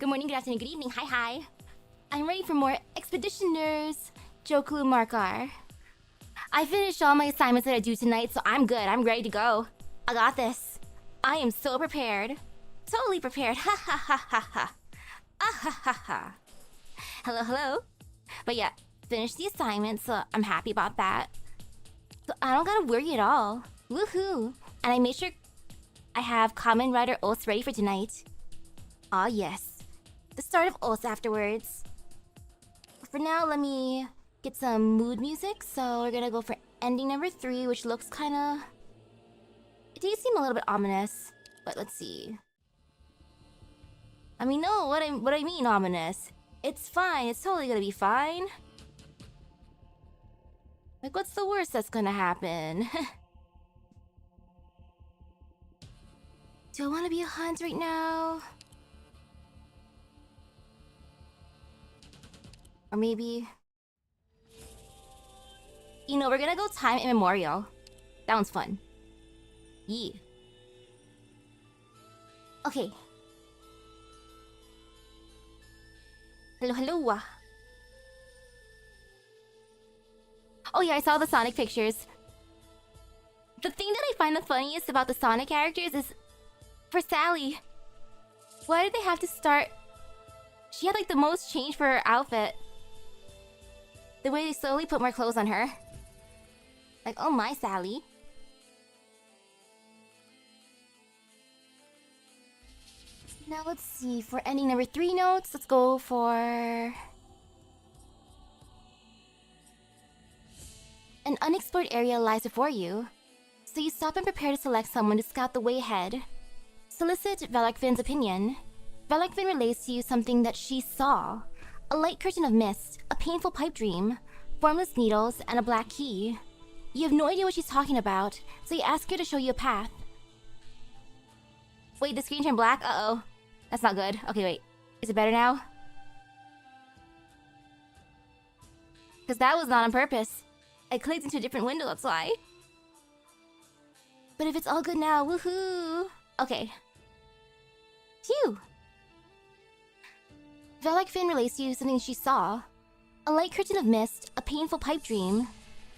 Good morning, good afternoon, good evening, hi. I'm ready for more Expeditioners Joklumarkar. I finished all my assignments that I do tonight, so I'm good. I'm ready to go. I got this. I am so prepared. Totally prepared. Ha ha ha ha ha. Ah ha ha ha. Hello. But yeah, finished the assignment, so I'm happy about that. So I don't gotta worry at all. Woohoo! And I made sure I have Kamen Rider oaths ready for tonight. Ah yes. The start of oaths afterwards. For now, let me get some mood music. So we're gonna go for ending number 3, which looks kinda... It does seem a little bit ominous, but let's see. I mean, no, what I mean ominous? It's fine, it's totally gonna be fine. Like, what's the worst that's gonna happen? Do I want to be a hunt right now? Or maybe... You know, we're gonna go time immemorial. That one's fun. Yeah. Okay. Hello. Oh yeah, I saw the Sonic pictures. The thing that I find the funniest about the Sonic characters is... For Sally. Why did they have to start... She had like the most change for her outfit. The way they slowly put more clothes on her. Like, oh my, Sally. Now let's see, for ending number 3 notes, let's go for... An unexplored area lies before you, so you stop and prepare to select someone to scout the way ahead. Solicit Velarkvin's opinion. Velarkvin relays to you something that she saw. A light curtain of mist, a painful pipe dream, formless needles, and a black key. You have no idea what she's talking about, so you ask her to show you a path. Wait, the screen turned black? Uh-oh. That's not good. Okay, wait. Is it better now? Because that was not on purpose. I clicked into a different window, that's why. But if it's all good now, woohoo! Okay. Phew! Velarkvin relays to you something she saw. A light curtain of mist, a painful pipe dream,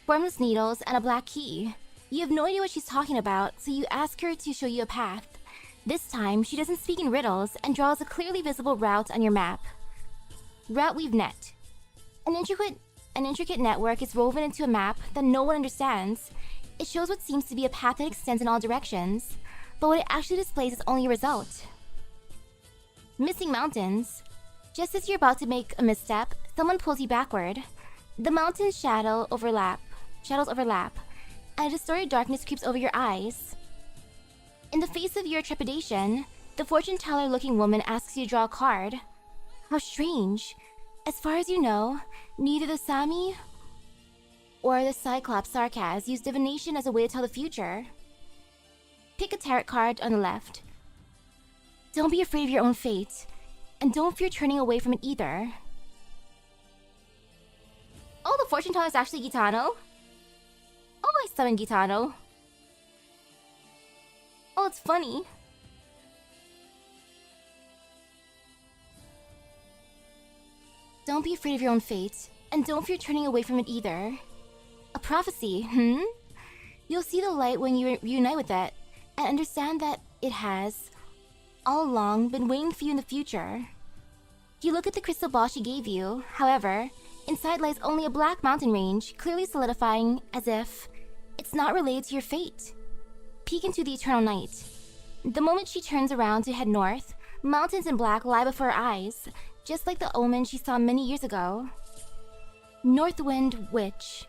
formless needles, and a black key. You have no idea what she's talking about, so you ask her to show you a path. This time, she doesn't speak in riddles and draws a clearly visible route on your map. Route Weave Net. An intricate network is woven into a map that no one understands. It shows what seems to be a path that extends in all directions, but what it actually displays is only a result. Missing mountains. Just as you're about to make a misstep, someone pulls you backward. The mountains' shadows overlap, and a distorted darkness creeps over your eyes. In the face of your trepidation, the fortune teller-looking woman asks you to draw a card. How strange. As far as you know, neither the Sami or the Cyclops Sarkaz use divination as a way to tell the future. Pick a tarot card on the left. Don't be afraid of your own fate, and don't fear turning away from it either. Oh, the fortune teller is actually Gitano? Oh, I summoned Gitano. Oh, it's funny. Don't be afraid of your own fate, and don't fear turning away from it either. A prophecy, You'll see the light when you reunite with it, and understand that it has, all along, been waiting for you in the future. You look at the crystal ball she gave you, however, inside lies only a black mountain range, clearly solidifying as if it's not related to your fate. Peek into the eternal night. The moment she turns around to head north, mountains in black lie before her eyes, just like the omen she saw many years ago. Northwind Witch.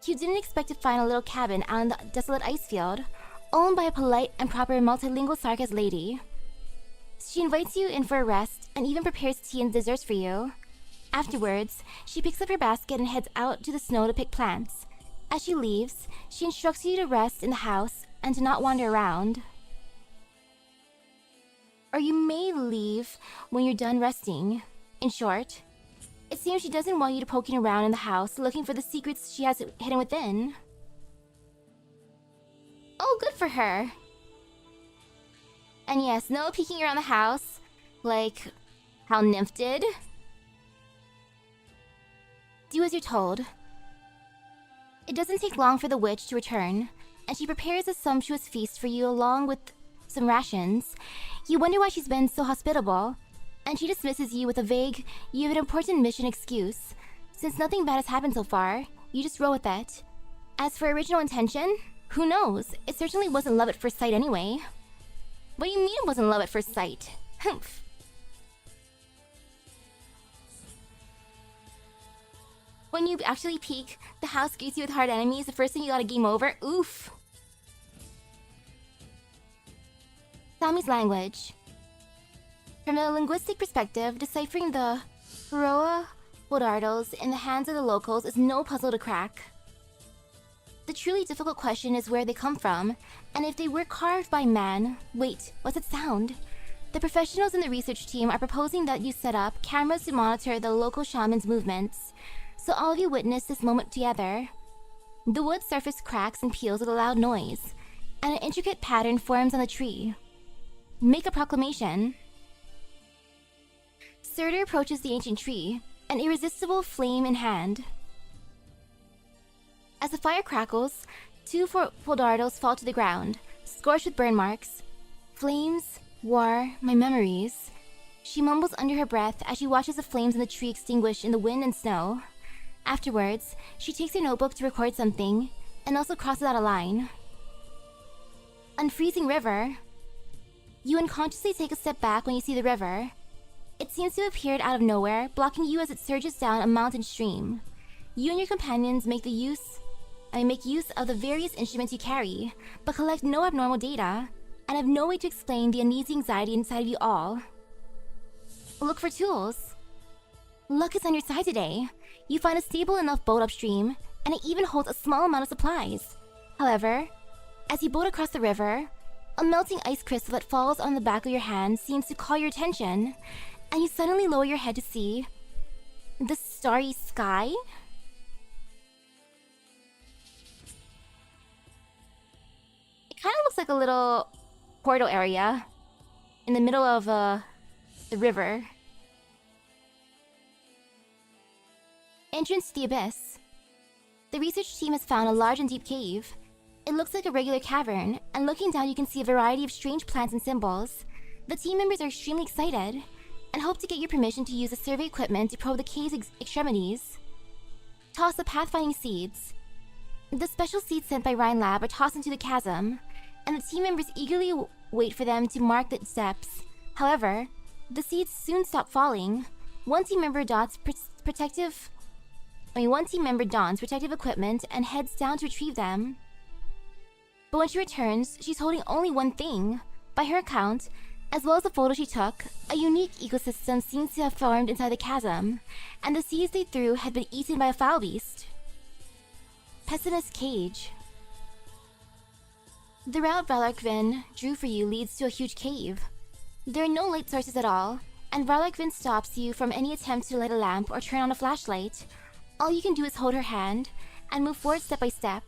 You didn't expect to find a little cabin out in the desolate ice field, owned by a polite and proper multilingual Sarkaz lady. She invites you in for a rest and even prepares tea and desserts for you. Afterwards, she picks up her basket and heads out to the snow to pick plants. As she leaves, she instructs you to rest in the house and to not wander around. Or you may leave when you're done resting. In short, it seems she doesn't want you to poking around in the house looking for the secrets she has hidden within. Oh, good for her. And yes, no peeking around the house. Like, How Nymph did? Do as you're told. It doesn't take long for the witch to return, and she prepares a sumptuous feast for you along with some rations. You wonder why she's been so hospitable, and she dismisses you with a vague, "you have an important mission" excuse. Since nothing bad has happened so far, you just roll with it. As for original intention, who knows? It certainly wasn't love at first sight anyway. What do you mean it wasn't love at first sight? Humph. When you actually peek, the house greets you with hard enemies. The first thing you got a game over. Oof. Sami's language. From a linguistic perspective, deciphering the Roa Bodardos in the hands of the locals is no puzzle to crack. The truly difficult question is where they come from, and if they were carved by man. Wait, what's that sound? The professionals in the research team are proposing that you set up cameras to monitor the local shaman's movements, so all of you witness this moment together. The wood surface cracks and peels with a loud noise, and an intricate pattern forms on the tree. Make a proclamation. Surtur approaches the ancient tree, an irresistible flame in hand. As the fire crackles, 2 Foldardos fall to the ground, scorched with burn marks. Flames, war, my memories. She mumbles under her breath as she watches the flames in the tree extinguish in the wind and snow. Afterwards, she takes her notebook to record something, and also crosses out a line. Unfreezing river. You unconsciously take a step back when you see the river. It seems to have appeared out of nowhere, blocking you as it surges down a mountain stream. You and your companions make use of the various instruments you carry, but collect no abnormal data, and have no way to explain the uneasy anxiety inside of you all. Look for tools. Luck is on your side today. You find a stable enough boat upstream, and it even holds a small amount of supplies. However, as you boat across the river, a melting ice crystal that falls on the back of your hand seems to call your attention, and you suddenly lower your head to see the starry sky. It kind of looks like a little portal area in the middle of the river. Entrance to the abyss. The research team has found a large and deep cave. It looks like a regular cavern, and looking down you can see a variety of strange plants and symbols. The team members are extremely excited, and hope to get your permission to use the survey equipment to probe the cave's extremities. Toss the pathfinding seeds. The special seeds sent by Rhine Lab are tossed into the chasm, and the team members eagerly wait for them to mark the steps. However, the seeds soon stop falling. One team member dons protective equipment and heads down to retrieve them. But when she returns, she's holding only one thing. By her account, as well as the photo she took, a unique ecosystem seems to have formed inside the chasm, and the seeds they threw had been eaten by a foul beast. Pessimist's cage. The route Valarkvin drew for you leads to a huge cave. There are no light sources at all, and Valarkvin stops you from any attempt to light a lamp or turn on a flashlight. All you can do is hold her hand and move forward step by step.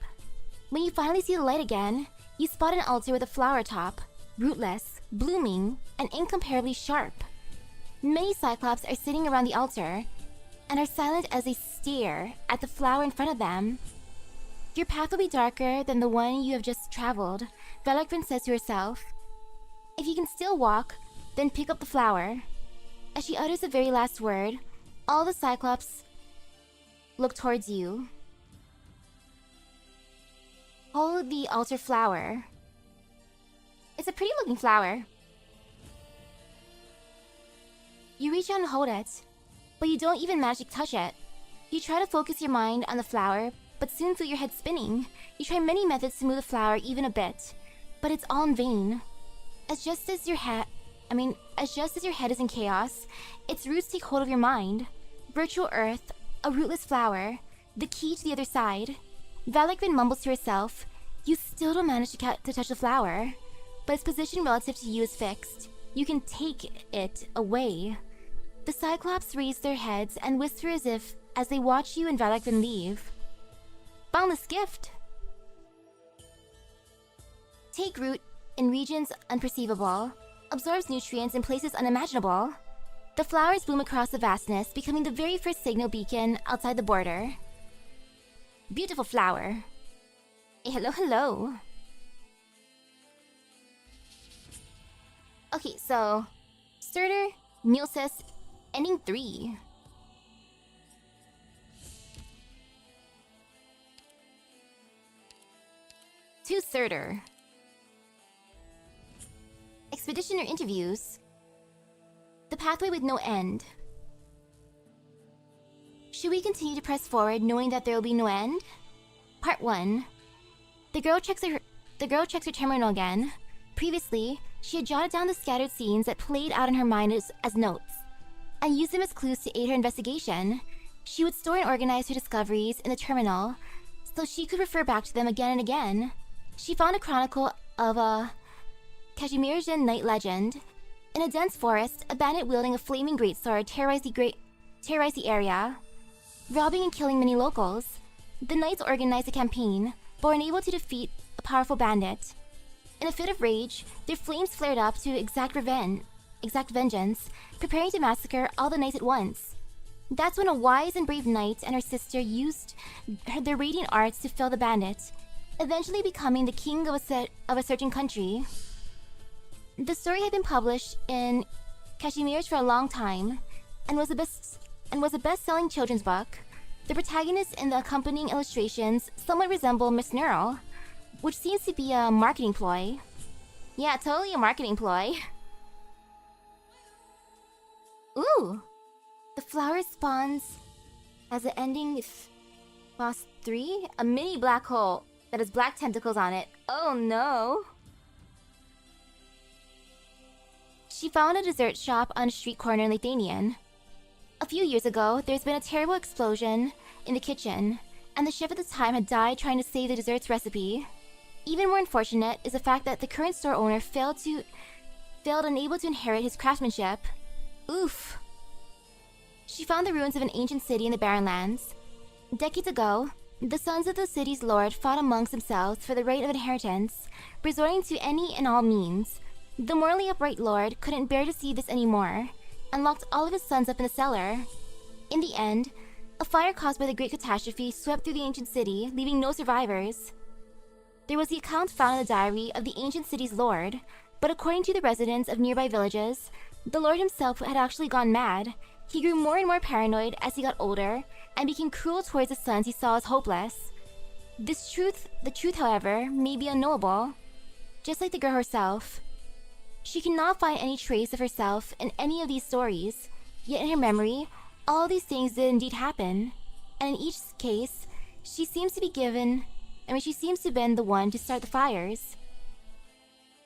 When you finally see the light again, you spot an altar with a flower top, rootless, blooming, and incomparably sharp. Many Cyclops are sitting around the altar and are silent as they stare at the flower in front of them. Your path will be darker than the one you have just traveled, Valarkvin says to herself. If you can still walk, then pick up the flower. As she utters the very last word, all the Cyclops look towards you. Hold the altar flower. It's a pretty looking flower. You reach out and hold it, but you don't even manage to touch it. You try to focus your mind on the flower, but soon feel your head spinning. You try many methods to move the flower even a bit, but it's all in vain. As just as your head is in chaos, its roots take hold of your mind. Virtual earth, a rootless flower, the key to the other side. Valarkvin mumbles to herself. You still don't manage to touch the flower, but its position relative to you is fixed. You can take it away. The Cyclops raise their heads and whisper as they watch you and Valarkvin leave. Boundless gift! Take root in regions unperceivable, absorbs nutrients in places unimaginable. The flowers bloom across the vastness, becoming the very first signal beacon outside the border. Beautiful flower. Hey, hello, hello. Okay, so Surtur, Nilsis, ending 3. To Surtur. Expeditioner interviews. The pathway with no end. Should we continue to press forward knowing that there will be no end? Part 1. The girl checks her terminal again. Previously, she had jotted down the scattered scenes that played out in her mind as notes, and used them as clues to aid her investigation. She would store and organize her discoveries in the terminal, so she could refer back to them again and again. She found a chronicle of a Kashmirjan night legend. In a dense forest, a bandit wielding a flaming greatsword terrorized the area, robbing and killing many locals. The knights organized a campaign, but were unable to defeat a powerful bandit. In a fit of rage, their flames flared up to exact vengeance, preparing to massacre all the knights at once. That's when a wise and brave knight and her sister used their radiant arts to fell the bandit, eventually becoming the king of a certain country. The story had been published in Kashmir's for a long time, and was a best-selling children's book. The protagonists and the accompanying illustrations somewhat resemble Miss Neural, which seems to be a marketing ploy. Yeah, totally a marketing ploy. Ooh! The flower spawns as the ending with Boss 3? A mini black hole that has black tentacles on it. Oh no! She found a dessert shop on a street corner in Lithuanian. A few years ago, there's been a terrible explosion in the kitchen, and the chef at the time had died trying to save the dessert's recipe. Even more unfortunate is the fact that the current store owner failed unable to inherit his craftsmanship. Oof. She found the ruins of an ancient city in the Barren Lands. Decades ago, the sons of the city's lord fought amongst themselves for the right of inheritance, resorting to any and all means. The morally upright lord couldn't bear to see this anymore, and locked all of his sons up in the cellar. In the end, a fire caused by the Great Catastrophe swept through the ancient city, leaving no survivors. There was the account found in the diary of the ancient city's lord, but according to the residents of nearby villages, the lord himself had actually gone mad. He grew more and more paranoid as he got older, and became cruel towards the sons he saw as hopeless. The truth, however, may be unknowable. Just like the girl herself, she cannot find any trace of herself in any of these stories, yet in her memory, all these things did indeed happen, and in each case, she seems to have been the one to start the fires.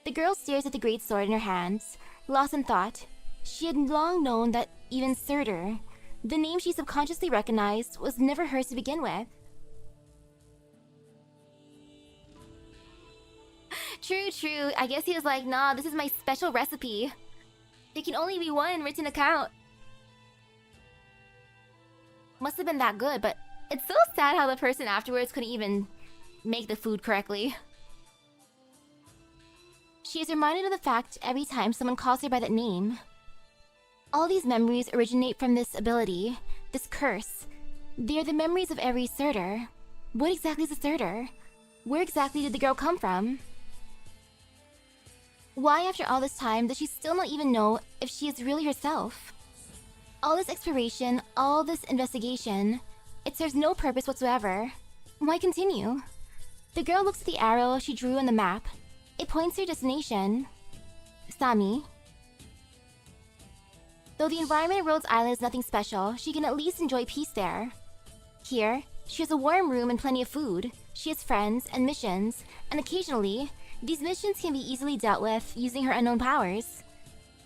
The girl stares at the great sword in her hands, lost in thought. She had long known that even Surtur, the name she subconsciously recognized, was never hers to begin with. True. I guess he was like, nah, this is my special recipe. There can only be one written account. Must have been that good, but it's so sad how the person afterwards couldn't even make the food correctly. She is reminded of the fact every time someone calls her by that name. All these memories originate from this ability, this curse. They are the memories of every Surtur. What exactly is a Surtur? Where exactly did the girl come from? Why, after all this time, does she still not even know if she is really herself? All this exploration, all this investigation, it serves no purpose whatsoever. Why continue? The girl looks at the arrow she drew on the map. It points to her destination, Sami. Though the environment of Rhodes Island is nothing special, she can at least enjoy peace there. Here, she has a warm room and plenty of food. She has friends and missions, and occasionally, these missions can be easily dealt with using her unknown powers.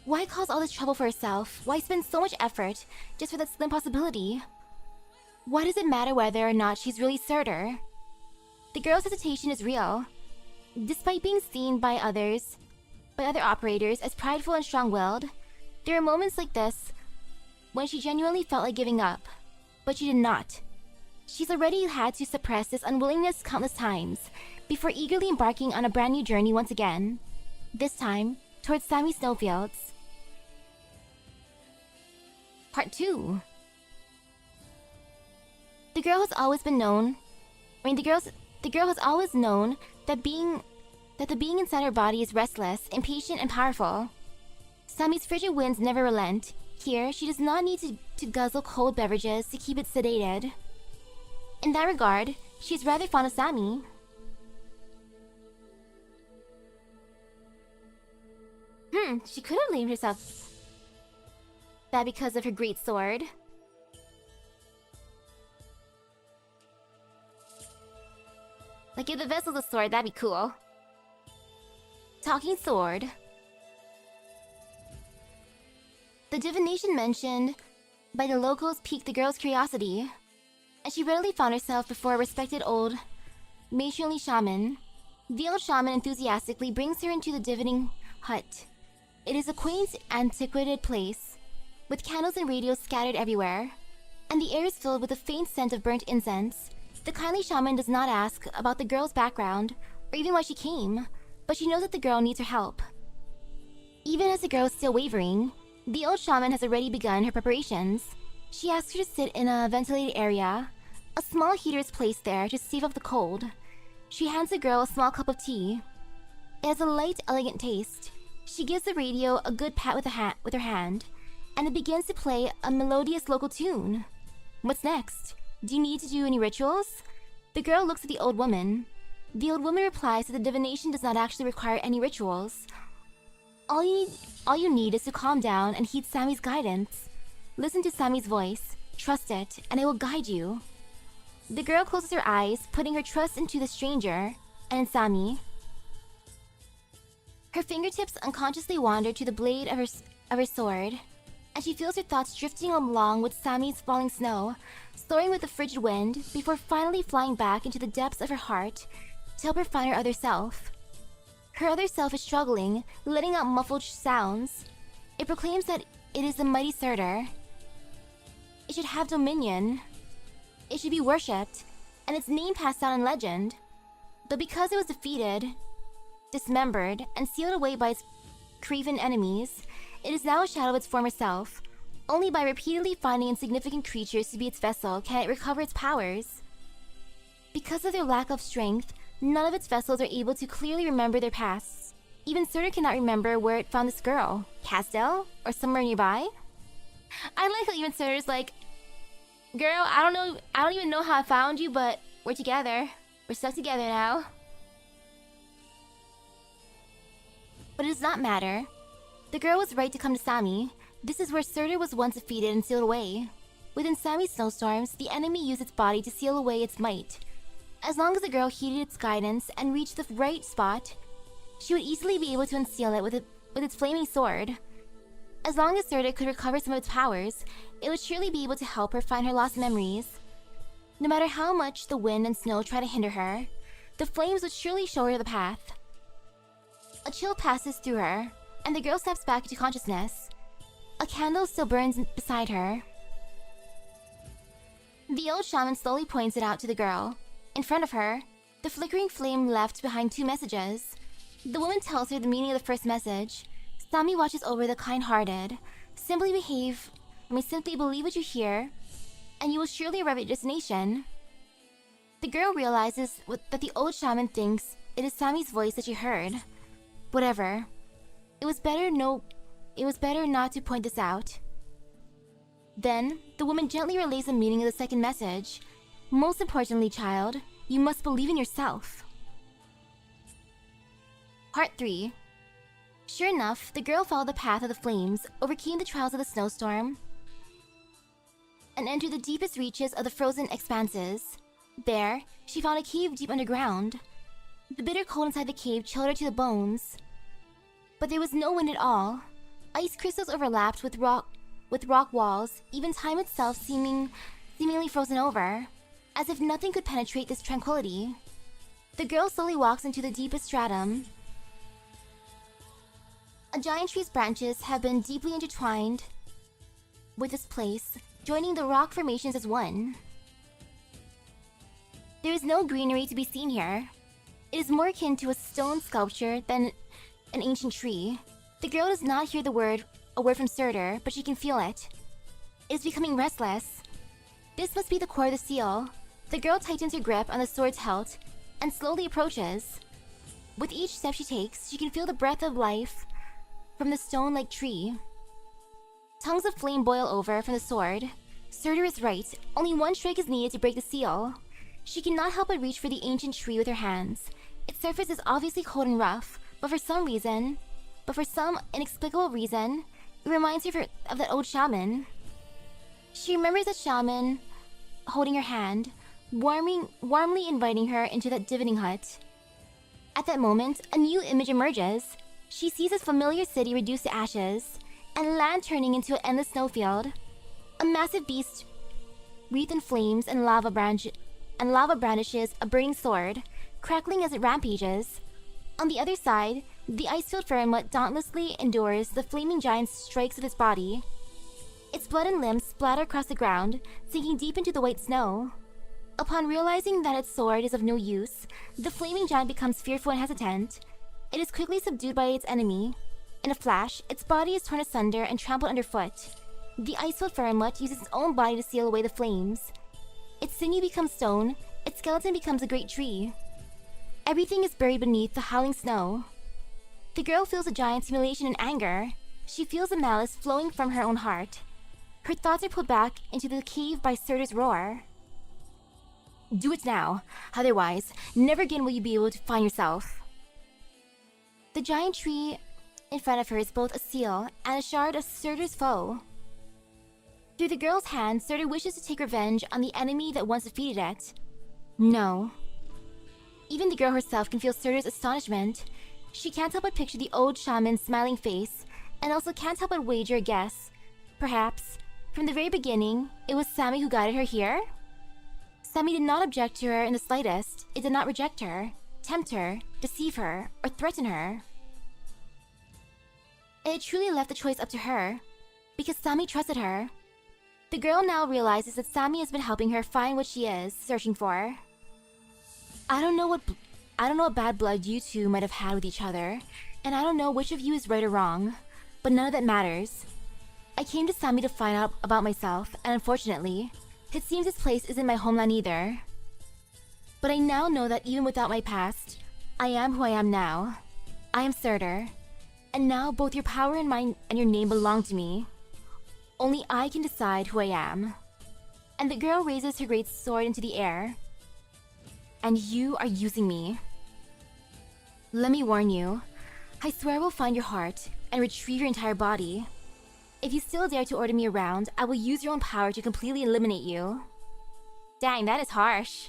Why cause all this trouble for herself? Why spend so much effort just for that slim possibility? Why does it matter whether or not she's really Surtur? The girl's hesitation is real. Despite being seen by other operators as prideful and strong-willed, there are moments like this when she genuinely felt like giving up, but she did not. She's already had to suppress this unwillingness countless times before eagerly embarking on a brand new journey once again, this time towards Sami snowfields. Part 2. The girl has always known that the being inside her body is restless, impatient, and powerful. Sami's frigid winds never relent. Here, she does not need to guzzle cold beverages to keep it sedated. In that regard, she is rather fond of Sami. She could have named herself that because of her great sword. Like, if the vessel's a sword, that'd be cool. Talking sword. The divination mentioned by the locals piqued the girl's curiosity, and she readily found herself before a respected old matronly shaman. The old shaman enthusiastically brings her into the divining hut. It is a quaint, antiquated place, with candles and radios scattered everywhere, and the air is filled with a faint scent of burnt incense. The kindly shaman does not ask about the girl's background, or even why she came, but she knows that the girl needs her help. Even as the girl is still wavering, the old shaman has already begun her preparations. She asks her to sit in a ventilated area. A small heater is placed there to stave off the cold. She hands the girl a small cup of tea. It has a light, elegant taste. She gives the radio a good pat with her hand, and it begins to play a melodious local tune. What's next? Do you need to do any rituals? The girl looks at the old woman. The old woman replies that the divination does not actually require any rituals. All you need is to calm down and heed Sami's guidance. Listen to Sami's voice, trust it, and it will guide you. The girl closes her eyes, putting her trust into the stranger and in Sami. Her fingertips unconsciously wander to the blade of her sword, and she feels her thoughts drifting along with Sami's falling snow, soaring with the frigid wind, before finally flying back into the depths of her heart to help her find her other self. Her other self is struggling, letting out muffled sounds. It proclaims that it is the mighty Surtur. It should have dominion. It should be worshipped, and its name passed down in legend. But because it was defeated, dismembered, and sealed away by its craven enemies, it is now a shadow of its former self. Only by repeatedly finding insignificant creatures to be its vessel can it recover its powers. Because of their lack of strength, none of its vessels are able to clearly remember their pasts. Even Surtur cannot remember where it found this girl. Castel? Or somewhere nearby? I like how even Surtur's like, girl, I don't even know how I found you, but we're together. We're stuck together now. But it does not matter. The girl was right to come to Sami. This is where Surtur was once defeated and sealed away. Within Sami's snowstorms, the enemy used its body to seal away its might. As long as the girl heeded its guidance and reached the right spot, she would easily be able to unseal it with its flaming sword. As long as Surtur could recover some of its powers, it would surely be able to help her find her lost memories. No matter how much the wind and snow try to hinder her, the flames would surely show her the path. A chill passes through her, and the girl snaps back into consciousness. A candle still burns beside her. The old shaman slowly points it out to the girl. In front of her, the flickering flame left behind 2 messages. The woman tells her the meaning of the first message. Sami watches over the kind-hearted. Simply believe what you hear, and you will surely arrive at your destination. The girl realizes that the old shaman thinks it is Sami's voice that she heard. Whatever. It was better not to point this out. Then, the woman gently relays the meaning of the second message. Most importantly, child, you must believe in yourself. Part 3. Sure enough, the girl followed the path of the flames, overcame the trials of the snowstorm, and entered the deepest reaches of the frozen expanses. There, she found a cave deep underground. The bitter cold inside the cave chilled her to the bones. But there was no wind at all. Ice crystals overlapped with rock walls, even time itself seemingly frozen over, as if nothing could penetrate this tranquility. The girl slowly walks into the deepest stratum. A giant tree's branches have been deeply intertwined with this place, joining the rock formations as one. There is no greenery to be seen here. It is more akin to a stone sculpture than an ancient tree. The girl does not hear a word from Surtur, but she can feel it. It is becoming restless. This must be the core of the seal. The girl tightens her grip on the sword's hilt and slowly approaches. With each step she takes, she can feel the breath of life from the stone-like tree. Tongues of flame boil over from the sword. Surtur is right. Only one strike is needed to break the seal. She cannot help but reach for the ancient tree with her hands. Its surface is obviously cold and rough, but for some inexplicable reason, it reminds her of that old shaman. She remembers the shaman holding her hand, warmly inviting her into that divining hut. At that moment, a new image emerges. She sees his familiar city reduced to ashes, and land turning into an endless snowfield. A massive beast wreathed in flames and lava brandishes a burning sword, crackling as it rampages. On the other side, the ice-filled Firmlet dauntlessly endures the flaming giant's strikes with its body. Its blood and limbs splatter across the ground, sinking deep into the white snow. Upon realizing that its sword is of no use, the flaming giant becomes fearful and hesitant. It is quickly subdued by its enemy. In a flash, its body is torn asunder and trampled underfoot. The ice-filled Firmlet uses its own body to seal away the flames. Its sinew becomes stone, its skeleton becomes a great tree. Everything is buried beneath the howling snow. The girl feels the giant's humiliation and anger. She feels the malice flowing from her own heart. Her thoughts are pulled back into the cave by Surtur's roar. Do it now, otherwise, never again will you be able to find yourself. The giant tree in front of her is both a seal and a shard of Surtur's foe. Through the girl's hand, Surtur wishes to take revenge on the enemy that once defeated it. No. Even the girl herself can feel Surtur's astonishment. She can't help but picture the old shaman's smiling face, and also can't help but wager a guess. Perhaps, from the very beginning, it was Sammy who guided her here? Sammy did not object to her in the slightest. It did not reject her, tempt her, deceive her, or threaten her. It truly left the choice up to her, because Sammy trusted her. The girl now realizes that Sammy has been helping her find what she is searching for. I don't know what bad blood you two might have had with each other, and I don't know which of you is right or wrong, but none of that matters. I came to Sammy to find out about myself, and unfortunately, it seems this place isn't my homeland either. But I now know that even without my past, I am who I am now. I am Surtur, and now both your power and mine and your name belong to me. Only I can decide who I am. And the girl raises her great sword into the air. And you are using me. Let me warn you, I swear I will find your heart and retrieve your entire body. If you still dare to order me around, I will use your own power to completely eliminate you. Dang, that is harsh.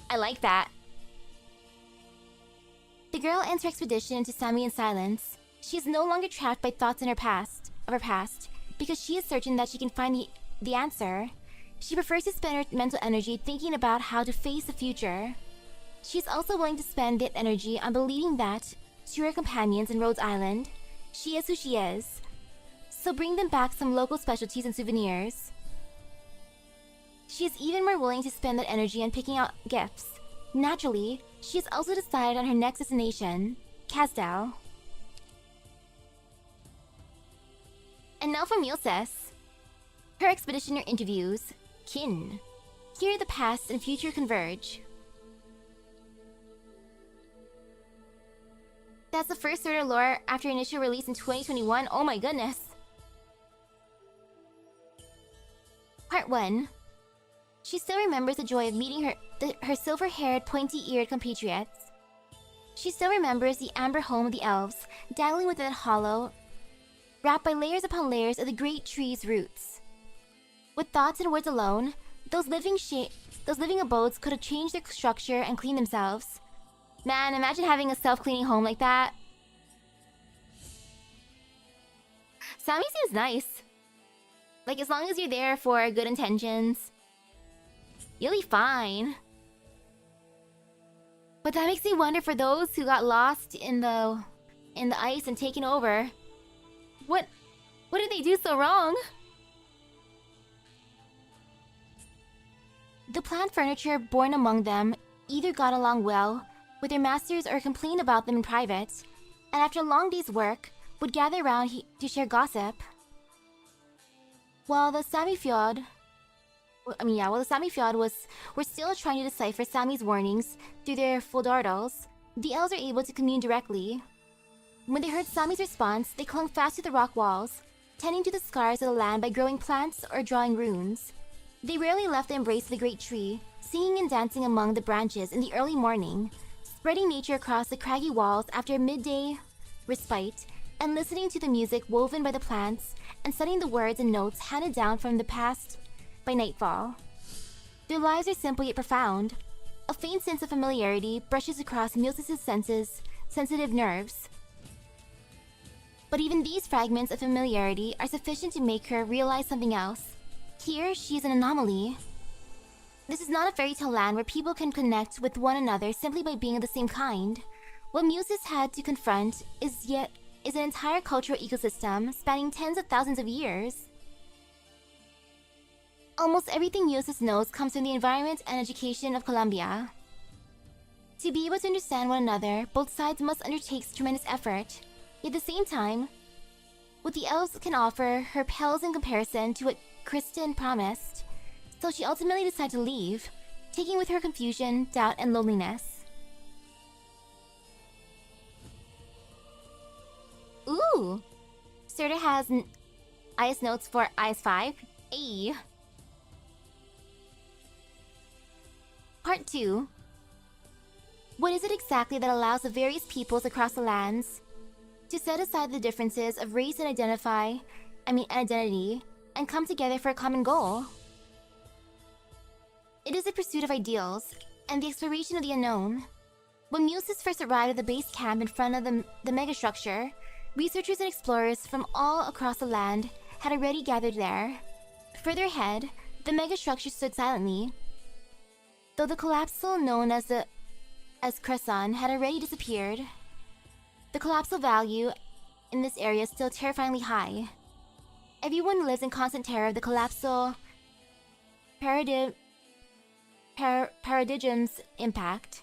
I like that. The girl ends her expedition into Sammy in silence. She is no longer trapped by thoughts of her past, because she is certain that she can find the answer. She prefers to spend her mental energy thinking about how to face the future. She is also willing to spend that energy on believing that, to her companions in Rhodes Island, she is who she is. So bring them back some local specialties and souvenirs. She is even more willing to spend that energy on picking out gifts. Naturally, she has also decided on her next destination, Kasdal. And now for Milsis. Her expeditioner interviews, Kin. Here the past and future converge. That's the first Surtur lore after initial release in 2021, oh my goodness. Part 1. She still remembers the joy of meeting her silver-haired, pointy-eared compatriots. She still remembers the amber home of the elves, dangling within a hollow, wrapped by layers upon layers of the great tree's roots. With thoughts and words alone, those living abodes could have changed their structure and cleaned themselves. Man, imagine having a self-cleaning home like that. Sammy seems nice. Like, as long as you're there for good intentions, you'll be fine. But that makes me wonder for those who got lost in the ice and taken over. What did they do so wrong? The plant furniture born among them either got along well with their masters or complained about them in private, and after a long day's work, would gather around to share gossip. While the Sami Fjord... while the Sami Fjord were still trying to decipher Sami's warnings through their foldardos, the elves are able to commune directly. When they heard Sami's response, they clung fast to the rock walls, tending to the scars of the land by growing plants or drawing runes. They rarely left the embrace of the great tree, singing and dancing among the branches in the early morning, spreading nature across the craggy walls after a midday respite, and listening to the music woven by the plants and studying the words and notes handed down from the past by nightfall. Their lives are simple yet profound. A faint sense of familiarity brushes across Milce's sensitive nerves. But even these fragments of familiarity are sufficient to make her realize something else. Here, she is an anomaly. This is not a fairy tale land where people can connect with one another simply by being of the same kind. What Muses had to confront is an entire cultural ecosystem spanning tens of thousands of years. Almost everything Muses knows comes from the environment and education of Colombia. To be able to understand one another, both sides must undertake tremendous effort. Yet at the same time, what the elves can offer her pales in comparison to what Kristen promised, so she ultimately decided to leave, taking with her confusion, doubt, and loneliness. Ooh! Serta has IS notes for IS5. Ayy. Part 2. What is it exactly that allows the various peoples across the lands to set aside the differences of race and identity, and come together for a common goal? It is the pursuit of ideals, and the exploration of the unknown. When Muses first arrived at the base camp in front of the megastructure, researchers and explorers from all across the land had already gathered there. Further ahead, the megastructure stood silently. Though the collapsal known as Cresson had already disappeared, the collapsal value in this area is still terrifyingly high. Everyone lives in constant terror of the collapsal paradigm's impact,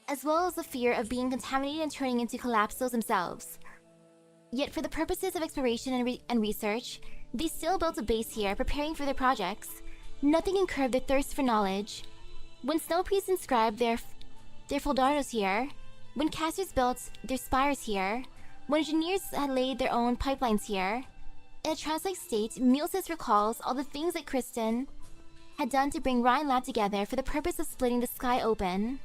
as well as the fear of being contaminated and turning into collapsals themselves. Yet for the purposes of exploration and research, they still built a base here, preparing for their projects. Nothing can curb their thirst for knowledge. When snow priests inscribed their foldardos here, when casters built their spires here, when engineers had laid their own pipelines here, in a trance-like state, Muses recalls all the things that Kristen had done to bring Ryan Lab together for the purpose of splitting the sky open.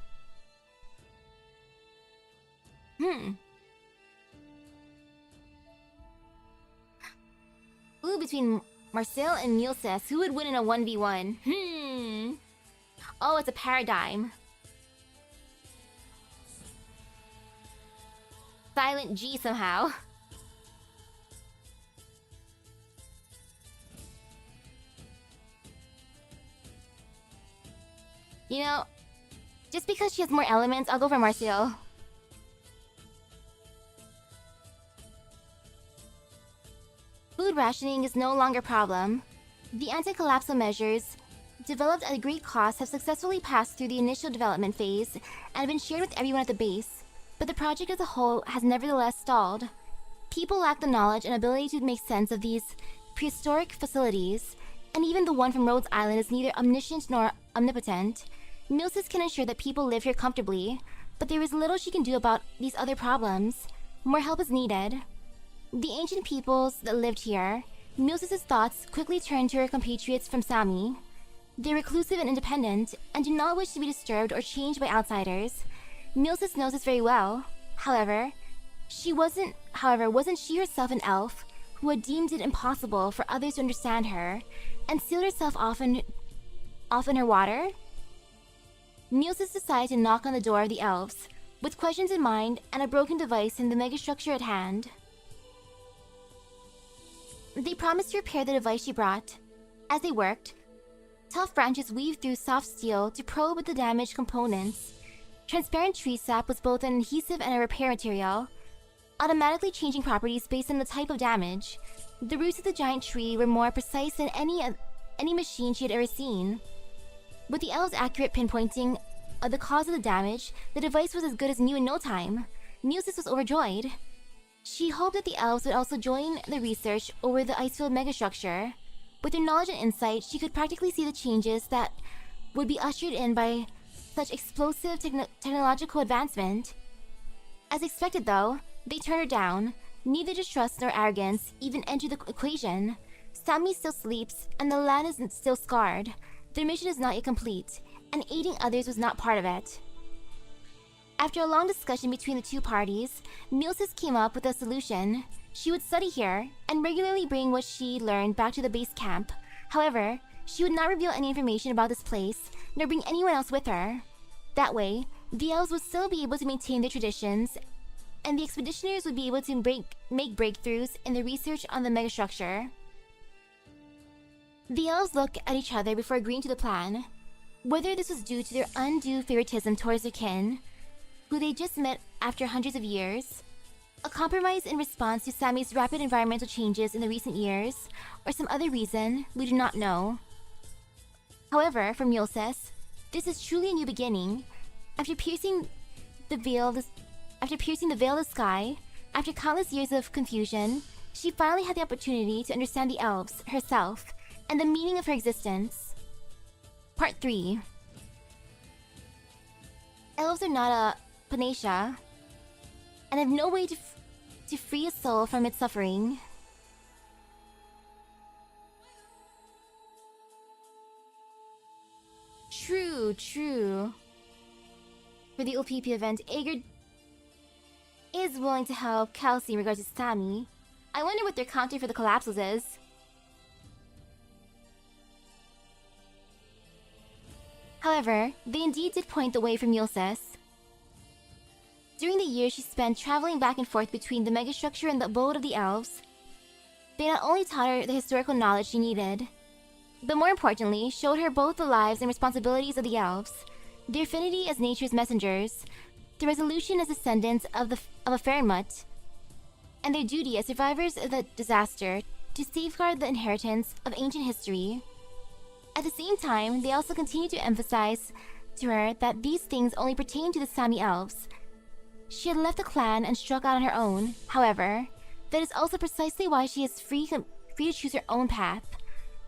Ooh, between Marcel and Muses, who would win in a 1v1? Oh, it's a paradigm. Silent G somehow. You know, just because she has more elements, I'll go for Marcel. Food rationing is no longer a problem. The anti-collapsal measures, developed at a great cost, have successfully passed through the initial development phase and have been shared with everyone at the base, but the project as a whole has nevertheless stalled. People lack the knowledge and ability to make sense of these prehistoric facilities, and even the one from Rhodes Island is neither omniscient nor omnipotent. Muses can ensure that people live here comfortably, but there is little she can do about these other problems. More help is needed. The ancient peoples that lived here, Muses' thoughts quickly turned to her compatriots from Sami. They're reclusive and independent, and do not wish to be disturbed or changed by outsiders. Muses knows this very well. However, wasn't she herself an elf who had deemed it impossible for others to understand her, and sealed herself off in her water? Muses decided to knock on the door of the elves, with questions in mind and a broken device in the megastructure at hand. They promised to repair the device she brought. As they worked, tough branches weaved through soft steel to probe at the damaged components. Transparent tree sap was both an adhesive and a repair material, automatically changing properties based on the type of damage. The roots of the giant tree were more precise than any machine she had ever seen. With the elves' accurate pinpointing of the cause of the damage, the device was as good as new in no time. Muses was overjoyed. She hoped that the elves would also join the research over the ice-filled megastructure, With her knowledge and insight, she could practically see the changes that would be ushered in by such explosive technological advancement. As expected though, they turned her down. Neither distrust nor arrogance even entered the equation. Sami still sleeps, and the land is still scarred. Their mission is not yet complete, and aiding others was not part of it. After a long discussion between the two parties, Milsis came up with a solution. She would study here, and regularly bring what she learned back to the base camp. However, she would not reveal any information about this place, nor bring anyone else with her. That way, the elves would still be able to maintain their traditions, and the expeditioners would be able to make breakthroughs in the research on the megastructure. The elves looked at each other before agreeing to the plan. Whether this was due to their undue favoritism towards their kin, who they just met after hundreds of years, a compromise in response to Sami's rapid environmental changes in the recent years, or some other reason, we do not know. However, for Milsis, this is truly a new beginning. After piercing the veil of the sky, after countless years of confusion, she finally had the opportunity to understand the elves, herself, and the meaning of her existence. Part 3. Elves are not a panacea, and have no way to free a soul from its suffering. True. For the OPP event, Aegir is willing to help Kelsey in regards to Sami. I wonder what their counter for the collapses is. However, they indeed did point the way for Milsis. During the years she spent traveling back and forth between the megastructure and the abode of the elves, they not only taught her the historical knowledge she needed, but more importantly, showed her both the lives and responsibilities of the elves, their affinity as nature's messengers, the resolution as descendants of a Fairmut, and their duty as survivors of the disaster to safeguard the inheritance of ancient history. At the same time, they also continue to emphasize to her that these things only pertain to the Sami elves. She had left the clan and struck out on her own. However, that is also precisely why she is free to choose her own path.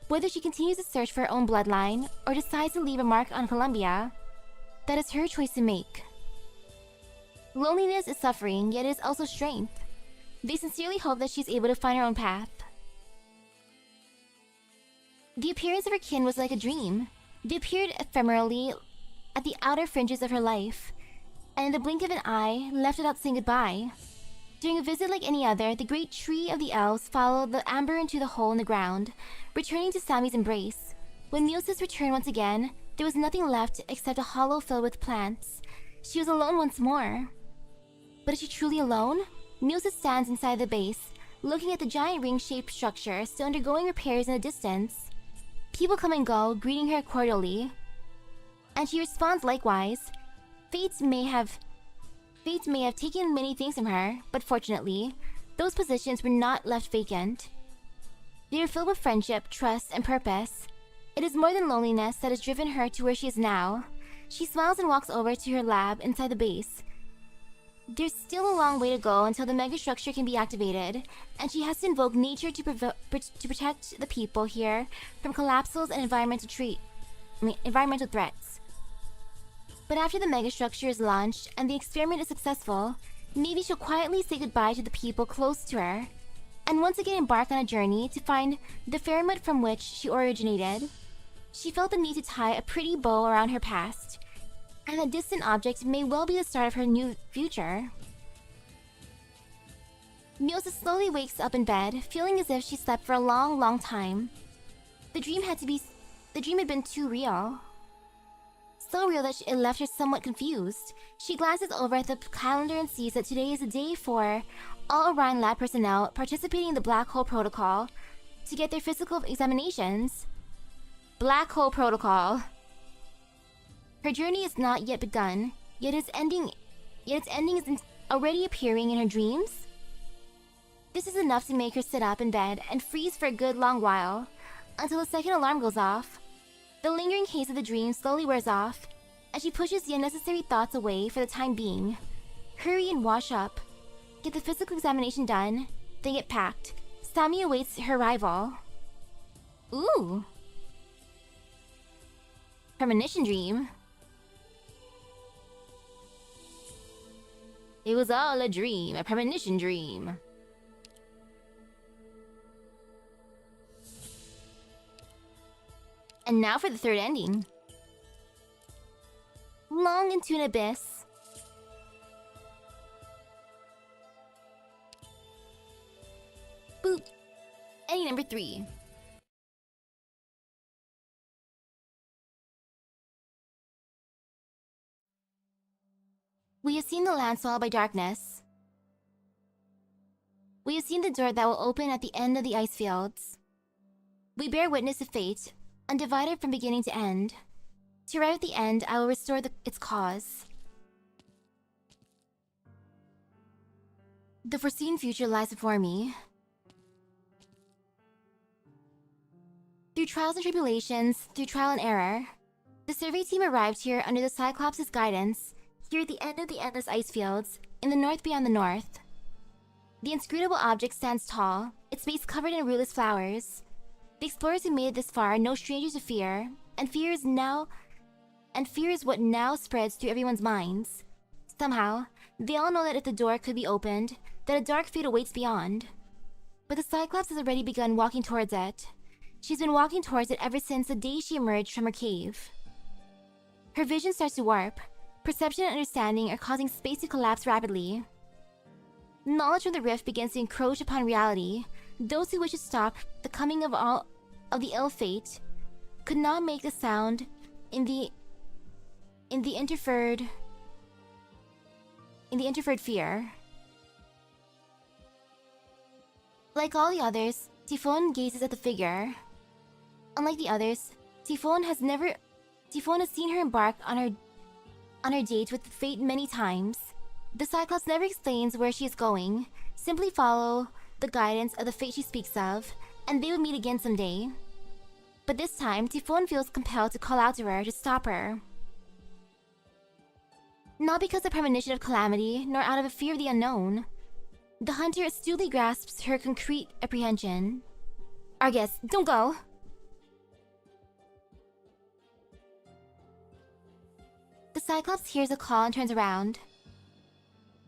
Whether she continues to search for her own bloodline or decides to leave a mark on Columbia, that is her choice to make. Loneliness is suffering, yet it is also strength. They sincerely hope that she is able to find her own path. The appearance of her kin was like a dream. They appeared ephemerally at the outer fringes of her life, and in the blink of an eye, left without saying goodbye. During a visit like any other, the great tree of the elves followed the amber into the hole in the ground, returning to Sami's embrace. When Milsis returned once again, there was nothing left except a hollow filled with plants. She was alone once more. But is she truly alone? Milsis stands inside the base, looking at the giant ring-shaped structure still undergoing repairs in the distance. People come and go, greeting her cordially, and she responds likewise. Fate may have taken many things from her, but fortunately, those positions were not left vacant. They are filled with friendship, trust, and purpose. It is more than loneliness that has driven her to where she is now. She smiles and walks over to her lab inside the base. There's still a long way to go until the megastructure can be activated, and she has to invoke nature to protect the people here from collapses and environmental threats. But after the megastructure is launched and the experiment is successful, maybe she'll quietly say goodbye to the people close to her, and once again embark on a journey to find the Fairmut from which she originated. She felt the need to tie a pretty bow around her past, and a distant object may well be the start of her new future. Milsis slowly wakes up in bed, feeling as if she slept for a long time. The dream had been too real. So real that it left her somewhat confused. She glances over at the calendar and sees that today is the day for all Orion lab personnel participating in the Black Hole Protocol to get their physical examinations. Black Hole Protocol. Her journey is not yet begun, yet its ending is already appearing in her dreams. This is enough to make her sit up in bed and freeze for a good long while, until the second alarm goes off. The lingering haze of the dream slowly wears off, and she pushes the unnecessary thoughts away for the time being. Hurry and wash up. Get the physical examination done, then get packed. Sami awaits her arrival. Ooh! Premonition dream. It was all a dream, a premonition dream. And now for the third ending. Long into an abyss. Boop. Ending number 3. We have seen the land swallowed by darkness. We have seen the door that will open at the end of the ice fields. We bear witness to fate, undivided from beginning to end. To arrive at the end, I will restore its cause. The foreseen future lies before me. Through trials and tribulations, through trial and error, the survey team arrived here under the Cyclops' guidance, here at the end of the endless ice fields, in the north beyond the north. The inscrutable object stands tall, its base covered in rootless flowers. The explorers who made it this far are no strangers to fear, and fear is what now spreads through everyone's minds. Somehow, they all know that if the door could be opened, that a dark fate awaits beyond. But the Cyclops has already begun walking towards it. She's been walking towards it ever since the day she emerged from her cave. Her vision starts to warp. Perception and understanding are causing space to collapse rapidly. Knowledge from the rift begins to encroach upon reality. Those who wish to stop the coming of the ill fate could not make a sound in the interfered fear. Like all the others, Typhon gazes at the figure. Unlike the others, Typhon has seen her embark on her date with fate many times. The Cyclops never explains where she is going. Simply follow the guidance of the fate she speaks of, and they will meet again someday. But this time, Typhon feels compelled to call out to her to stop her. Not because of premonition of calamity, nor out of a fear of the unknown. The hunter astutely grasps her concrete apprehension. Argus, don't go! The Cyclops hears a call and turns around.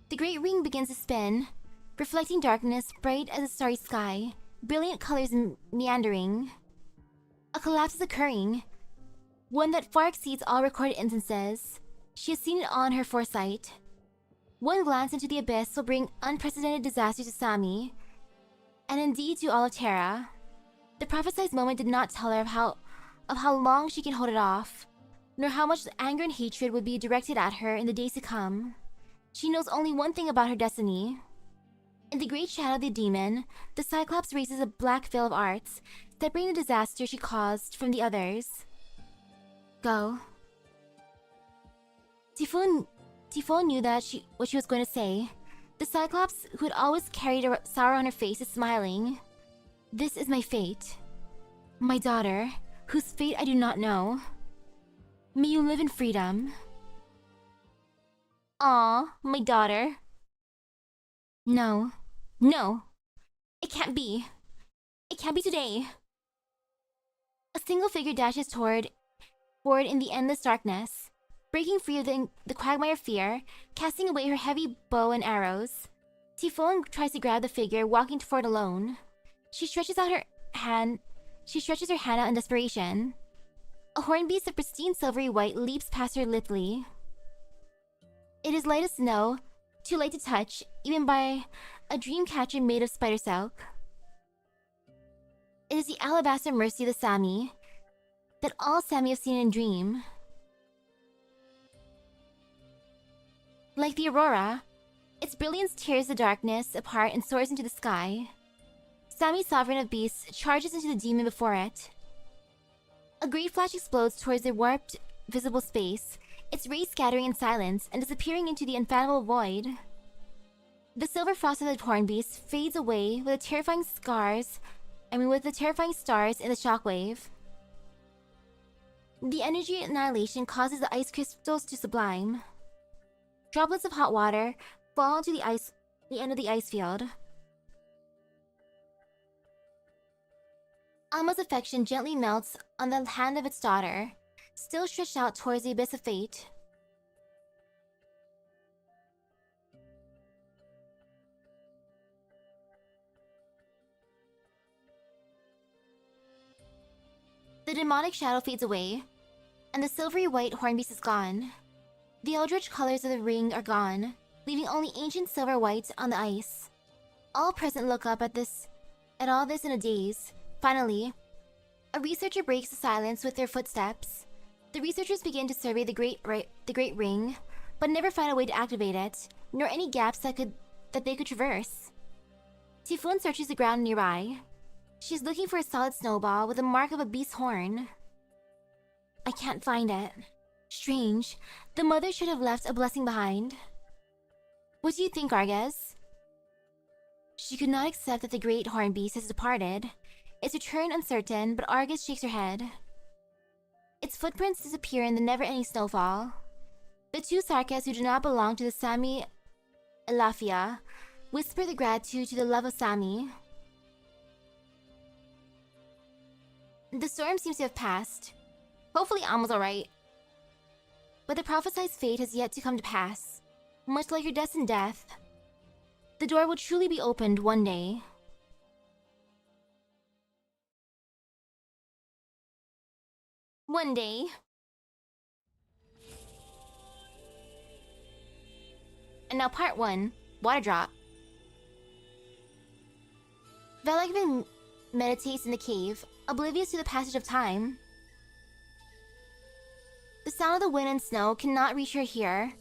The great ring begins to spin, reflecting darkness bright as a starry sky, brilliant colors meandering. A collapse is occurring, one that far exceeds all recorded instances. She has seen it all in her foresight. One glance into the abyss will bring unprecedented disaster to Sami, and indeed to all of Terra. The prophesied moment did not tell her of how long she can hold it off, nor how much anger and hatred would be directed at her in the days to come. She knows only one thing about her destiny. In the great shadow of the demon, the Cyclops raises a black veil of arts, separating the disaster she caused from the others. Go. Typhon knew what she was going to say. The Cyclops, who had always carried a sour on her face, is smiling. This is my fate. My daughter, whose fate I do not know. May you live in freedom. Aw, my daughter. No. No. It can't be. It can't be today. A single figure dashes forward in the endless darkness, breaking free of the quagmire of fear, casting away her heavy bow and arrows. Typhon tries to grab the figure, walking forward alone. She stretches her hand out in desperation. A horned beast of pristine silvery white leaps past her lithely. It is light as snow, too light to touch, even by a dream catcher made of spider silk. It is the alabaster mercy of the Sami, that all Sami have seen in dream. Like the aurora, its brilliance tears the darkness apart and soars into the sky. Sami, sovereign of beasts, charges into the demon before it. A great flash explodes towards the warped, visible space, its rays scattering in silence and disappearing into the unfathomable void. The silver frost of the horn beast fades away with the terrifying stars in the shockwave. The energy annihilation causes the ice crystals to sublime. Droplets of hot water fall into the end of the ice field. Alma's affection gently melts on the hand of its daughter, still stretched out towards the abyss of fate. The demonic shadow fades away, and the silvery white hornbeast is gone. The eldritch colors of the ring are gone, leaving only ancient silver white on the ice. All present look up at all this in a daze. Finally, a researcher breaks the silence with their footsteps. The researchers begin to survey the great ring, but never find a way to activate it, nor any gaps that they could traverse. Typhoon searches the ground nearby. She is looking for a solid snowball with the mark of a beast's horn. I can't find it. Strange. The mother should have left a blessing behind. What do you think, Arges? She could not accept that the great horn beast has departed. Its return uncertain, but Argus shakes her head. Its footprints disappear in the never-ending snowfall. The two Sarkas who do not belong to the Sami Elafia whisper the gratitude to the love of Sami. The storm seems to have passed. Hopefully Alma's alright. But the prophesied fate has yet to come to pass. Much like her destined death, the door will truly be opened one day. One day. And now part 1, Water Drop. Velegvin meditates in the cave, oblivious to the passage of time. The sound of the wind and snow cannot reach her here,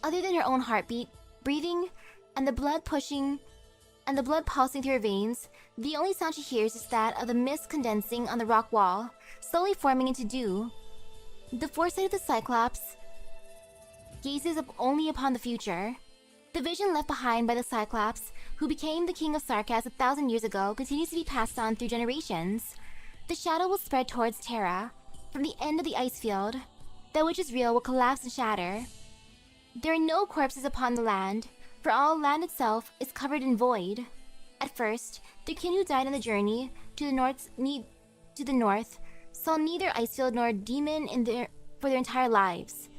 other than her own heartbeat, breathing, and the blood pulsing through her veins. The only sound she hears is that of the mist condensing on the rock wall, slowly forming into dew. The foresight of the Cyclops gazes up only upon the future. The vision left behind by the Cyclops, who became the king of Sarkas 1,000 years ago, continues to be passed on through generations. The shadow will spread towards Terra, from the end of the ice field. That which is real will collapse and shatter. There are no corpses upon the land, for all land itself is covered in void. At first, the kin who died on the journey to the north saw neither icefield nor demon for their entire lives.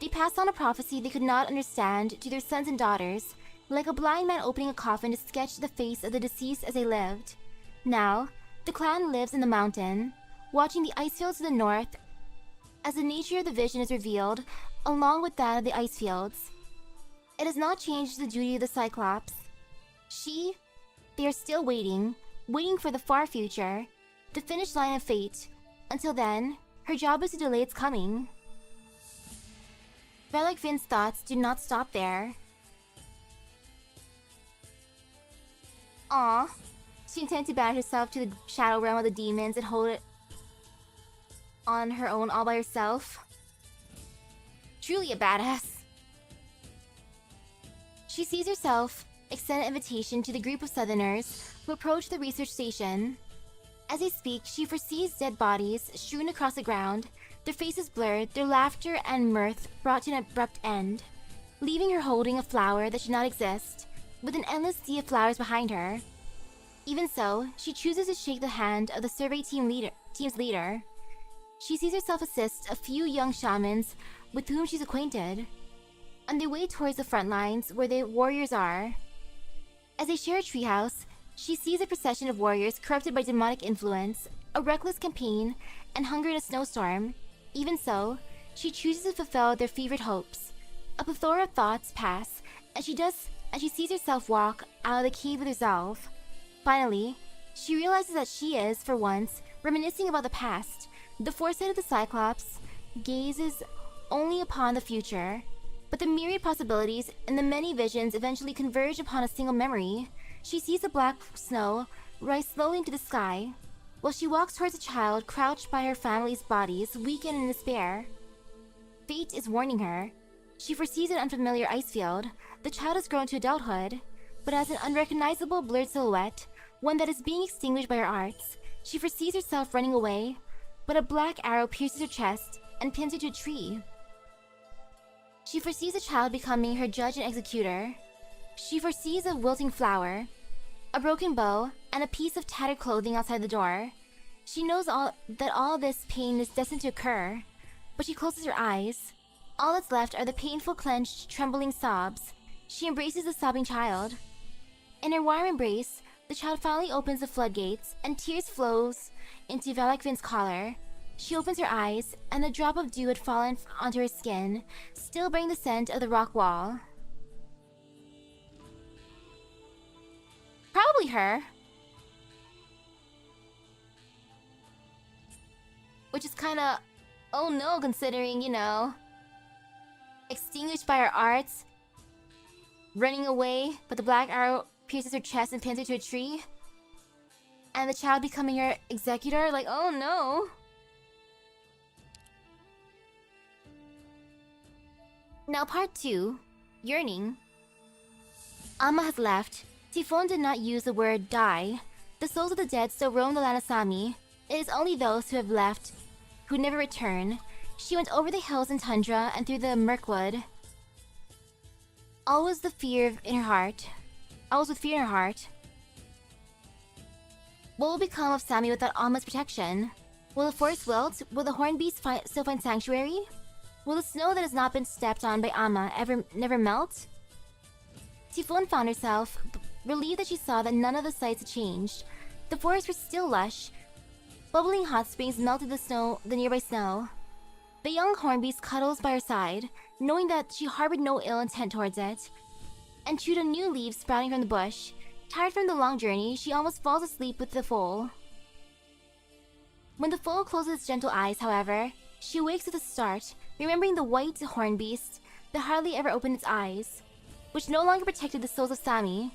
They passed on a prophecy they could not understand to their sons and daughters, like a blind man opening a coffin to sketch the face of the deceased as they lived. Now, the clan lives in the mountain, watching the icefields to the north as the nature of the vision is revealed, along with that of the icefields. It has not changed the duty of the Cyclops. They are still waiting for the far future, the finish line of fate. Until then, her job is to delay its coming. Velegvin's thoughts do not stop there. Aw, she intends to banish herself to the shadow realm of the demons and hold it on her own all by herself. Truly a badass. She sees herself extend an invitation to the group of Southerners who approach the research station. As they speak, she foresees dead bodies strewn across the ground, their faces blurred, their laughter and mirth brought to an abrupt end, leaving her holding a flower that should not exist, with an endless sea of flowers behind her. Even so, she chooses to shake the hand of the survey team's leader. She sees herself assist a few young shamans with whom she's acquainted, on their way towards the front lines where the warriors are. As they share a treehouse, she sees a procession of warriors corrupted by demonic influence, a reckless campaign, and hunger in a snowstorm. Even so, she chooses to fulfill their fevered hopes. A plethora of thoughts pass, and she sees herself walk out of the cave with resolve. Finally, she realizes that she is, for once, reminiscing about the past. The foresight of the Cyclops gazes only upon the future, but the myriad possibilities and the many visions eventually converge upon a single memory. She sees the black snow rise slowly into the sky, while she walks towards a child crouched by her family's bodies, weakened in despair. Fate is warning her. She foresees an unfamiliar ice field. The child has grown to adulthood, but as an unrecognizable blurred silhouette, one that is being extinguished by her arts. She foresees herself running away, but a black arrow pierces her chest and pins her to a tree. She foresees the child becoming her judge and executor. She foresees a wilting flower, a broken bow, and a piece of tattered clothing outside the door. She knows that all this pain is destined to occur, but she closes her eyes. All that's left are the painful, clenched, trembling sobs. She embraces the sobbing child. In her warm embrace, the child finally opens the floodgates, and tears flows into Valakvin's collar. She opens her eyes, and a drop of dew had fallen onto her skin, still bearing the scent of the rock wall. Probably her. Which is kinda, oh no, considering, you know, extinguished by her arts, running away, but the black arrow pierces her chest and pins her to a tree, and the child becoming her executor, like, oh no. Now part 2, yearning. Amma has left. Typhon did not use the word die. The souls of the dead still roam the land of Sami. It is only those who have left who never return. She went over the hills and tundra and through the Mirkwood. Always with fear in her heart. What will become of Sami without Amma's protection? Will the forest wilt? Will the horned beast still find sanctuary? Will the snow that has not been stepped on by Amma never melt? Typhon found herself relieved that she saw that none of the sights had changed. The forests were still lush. Bubbling hot springs melted the nearby snow. The young hornbeast cuddles by her side, knowing that she harbored no ill intent towards it, and chewed on new leaves sprouting from the bush. Tired from the long journey, she almost falls asleep with the foal. When the foal closes its gentle eyes, however, she awakes with a start, remembering the white hornbeast that hardly ever opened its eyes, which no longer protected the souls of Sami.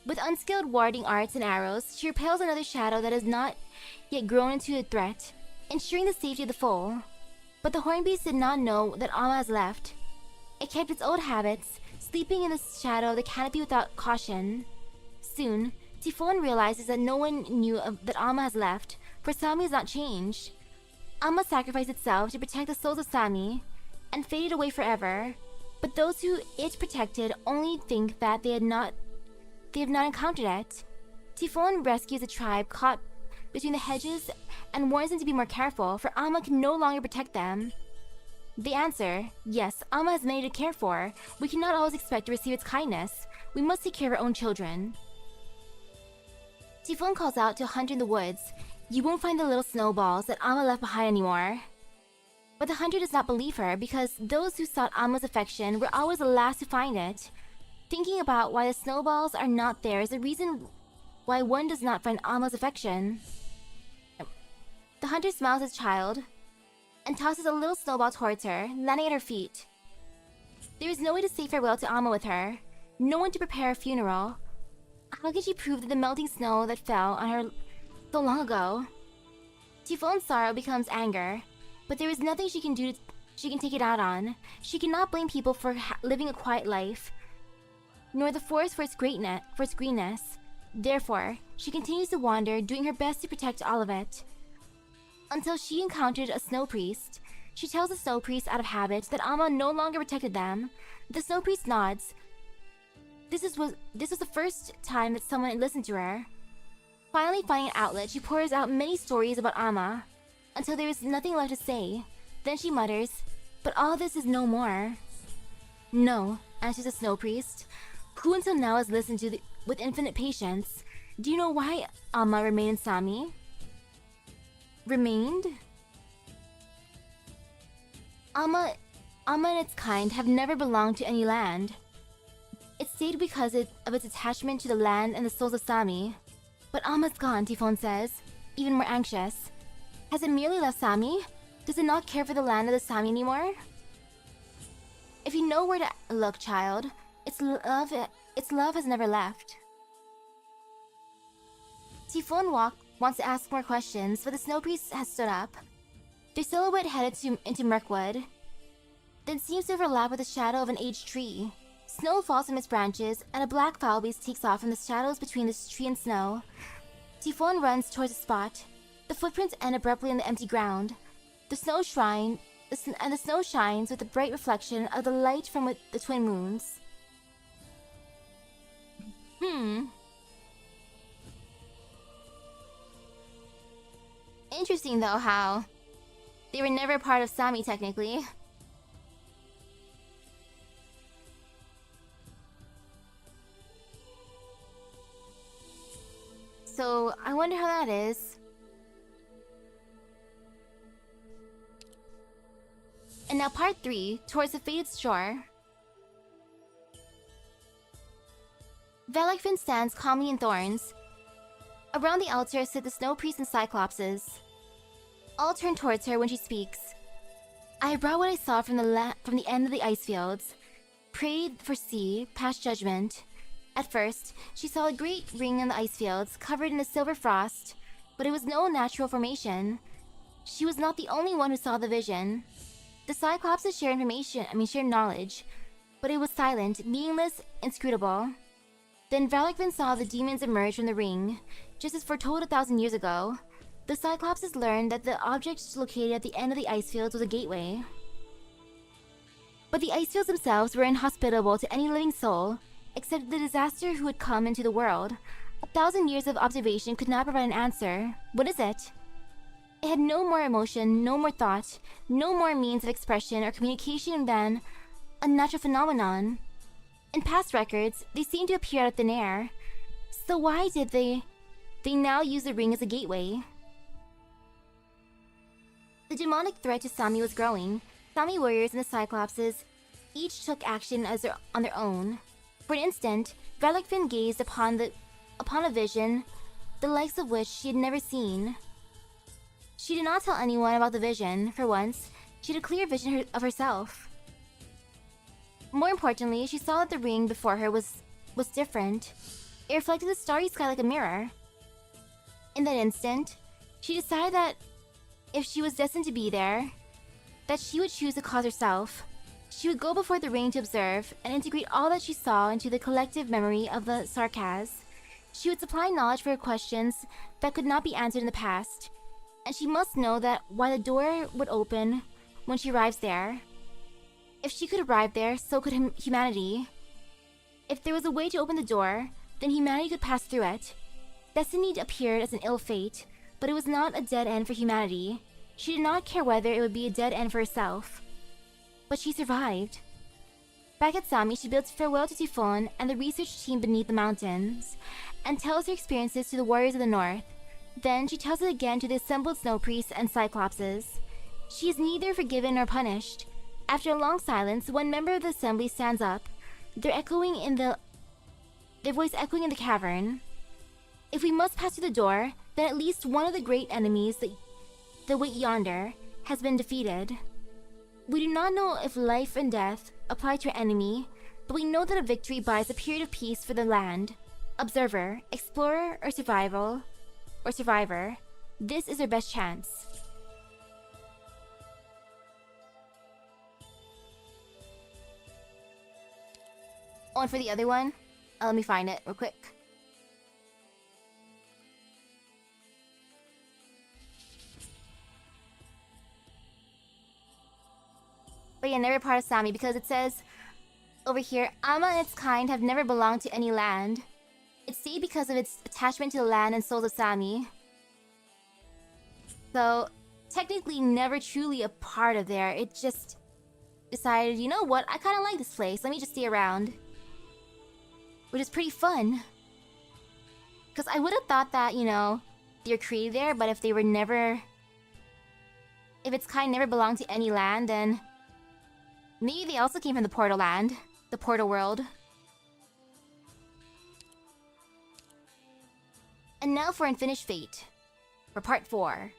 With unskilled warding arts and arrows, she repels another shadow that has not yet grown into a threat, ensuring the safety of the foal. But the hornbeast did not know that Amma has left. It kept its old habits, sleeping in the shadow of the canopy without caution. Soon, Typhon realizes that no one knew that Amma has left, for Sami has not changed. Amma sacrificed itself to protect the souls of Sami, and faded away forever. But those who it protected only think that they have not encountered it. Typhon rescues a tribe caught between the hedges and warns them to be more careful, for Amma can no longer protect them. They answer, yes, Amma has many to care for. We cannot always expect to receive its kindness. We must take care of our own children. Typhon calls out to a hunter in the woods. You won't find the little snowballs that Amma left behind anymore. But the hunter does not believe her, because those who sought Amma's affection were always the last to find it. Thinking about why the snowballs are not there is the reason why one does not find Amma's affection. The hunter smiles at the child and tosses a little snowball towards her, landing at her feet. There is no way to say farewell to Amma with her, no one to prepare a funeral. How can she prove that the melting snow that fell on her so long ago? Typhon's sorrow becomes anger, but there is nothing she can do she can take it out on. She cannot blame people for living a quiet life, nor the forest for its greenness. Therefore, she continues to wander, doing her best to protect all of it. Until she encountered a snow priest. She tells the snow priest out of habit that Amma no longer protected them. The snow priest nods. This was the first time that someone listened to her. Finally finding an outlet, she pours out many stories about Amma, until there is nothing left to say. Then she mutters, but all this is no more. No, answers the snow priest, who until now has listened to with infinite patience. Do you know why Amma remained in Sami? Remained? Amma and its kind have never belonged to any land. It stayed because of its attachment to the land and the souls of Sami. But Amma's gone, Typhon says, even more anxious. Has it merely left Sami? Does it not care for the land of the Sami anymore? If you know where to look, child, its love has never left. Typhon wants to ask more questions, but the snow priest has stood up. Their silhouette headed into Mirkwood, then seems to overlap with the shadow of an aged tree. Snow falls from its branches, and a black foul beast takes off from the shadows between this tree and snow. Typhon runs towards the spot. The footprints end abruptly in the empty ground. The snow shines with the bright reflection of the light from the twin moons. interesting though how they were never part of Sami technically. So I wonder how that is. And now part 3, towards the fated shore. Velekvin stands calmly in thorns. Around the altar sit the snow priests and cyclopses. All turn towards her when she speaks. I have brought what I saw from the end of the ice fields. Prayed for sea, past judgment. At first, she saw a great ring in the ice fields, covered in a silver frost, but it was no natural formation. She was not the only one who saw the vision. The cyclopses shared knowledge, but it was silent, meaningless, inscrutable. Then Velekvin saw the demons emerge from the ring, just as foretold 1,000 years ago. The cyclopses learned that the object located at the end of the ice fields was a gateway. But the ice fields themselves were inhospitable to any living soul, except the disaster who had come into the world. 1,000 years of observation could not provide an answer. What is it? It had no more emotion, no more thought, no more means of expression or communication than a natural phenomenon. In past records, they seemed to appear out of thin air. So why did they now use the ring as a gateway? The demonic threat to Sami was growing. Sami warriors and the Cyclopses each took action on their own. For an instant, Velekvin gazed upon a vision, the likes of which she had never seen. She did not tell anyone about the vision. For once, she had a clear vision of herself. More importantly, she saw that the ring before her was different. It reflected the starry sky like a mirror. In that instant, she decided that if she was destined to be there, that she would choose the cause herself. She would go before the ring to observe and integrate all that she saw into the collective memory of the Sarkaz. She would supply knowledge for her questions that could not be answered in the past, and she must know that why the door would open when she arrives there. If she could arrive there, so could humanity. If there was a way to open the door, then humanity could pass through it. Destiny appeared as an ill fate, but it was not a dead end for humanity. She did not care whether it would be a dead end for herself. But she survived. Back at Sami, she bids farewell to Typhon and the research team beneath the mountains, and tells her experiences to the warriors of the north. Then she tells it again to the assembled snow priests and cyclopses. She is neither forgiven nor punished. After a long silence, one member of the assembly stands up, their voice echoing in the cavern. If we must pass through the door, then at least one of the great enemies that wait yonder has been defeated. We do not know if life and death apply to our enemy, but we know that a victory buys a period of peace for the land. Observer, explorer, or survivor, this is our best chance. Oh, and for the other one, let me find it real quick. But yeah, never part of Sami, because it says over here, Amma and its kind have never belonged to any land. It stayed because of its attachment to the land and souls of Sami. So, technically never truly a part of there. It just decided, you know what, I kind of like this place. Let me just stay around. Which is pretty fun. Because I would have thought that, you know, they were created there, but if they were never... If its kind never belonged to any land, then... Maybe they also came from the Portal Land. The Portal World. And now for Unfinished Fate. For Part 4.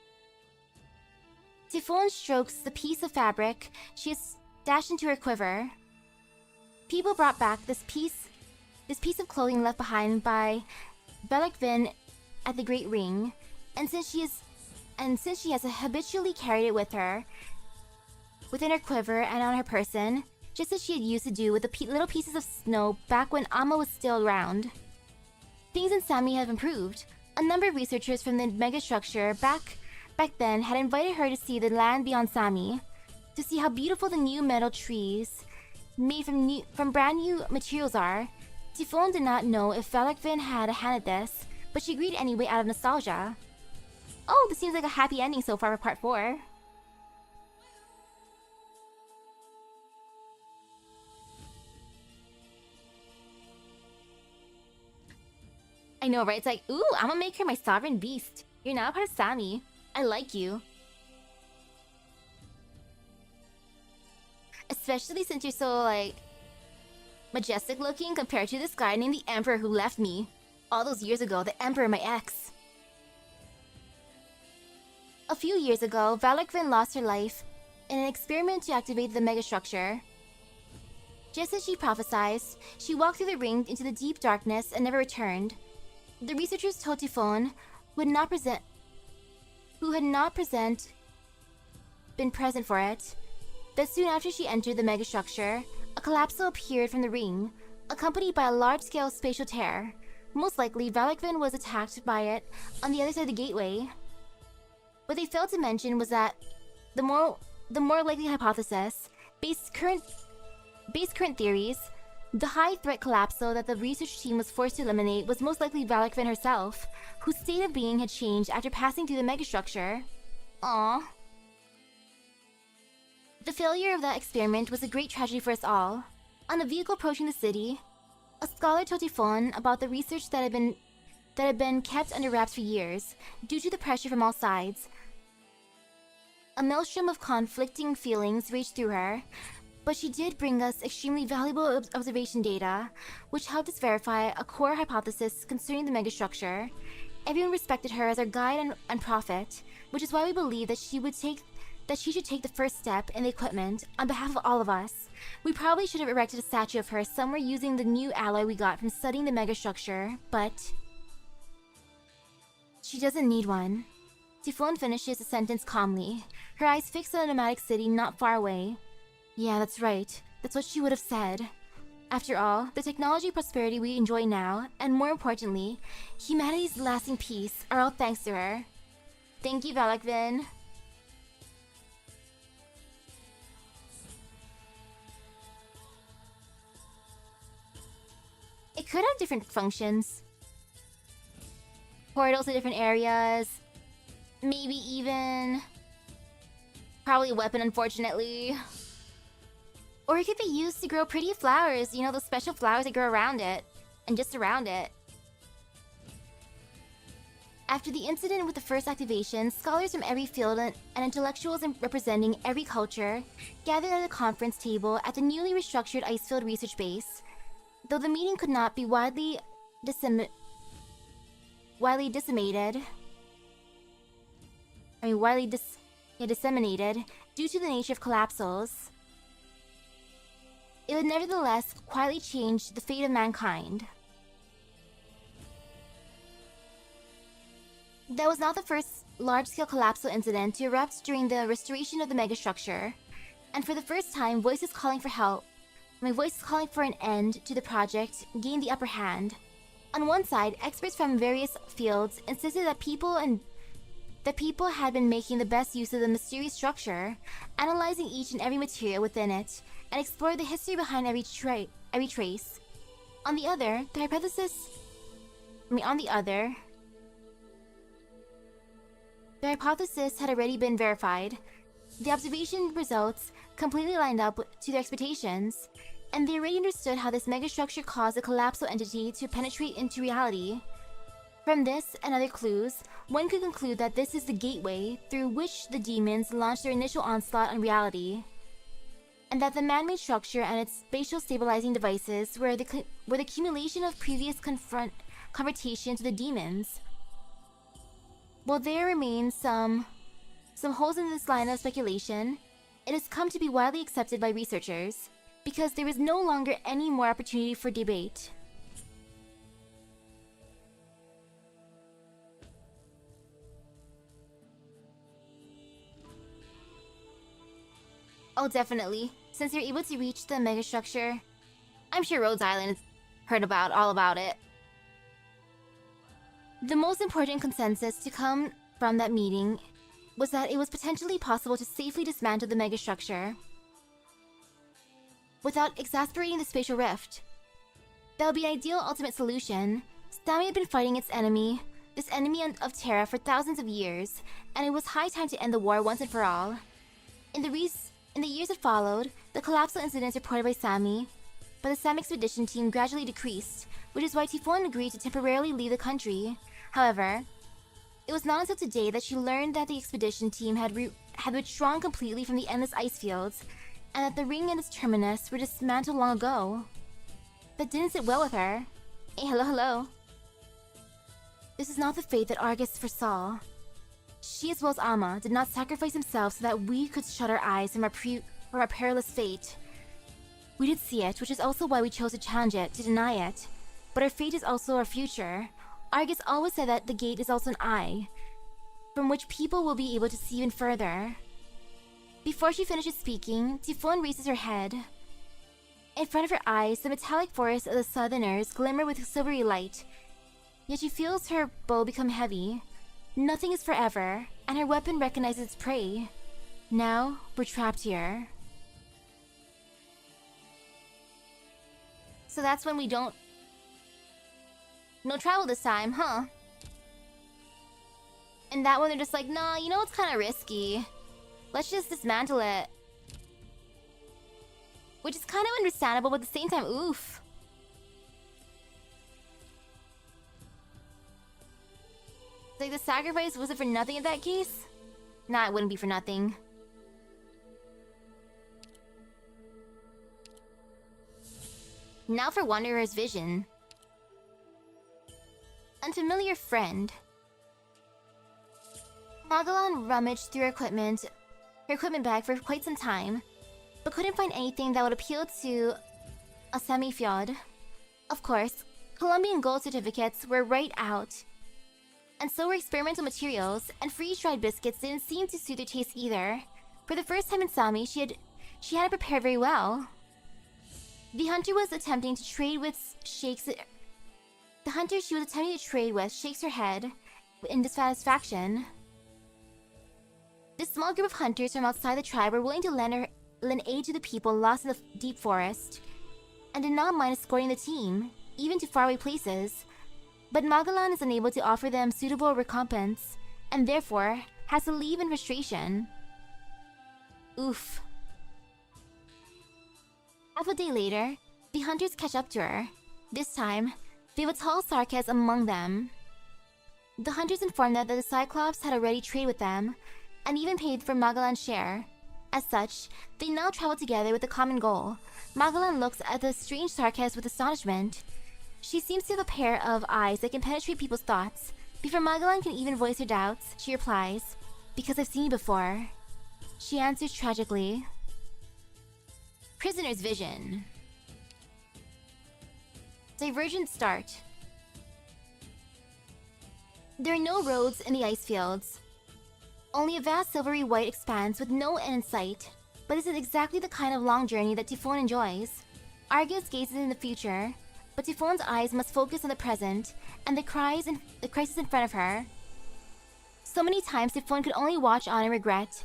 Typhon strokes the piece of fabric she has dashed into her quiver. People brought back this piece of clothing left behind by Velekvin at the Great Ring, and since she has habitually carried it with her, within her quiver and on her person, just as she had used to do with the little pieces of snow back when Amma was still around. Things in Sami have improved. A number of researchers from the megastructure back then had invited her to see the land beyond Sami, to see how beautiful the new metal trees made from brand new materials are. Typhon did not know if Velekvin had a hand at this, but she agreed anyway out of nostalgia. Oh, this seems like a happy ending so far for part 4. I know, right? It's like, ooh, I'm gonna make her my sovereign beast. You're now part of Sami. I like you. Especially since you're so, like, majestic looking compared to this guy named the Emperor who left me. All those years ago, the Emperor, my ex. A few years ago, Valakvin lost her life in an experiment to activate the megastructure. Just as she prophesied, she walked through the ring into the deep darkness and never returned. The researchers told Typhon, who had not been present for it, that soon after she entered the megastructure, a collapso appeared from the ring, accompanied by a large-scale spatial tear. Most likely, Valakvin was attacked by it on the other side of the gateway. What they failed to mention was that the more likely hypothesis, based current theories, the high-threat collapso that the research team was forced to eliminate was most likely Valakvin herself, whose state of being had changed after passing through the megastructure. Aww. The failure of that experiment was a great tragedy for us all. On a vehicle approaching the city, a scholar told Typhon about the research that had been kept under wraps for years, due to the pressure from all sides. A maelstrom of conflicting feelings raged through her, but she did bring us extremely valuable observation data, which helped us verify a core hypothesis concerning the megastructure. Everyone respected her as our guide and prophet, which is why we believe that she should take the first step in the equipment on behalf of all of us. We probably should have erected a statue of her somewhere using the new alloy we got from studying the megastructure, but she doesn't need one. Typhon finishes the sentence calmly, her eyes fixed on a nomadic city not far away. Yeah, that's right. That's what she would have said. After all, the technology prosperity we enjoy now, and more importantly, humanity's lasting peace, are all thanks to her. Thank you, Valakvin. It could have different functions. Portals to different areas. Maybe even... probably a weapon, unfortunately. Or it could be used to grow pretty flowers, you know, those special flowers that grow around it. And just around it. After the incident with the first activation, scholars from every field and intellectuals representing every culture gathered at a conference table at the newly restructured Icefield Research Base. Though the meeting could not be widely disseminated due to the nature of collapsos, it would nevertheless quietly change the fate of mankind. That was not the first large-scale collapsal incident to erupt during the restoration of the megastructure, and for the first time, voices calling for an end to the project gained the upper hand. On one side, experts from various fields insisted that people had been making the best use of the mysterious structure, analyzing each and every material within it, and explored the history behind every trace. On the other, the hypothesis had already been verified. The observation results completely lined up to their expectations, and they already understood how this megastructure caused a collapsal entity to penetrate into reality. From this and other clues, one could conclude that this is the gateway through which the demons launched their initial onslaught on reality, and that the man-made structure and its spatial stabilizing devices were the accumulation of previous confrontation to the demons. While there remain some holes in this line of speculation, it has come to be widely accepted by researchers, because there is no longer any more opportunity for debate. Oh, definitely. Since you're able to reach the megastructure, I'm sure Rhodes Island has heard all about it. The most important consensus to come from that meeting was that it was potentially possible to safely dismantle the megastructure without exasperating the spatial rift. That would be an ideal ultimate solution. Sami had been fighting its enemy, this enemy of Terra for thousands of years, and it was high time to end the war once and for all. In the years that followed, the collapsal incidents reported by Sami, but the Sam expedition team gradually decreased, which is why Typhon agreed to temporarily leave the country. However, it was not until today that she learned that the expedition team had withdrawn completely from the endless ice fields, and that the ring and its terminus were dismantled long ago. That didn't sit well with her. Hey, hello. This is not the fate that Argus foresaw. She, as well as Amma, did not sacrifice themselves so that we could shut our eyes from our perilous fate. We did see it, which is also why we chose to challenge it, to deny it. But our fate is also our future. Argus always said that the gate is also an eye, from which people will be able to see even further. Before she finishes speaking, Typhon raises her head. In front of her eyes, the metallic forests of the Southerners glimmer with silvery light. Yet she feels her bow become heavy. Nothing is forever, and her weapon recognizes its prey. Now, we're trapped here. So that's when we don't... No travel this time, huh? And that one they're just like, nah, you know it's kind of risky. Let's just dismantle it. Which is kind of understandable, but at the same time, oof. Like, the sacrifice, was it for nothing in that case? Nah, it wouldn't be for nothing. Now for Wanderer's vision. Unfamiliar friend. Magellan rummaged through her equipment bag for quite some time, but couldn't find anything that would appeal to a semi-fjord. Of course, Colombian gold certificates were right out, and so were experimental materials, and freeze-dried biscuits didn't seem to suit their taste either. For the first time in Sami, she had it prepared very well. The hunter she was attempting to trade with shakes her head in dissatisfaction. This small group of hunters from outside the tribe were willing to lend aid to the people lost in the deep forest, and did not mind escorting the team, even to faraway places. But Magellan is unable to offer them suitable recompense, and therefore has to leave in frustration. Oof. Half a day later, the hunters catch up to her. This time, they have a tall Sarkaz among them. The hunters inform them that the Cyclops had already traded with them, and even paid for Magellan's share. As such, they now travel together with a common goal. Magellan looks at the strange Sarkaz with astonishment. She seems to have a pair of eyes that can penetrate people's thoughts. Before Magellan can even voice her doubts, she replies, "Because I've seen you before." She answers tragically. Prisoner's vision. Divergent start. There are no roads in the ice fields. Only a vast silvery white expanse with no end in sight. But this is exactly the kind of long journey that Typhon enjoys. Argus gazes in the future, but Typhon's eyes must focus on the present and the crisis in front of her. So many times Typhon could only watch on in regret,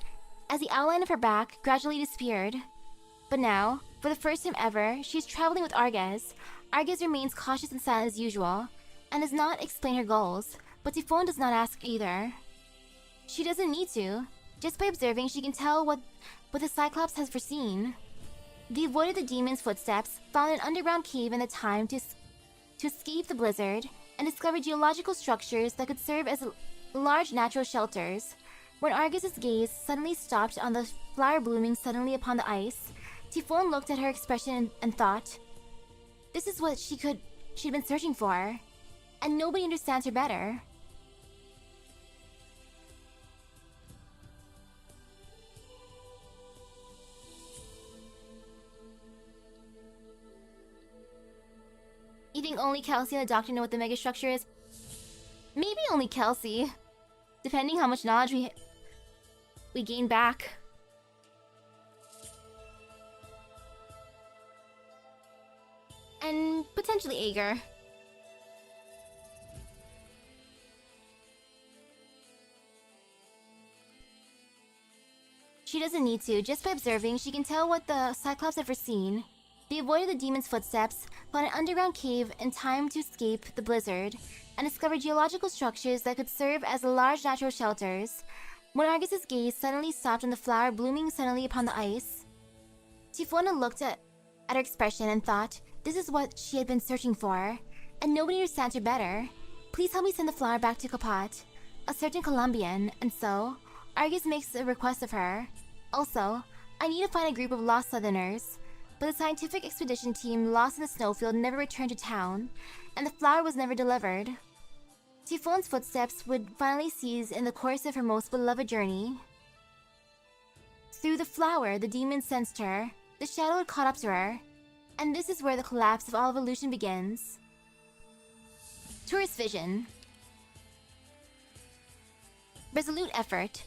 as the outline of her back gradually disappeared. But now, for the first time ever, she is traveling with Argus. Argus remains cautious and silent as usual, and does not explain her goals, but Typhon does not ask either. She doesn't need to. Just by observing, she can tell what the Cyclops has foreseen. They avoided the demon's footsteps, found an underground cave in the time to escape the blizzard, and discovered geological structures that could serve as large natural shelters. When Argus's gaze suddenly stopped on the flower blooming suddenly upon the ice, Typhon looked at her expression and thought, this is what she'd been searching for, and nobody understands her better. You think only Kelsey and the doctor know what the megastructure is? Maybe only Kelsey, depending how much knowledge we gain back. And potentially Ager. She doesn't need to. Just by observing, she can tell what the Cyclops have foreseen. They avoided the demon's footsteps, found an underground cave in time to escape the blizzard, and discovered geological structures that could serve as large natural shelters. When Argus's gaze suddenly stopped on the flower blooming suddenly upon the ice, Tifona looked at her expression and thought this is what she had been searching for, and nobody understands her better. Please help me send the flower back to Kapat, a certain Colombian, and so, Argus makes a request of her. Also, I need to find a group of lost southerners, but the scientific expedition team lost in the snowfield never returned to town, and the flower was never delivered. Tifon's footsteps would finally cease in the course of her most beloved journey. Through the flower, the demon sensed her. The shadow had caught up to her, and this is where the collapse of all evolution begins. Tourist vision. Resolute effort.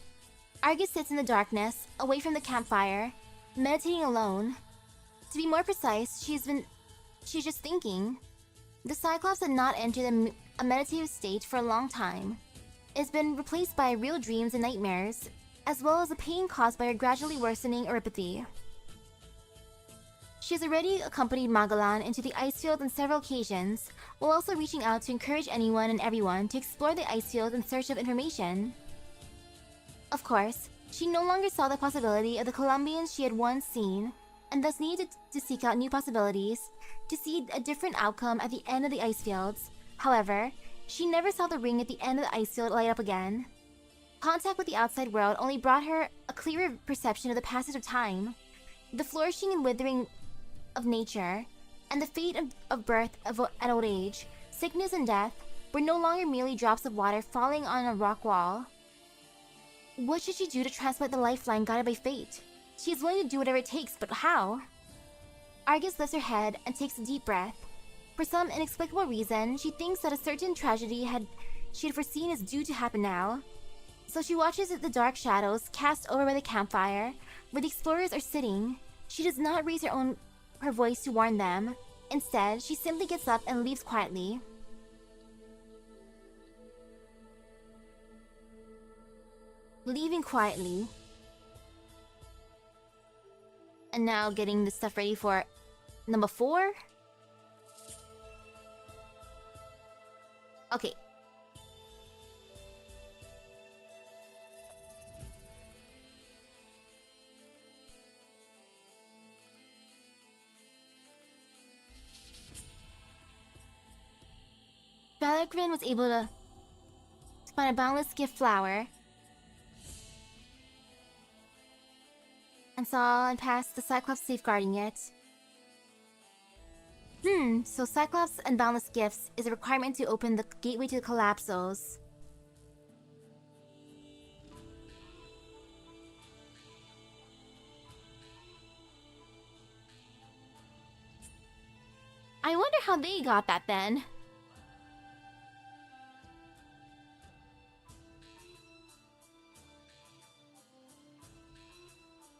Argus sits in the darkness, away from the campfire, meditating alone. To be more precise, she's just thinking. The Cyclops had not entered a meditative state for a long time. It's been replaced by real dreams and nightmares, as well as the pain caused by her gradually worsening neuropathy. She has already accompanied Magellan into the ice field on several occasions, while also reaching out to encourage anyone and everyone to explore the ice field in search of information. Of course, she no longer saw the possibility of the Colombians she had once seen, and thus needed to seek out new possibilities, to see a different outcome at the end of the ice fields. However, she never saw the ring at the end of the ice field light up again. Contact with the outside world only brought her a clearer perception of the passage of time, the flourishing and withering of nature, and the fate of birth and old age. Sickness and death were no longer merely drops of water falling on a rock wall. What should she do to transplant the lifeline guided by fate? She is willing to do whatever it takes, but how? Argus lifts her head and takes a deep breath. For some inexplicable reason, she thinks that a certain tragedy she had foreseen is due to happen now. So she watches the dark shadows cast over by the campfire, where the explorers are sitting. She does not raise her voice to warn them. Instead, she simply gets up and leaves quietly. Leaving quietly. And now getting the stuff ready for number 4. Okay. Valakrin was able to find a boundless gift flower and saw and passed the Cyclops safeguarding it. So Cyclops and boundless gifts is a requirement to open the gateway to the Collapsos. I wonder how they got that then.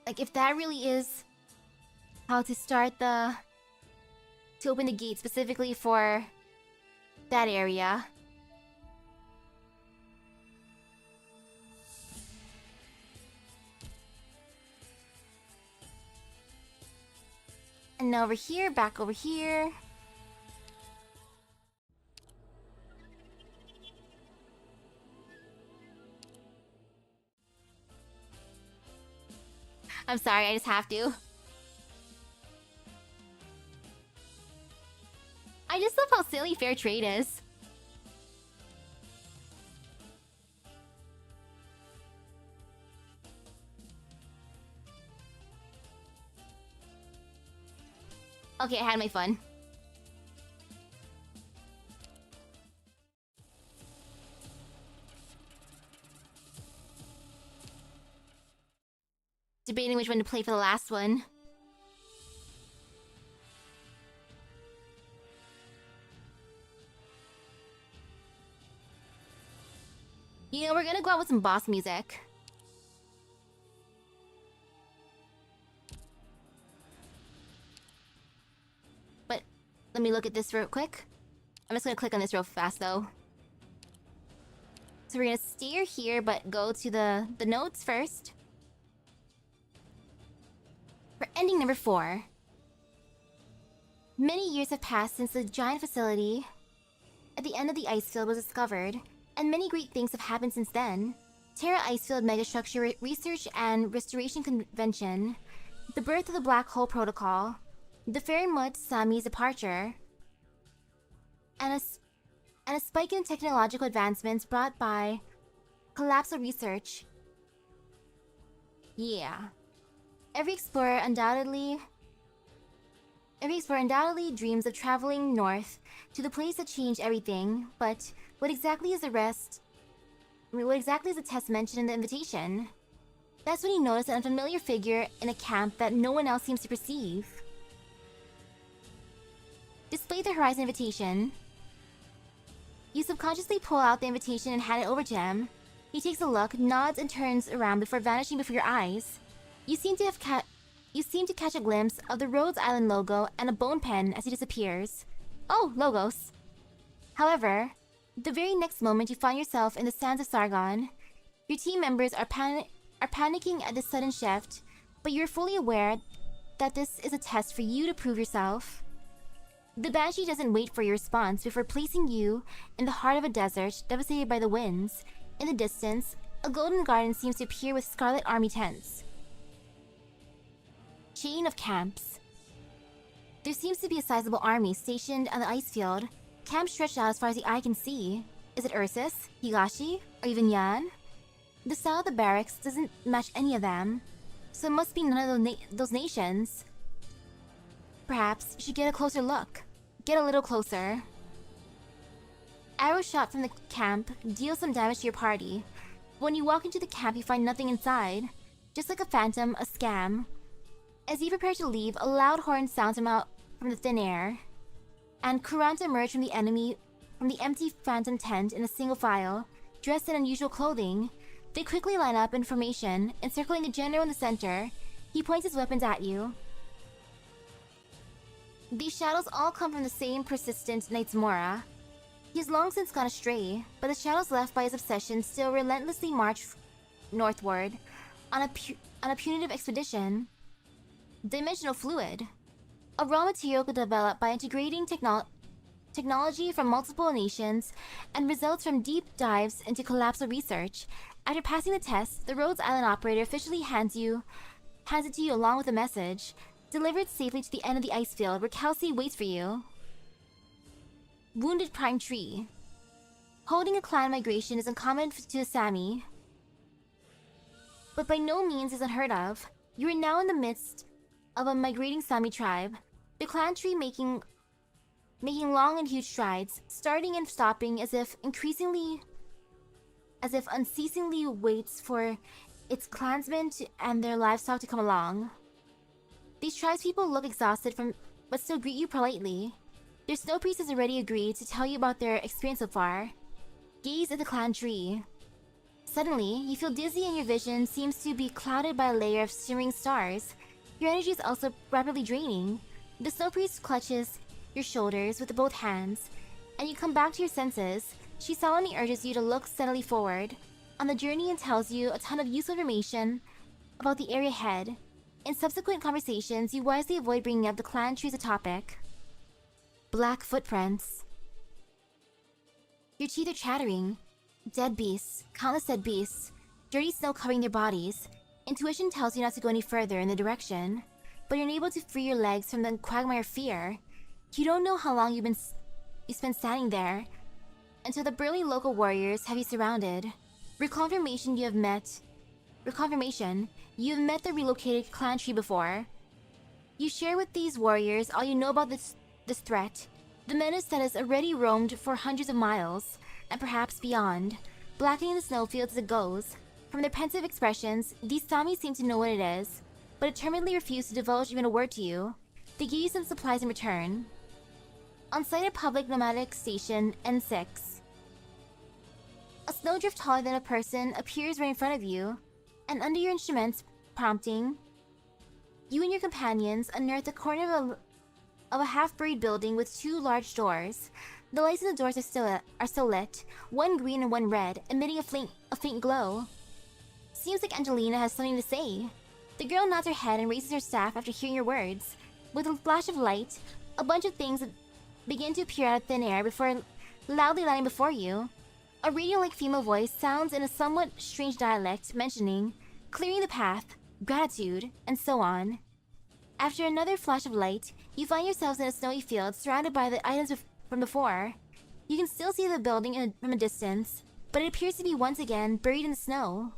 Like, if that really is how to start to open the gate specifically for that area. And now over here, back over here. I'm sorry, I just have to. I just love how silly fair trade is. Okay, I had my fun. Debating which one to play for the last one. You know, we're gonna go out with some boss music. But let me look at this real quick. I'm just gonna click on this real fast though. So we're gonna steer here, but go to the notes first. For ending number 4. Many years have passed since the giant facility at the end of the ice field was discovered, and many great things have happened since then. Terra Icefield Megastructure Research and Restoration Convention, the birth of the Black Hole Protocol, the Fairmont Sami's departure, and a spike in technological advancements brought by Collapsal Research. Yeah. Every explorer undoubtedly dreams of traveling north to the place that changed everything, but what exactly is the test mentioned in the invitation? That's when you notice an unfamiliar figure in a camp that no one else seems to perceive. Display the Horizon invitation. You subconsciously pull out the invitation and hand it over to him. He takes a look, nods, and turns around before vanishing before your eyes. You seem to catch a glimpse of the Rhodes Island logo and a bone pen as he disappears. Oh, logos. However, the very next moment you find yourself in the sands of Sargon. Your team members are panicking at this sudden shift, but you're fully aware that this is a test for you to prove yourself. The Banshee doesn't wait for your response before placing you in the heart of a desert devastated by the winds. In the distance, a golden garden seems to appear with scarlet army tents. Chain of camps. There seems to be a sizable army stationed on the ice field. Camps stretched out as far as the eye can see. Is it Ursus, Higashi, or even Yan? The style of the barracks doesn't match any of them, so it must be none of those nations. Perhaps you should get a closer look. Get a little closer. Arrow shot from the camp deals some damage to your party. When you walk into the camp, you find nothing inside. Just like a phantom, a scam. As you prepare to leave, a loud horn sounds from the thin air, and Kuranta emerge from the empty phantom tent in a single file, dressed in unusual clothing. They quickly line up in formation, encircling the general in the center. He points his weapons at you. These shadows all come from the same persistent Knight's Mora. He has long since gone astray, but the shadows left by his obsession still relentlessly march northward on a punitive expedition. Dimensional fluid. A raw material developed by integrating technology from multiple nations and results from deep dives into collapsal research. After passing the test, the Rhodes Island operator officially hands it to you along with a message. Delivered safely to the end of the ice field where Kelsey waits for you. Wounded Prime Tree. Holding a clan migration is uncommon to the Sami, but by no means is unheard of. You are now in the midst of a migrating Sami tribe. The clan tree making long and huge strides, starting and stopping as if unceasingly waits for its clansmen and their livestock to come along. These tribespeople look exhausted but still greet you politely. Their snow priest has already agreed to tell you about their experience so far. Gaze at the clan tree. Suddenly, you feel dizzy and your vision seems to be clouded by a layer of shimmering stars. Your energy is also rapidly draining. The snow priest clutches your shoulders with both hands, and you come back to your senses. She solemnly urges you to look steadily forward on the journey and tells you a ton of useful information about the area ahead. In subsequent conversations, you wisely avoid bringing up the clan tree as a topic. Black footprints. Your teeth are chattering. Dead beasts, countless dead beasts, dirty snow covering their bodies. Intuition tells you not to go any further in the direction, but you're unable to free your legs from the quagmire of fear. You don't know how long you spent standing there, until the burly local warriors have you surrounded. Reconfirmation, you have met the relocated clan tree before. You share with these warriors all you know about this threat, the menace that has already roamed for hundreds of miles, and perhaps beyond, blackening the snowfields as it goes. From their pensive expressions, these Sami seem to know what it is, but determinedly refuse to divulge even a word to you. They give you some supplies in return. On site at public nomadic station N6. A snowdrift taller than a person appears right in front of you, and under your instruments prompting, you and your companions unearth the corner of a half-buried building with two large doors. The lights in the doors are still lit, one green and one red, emitting a faint glow. Seems like Angelina has something to say. The girl nods her head and raises her staff after hearing your words. With a flash of light, A bunch of things begin to appear out of thin air before loudly landing before you. A radio-like female voice sounds in a somewhat strange dialect, mentioning clearing the path, gratitude, and so on. After another flash of light, you find yourselves in a snowy field surrounded by the items from before. You can still see the building from a distance, but it appears to be once again buried in the snow.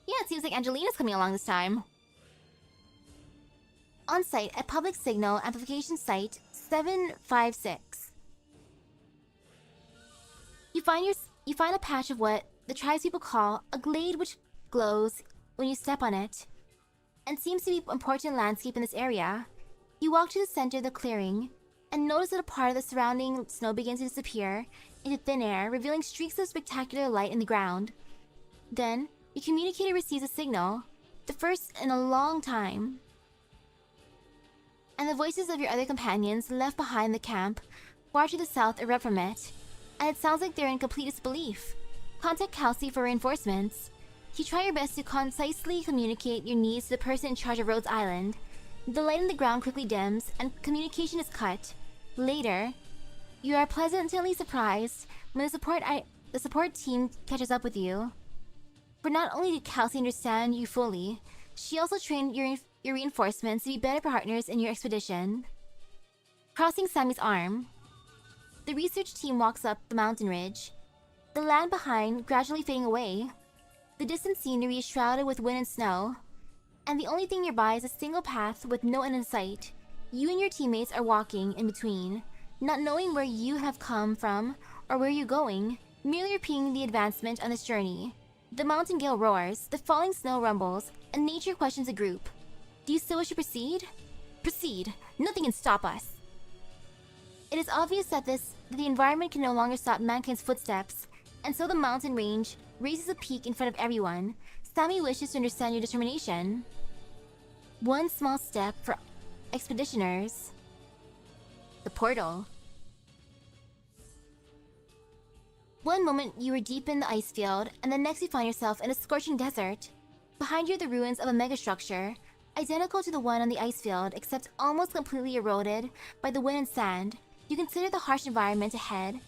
Yeah, it seems like Angelina's coming along this time. On site at Public Signal Amplification Site 756. You find a patch of what the tribespeople call a glade, which glows when you step on it, and seems to be an important landscape in this area. You walk to the center of the clearing, and notice that a part of the surrounding snow begins to disappear into thin air, revealing streaks of spectacular light in the ground. Then, your communicator receives a signal, the first in a long time. And the voices of your other companions left behind the camp far to the south erupt from it, and it sounds like they're in complete disbelief. Contact Kelsey for reinforcements. You try your best to concisely communicate your needs to the person in charge of Rhodes Island. The light on the ground quickly dims, and communication is cut. Later, you are pleasantly surprised when the support team catches up with you. For not only did Kelsey understand you fully, she also trained your reinforcements to be better partners in your expedition. Crossing Sammy's arm, the research team walks up the mountain ridge, the land behind gradually fading away. The distant scenery is shrouded with wind and snow, and the only thing nearby is a single path with no end in sight. You and your teammates are walking in between, not knowing where you have come from or where you're going, merely repeating the advancement on this journey. The mountain gale roars, the falling snow rumbles, and nature questions the group. Do you still wish to proceed? Proceed. Nothing can stop us. It is obvious that the environment can no longer stop mankind's footsteps, and so the mountain range raises a peak in front of everyone. Sammy wishes to understand your determination. One small step for expeditioners. The portal. One moment you are deep in the ice field, and the next you find yourself in a scorching desert. Behind you are the ruins of a megastructure, identical to the one on the ice field, except almost completely eroded by the wind and sand. You consider the harsh environment ahead,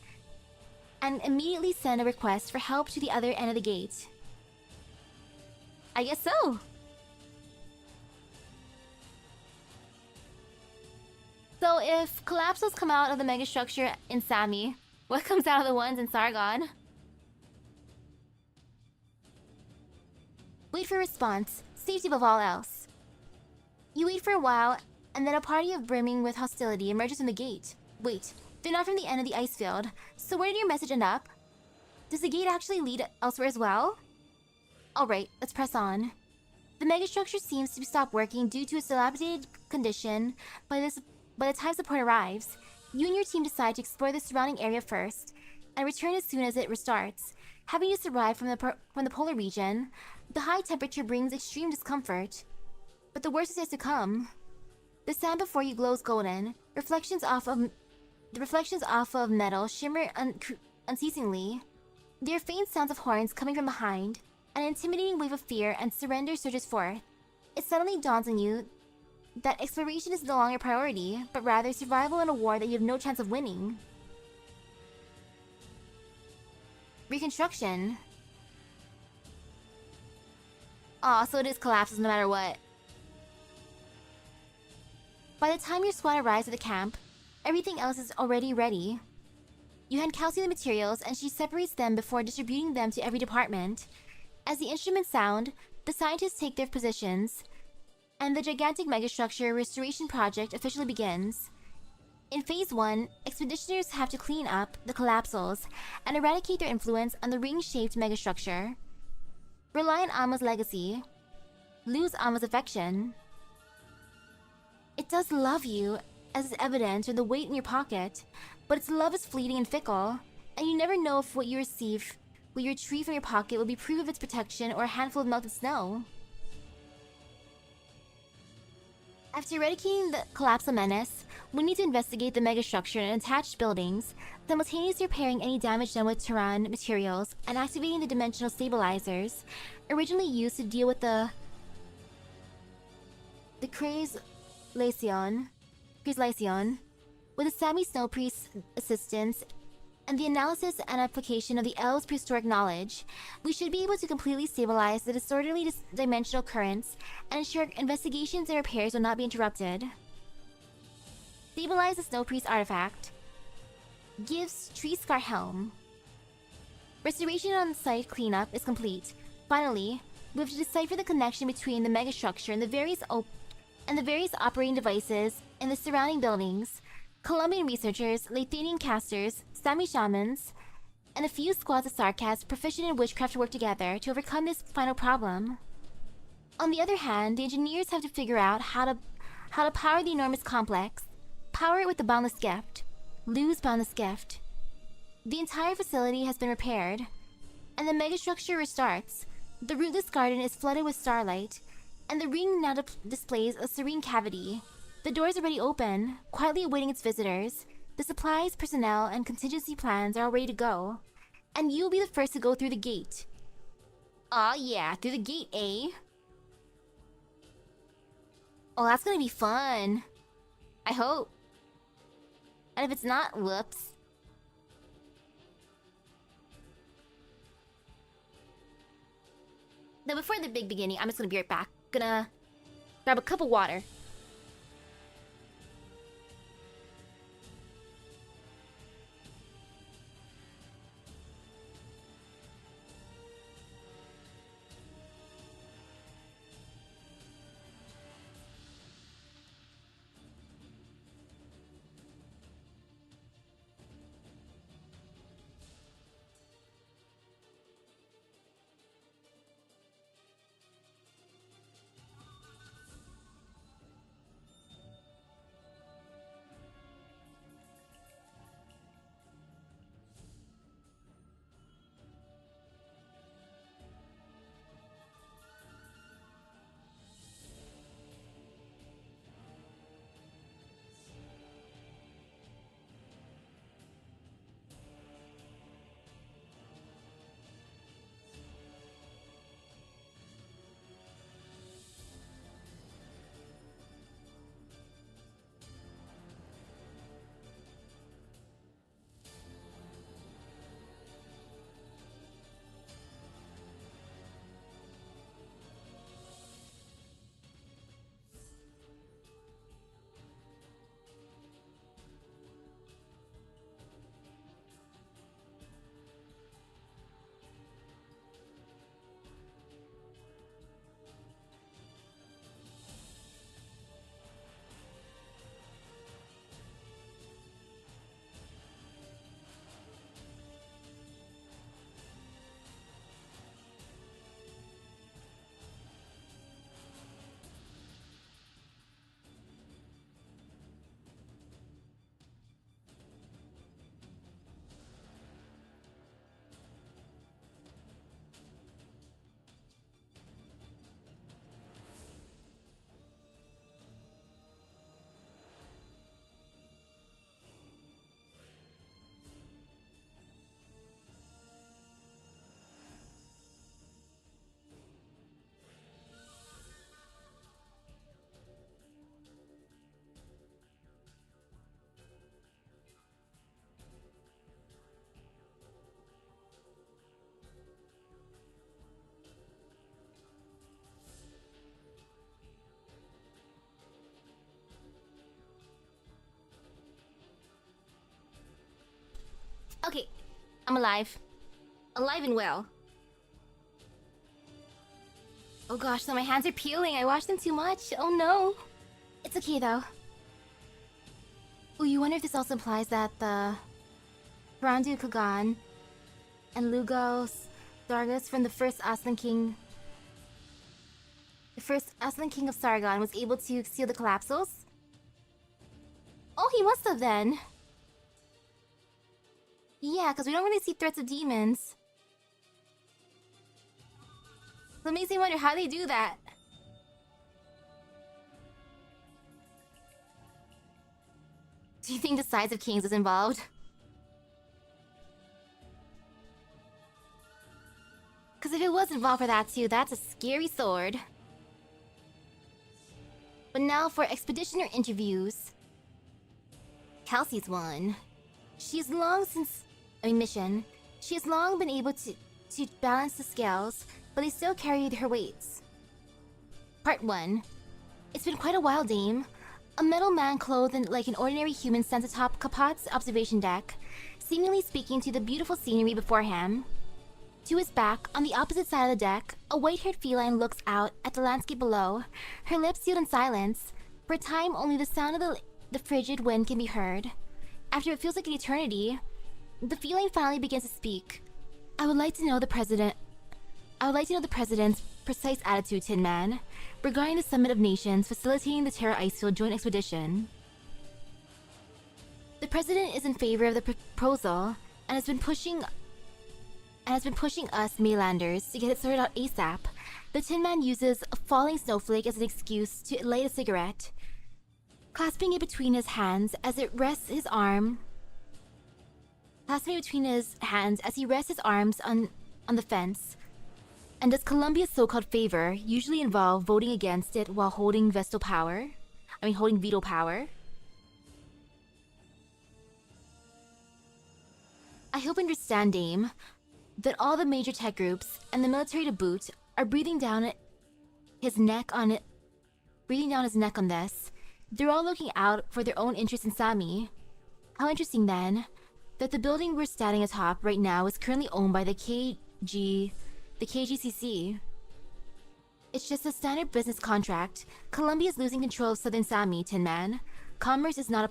and immediately send a request for help to the other end of the gate. I guess so. So if collapses come out of the megastructure in Sammy, what comes out of the ones in Sargon? Wait for response. Safety above all else. You wait for a while, and then a party of brimming with hostility emerges from the gate. Wait, they're not from the end of the ice field, so where did your message end up? Does the gate actually lead elsewhere as well? Alright, let's press on. The megastructure seems to stop working due to its dilapidated condition by the time support arrives. You and your team decide to explore the surrounding area first, and return as soon as it restarts. Having just arrived from the polar region, the high temperature brings extreme discomfort. But the worst is yet to come. The sand before you glows golden. The reflections off of metal shimmer unceasingly. There are faint sounds of horns coming from behind. An intimidating wave of fear and surrender surges forth. It suddenly dawns on you that exploration is no longer a priority, but rather survival in a war that you have no chance of winning. Reconstruction. Aw, so it is collapses no matter what. By the time your squad arrives at the camp, everything else is already ready. You hand Kelsey the materials, and she separates them before distributing them to every department. As the instruments sound, the scientists take their positions, and the gigantic megastructure restoration project officially begins. In Phase 1, expeditioners have to clean up the collapsals and eradicate their influence on the ring-shaped megastructure. Rely on Alma's legacy. Lose Alma's affection. It does love you, as is evident from the weight in your pocket, but its love is fleeting and fickle, and you never know if what you retrieve from your pocket will be proof of its protection or a handful of melted snow. After eradicating the collapsal menace, we need to investigate the megastructure and attached buildings, simultaneously repairing any damage done with Terran materials and activating the dimensional stabilizers originally used to deal with the crazed Priest Lycion, with the Sami Snow Priest's assistance and the analysis and application of the elves' prehistoric knowledge, we should be able to completely stabilize the disorderly dimensional currents and ensure investigations and repairs will not be interrupted. Stabilize the Snow Priest artifact. Gives Tree Scar Helm. Restoration on site cleanup is complete. Finally, we have to decipher the connection between the megastructure and the various operating devices in the surrounding buildings. Colombian researchers, Lathanian casters, Sami shamans, and a few squads of sarcasms proficient in witchcraft work together to overcome this final problem. On the other hand, the engineers have to figure out how to power the enormous complex. Power it with the boundless gift. Lose boundless gift. The entire facility has been repaired, and the megastructure restarts. The rootless garden is flooded with starlight, and the ring now displays a serene cavity. The doors are already open, quietly awaiting its visitors. The supplies, personnel, and contingency plans are all ready to go. And you'll be the first to go through the gate. Aw yeah, through the gate, eh? Oh, that's gonna be fun. I hope. And if it's not, whoops. Now before the big beginning, I'm just gonna be right back. Gonna grab a cup of water. Okay, I'm alive. Alive and well. Oh gosh, so my hands are peeling. I washed them too much. Oh no. It's okay though. Oh, you wonder if this also implies that the Brandu Kagan and Lugos Dargus from the first Aslan King... The first Aslan King of Sargon was able to seal the collapsals? Oh, he must have then. Yeah, because we don't really see threats of demons. So it makes me wonder how they do that. Do you think the size of kings is involved? Because if it was involved for that too, that's a scary sword. But now for expeditioner interviews. Kelsey's one. She has long since... mission. She has long been able to balance the scales, but they still carried her weights. Part 1. It's been quite a while, dame. A metal man clothed like an ordinary human stands atop Kapat's observation deck, seemingly speaking to the beautiful scenery before him. To his back, on the opposite side of the deck, a white-haired feline looks out at the landscape below, her lips sealed in silence. For a time, only the sound of the frigid wind can be heard. After it feels like an eternity, the feline finally begins to speak. I would like to know the president's precise attitude, Tin Man, regarding the Summit of Nations facilitating the Terra Icefield joint expedition. The president is in favor of the proposal and has been pushing us mainlanders to get it sorted out ASAP. The Tin Man uses a falling snowflake as an excuse to light a cigarette, clasping it between his hands as he rests his arms on the fence. And does Columbia's so-called favor usually involve voting against it while holding veto power? I hope you understand, dame, that all the major tech groups and the military to boot are breathing down his neck on this. They're all looking out for their own interests in Sami. How interesting then, that the building we're standing atop right now is currently owned by the KGCC. It's just a standard business contract. Columbia's losing control of Southern Sami, Tin Man. Commerce is but a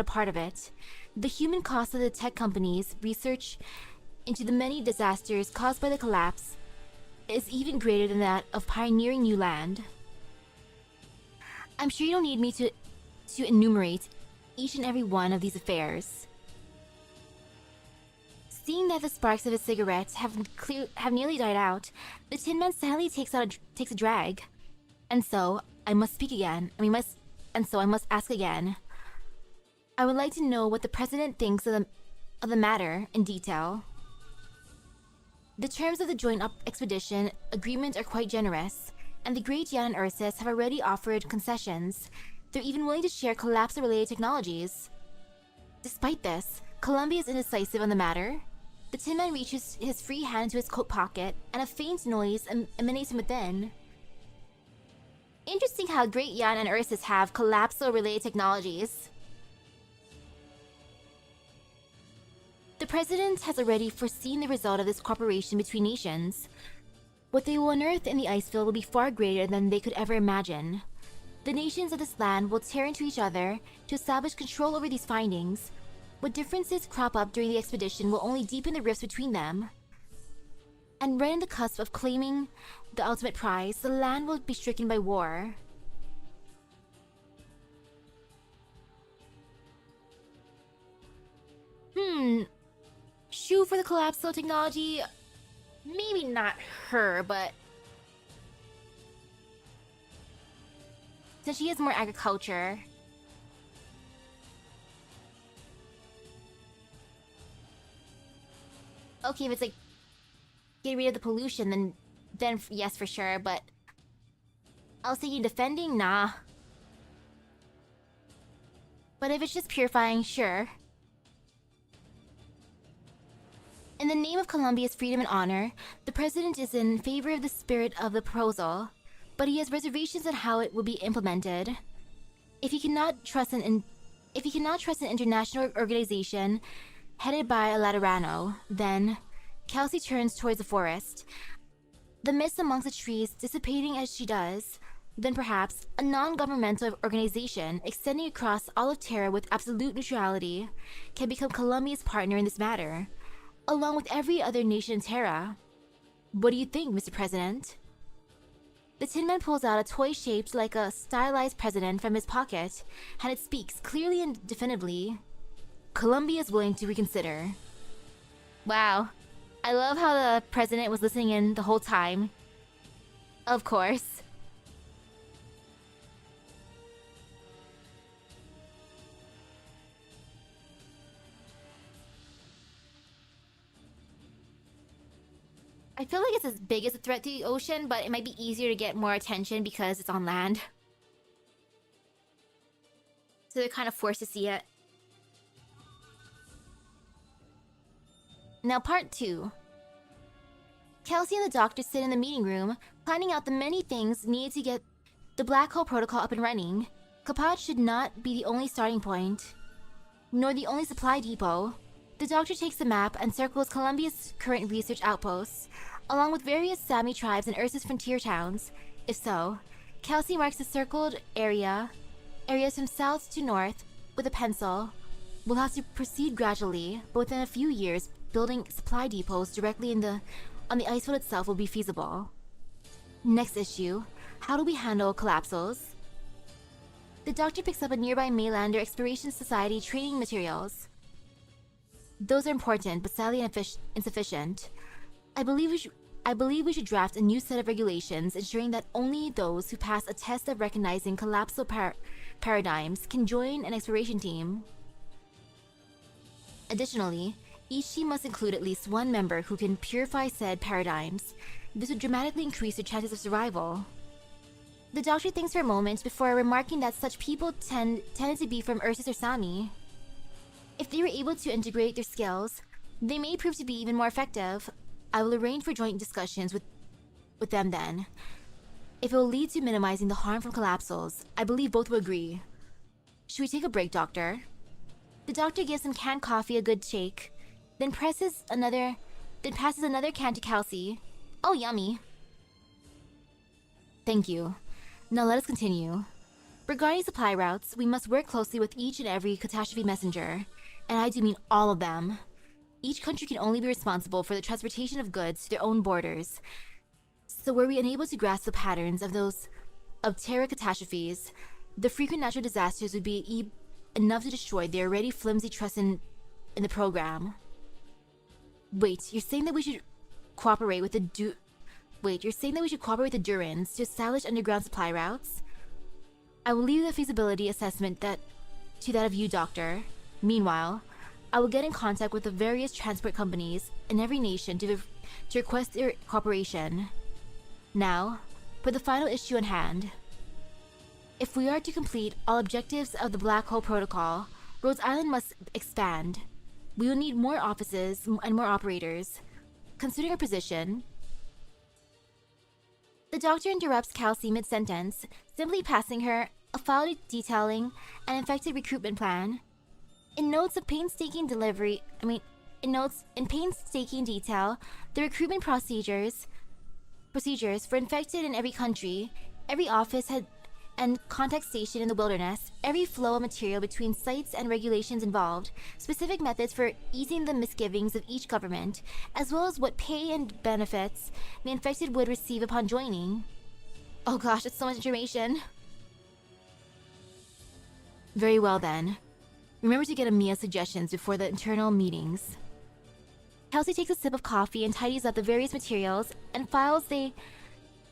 part of it. The human cost of the tech companies' research into the many disasters caused by the collapse is even greater than that of pioneering new land. I'm sure you don't need me to enumerate each and every one of these affairs. Seeing that the sparks of his cigarettes have nearly died out, the Tin Man sadly takes a drag. And so, I must speak again. I must ask again. I would like to know what the president thinks of the matter in detail. The terms of the joint expedition agreement are quite generous, and the great Jan and Ursus have already offered concessions. They're even willing to share collapse-related technologies. Despite this, Columbia is indecisive on the matter. The Tin Man reaches his free hand into his coat pocket, and a faint noise emanates from within. Interesting how great Jan and Ursus have collapse-related technologies. The president has already foreseen the result of this cooperation between nations. What they will unearth in the Icefield will be far greater than they could ever imagine. The nations of this land will tear into each other to establish control over these findings. What differences crop up during the expedition will only deepen the rifts between them. And right on the cusp of claiming the ultimate prize, the land will be stricken by war. Shoe for the collapsal technology? Maybe not her, but since she has more agriculture. Okay, if it's like get rid of the pollution, then yes, for sure, but I was thinking defending, nah. But if it's just purifying, sure. In the name of Columbia's freedom and honor, the president is in favor of the spirit of the proposal, but he has reservations on how it will be implemented. If he cannot trust an international organization headed by a Laterano, then Kelsey turns towards the forest. The mist amongst the trees dissipating as she does, then perhaps a non-governmental organization extending across all of Terra with absolute neutrality can become Columbia's partner in this matter, along with every other nation in Terra. What do you think, Mr. President? The Tin Man pulls out a toy shaped like a stylized president from his pocket, and it speaks clearly and definitively. Columbia is willing to reconsider. Wow. I love how the president was listening in the whole time. Of course. I feel like it's as big as a threat to the ocean, but it might be easier to get more attention because it's on land. So they're kind of forced to see it. Now part 2. Kelsey and the doctor sit in the meeting room, planning out the many things needed to get the black hole protocol up and running. Kapat should not be the only starting point, nor the only supply depot. The doctor takes a map and circles Columbia's current research outposts, along with various Sami tribes and Ursa's frontier towns. If so, Kelsey marks the circled areas from south to north with a pencil. We'll have to proceed gradually, but within a few years, building supply depots directly on the icefield itself will be feasible. Next issue, how do we handle collapsals? The doctor picks up a nearby Maylander Exploration Society training materials. Those are important, but sadly insufficient. I believe we should draft a new set of regulations ensuring that only those who pass a test of recognizing collapsal paradigms can join an exploration team. Additionally, each team must include at least one member who can purify said paradigms. This would dramatically increase their chances of survival. The doctor thinks for a moment before remarking that such people tended to be from Ursus or Sami. If they were able to integrate their skills, they may prove to be even more effective. I will arrange for joint discussions with them then. If it will lead to minimizing the harm from collapsals, I believe both will agree. Should we take a break, Doctor? The doctor gives some canned coffee a good shake, then passes another can to Kelsey. Oh, yummy. Thank you. Now let us continue. Regarding supply routes, we must work closely with each and every catastrophe messenger, and I do mean all of them. Each country can only be responsible for the transportation of goods to their own borders. So were we unable to grasp the patterns of terror catastrophes, the frequent natural disasters would be enough to destroy the already flimsy trust in the program. Wait, you're saying that we should cooperate with the Durans to establish underground supply routes? I will leave the feasibility assessment to that of you, Doctor. Meanwhile, I will get in contact with the various transport companies in every nation to request their cooperation. Now, for the final issue in hand. If we are to complete all objectives of the Black Hole Protocol, Rhodes Island must expand. We will need more offices and more operators. Considering our position... The doctor interrupts Kelsey mid-sentence, simply passing her a file detailing an infected recruitment plan. In painstaking detail, the recruitment procedures for infected in every country, every office and contact station in the wilderness, every flow of material between sites and regulations involved, specific methods for easing the misgivings of each government, as well as what pay and benefits the infected would receive upon joining. Oh gosh, that's so much information. Very well then. Remember to get Amiya's suggestions before the internal meetings. Kelsey takes a sip of coffee and tidies up the various materials and files they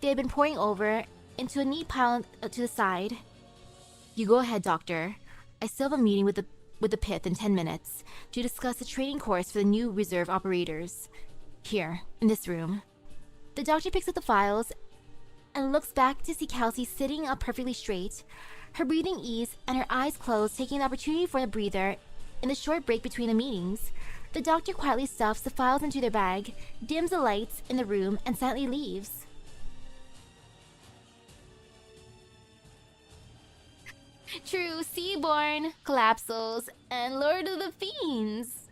had been poring over into a neat pile to the side. You go ahead, Doctor. I still have a meeting with the Pith in 10 minutes to discuss the training course for the new reserve operators. Here, in this room. The doctor picks up the files and looks back to see Kelsey sitting up perfectly straight, her breathing ease and her eyes closed, taking the opportunity for a breather in the short break between the meetings. The doctor quietly stuffs the files into their bag, dims the lights in the room, and silently leaves. True, Seaborn, Collapsals, and Lord of the Fiends.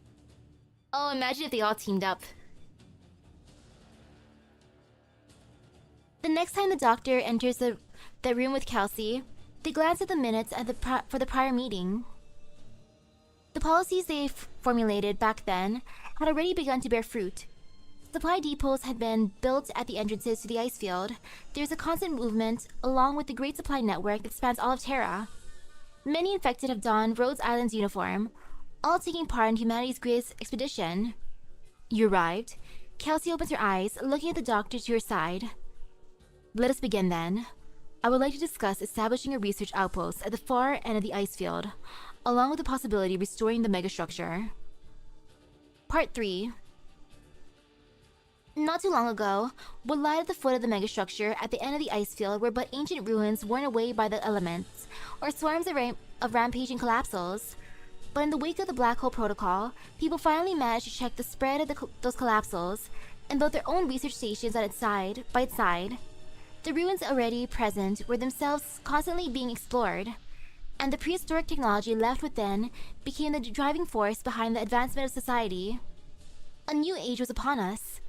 Oh, imagine if they all teamed up. The next time the doctor enters the room with Kelsey, they glance at the minutes for the prior meeting. The policies they formulated back then had already begun to bear fruit. Supply depots had been built at the entrances to the ice field. There's a constant movement along with the great supply network that spans all of Terra. Many infected have donned Rhodes Island's uniform, all taking part in humanity's greatest expedition. You arrived. Kelsey opens her eyes, looking at the doctor to her side. Let us begin then. I would like to discuss establishing a research outpost at the far end of the ice field, along with the possibility of restoring the megastructure. Part 3. Not too long ago, what lied at the foot of the megastructure at the end of the ice field were but ancient ruins worn away by the elements, or swarms of rampaging collapsals. But in the wake of the Black Hole Protocol, people finally managed to check the spread of those collapsals and built their own research stations by its side. The ruins already present were themselves constantly being explored, and the prehistoric technology left within became the driving force behind the advancement of society. A new age was upon us.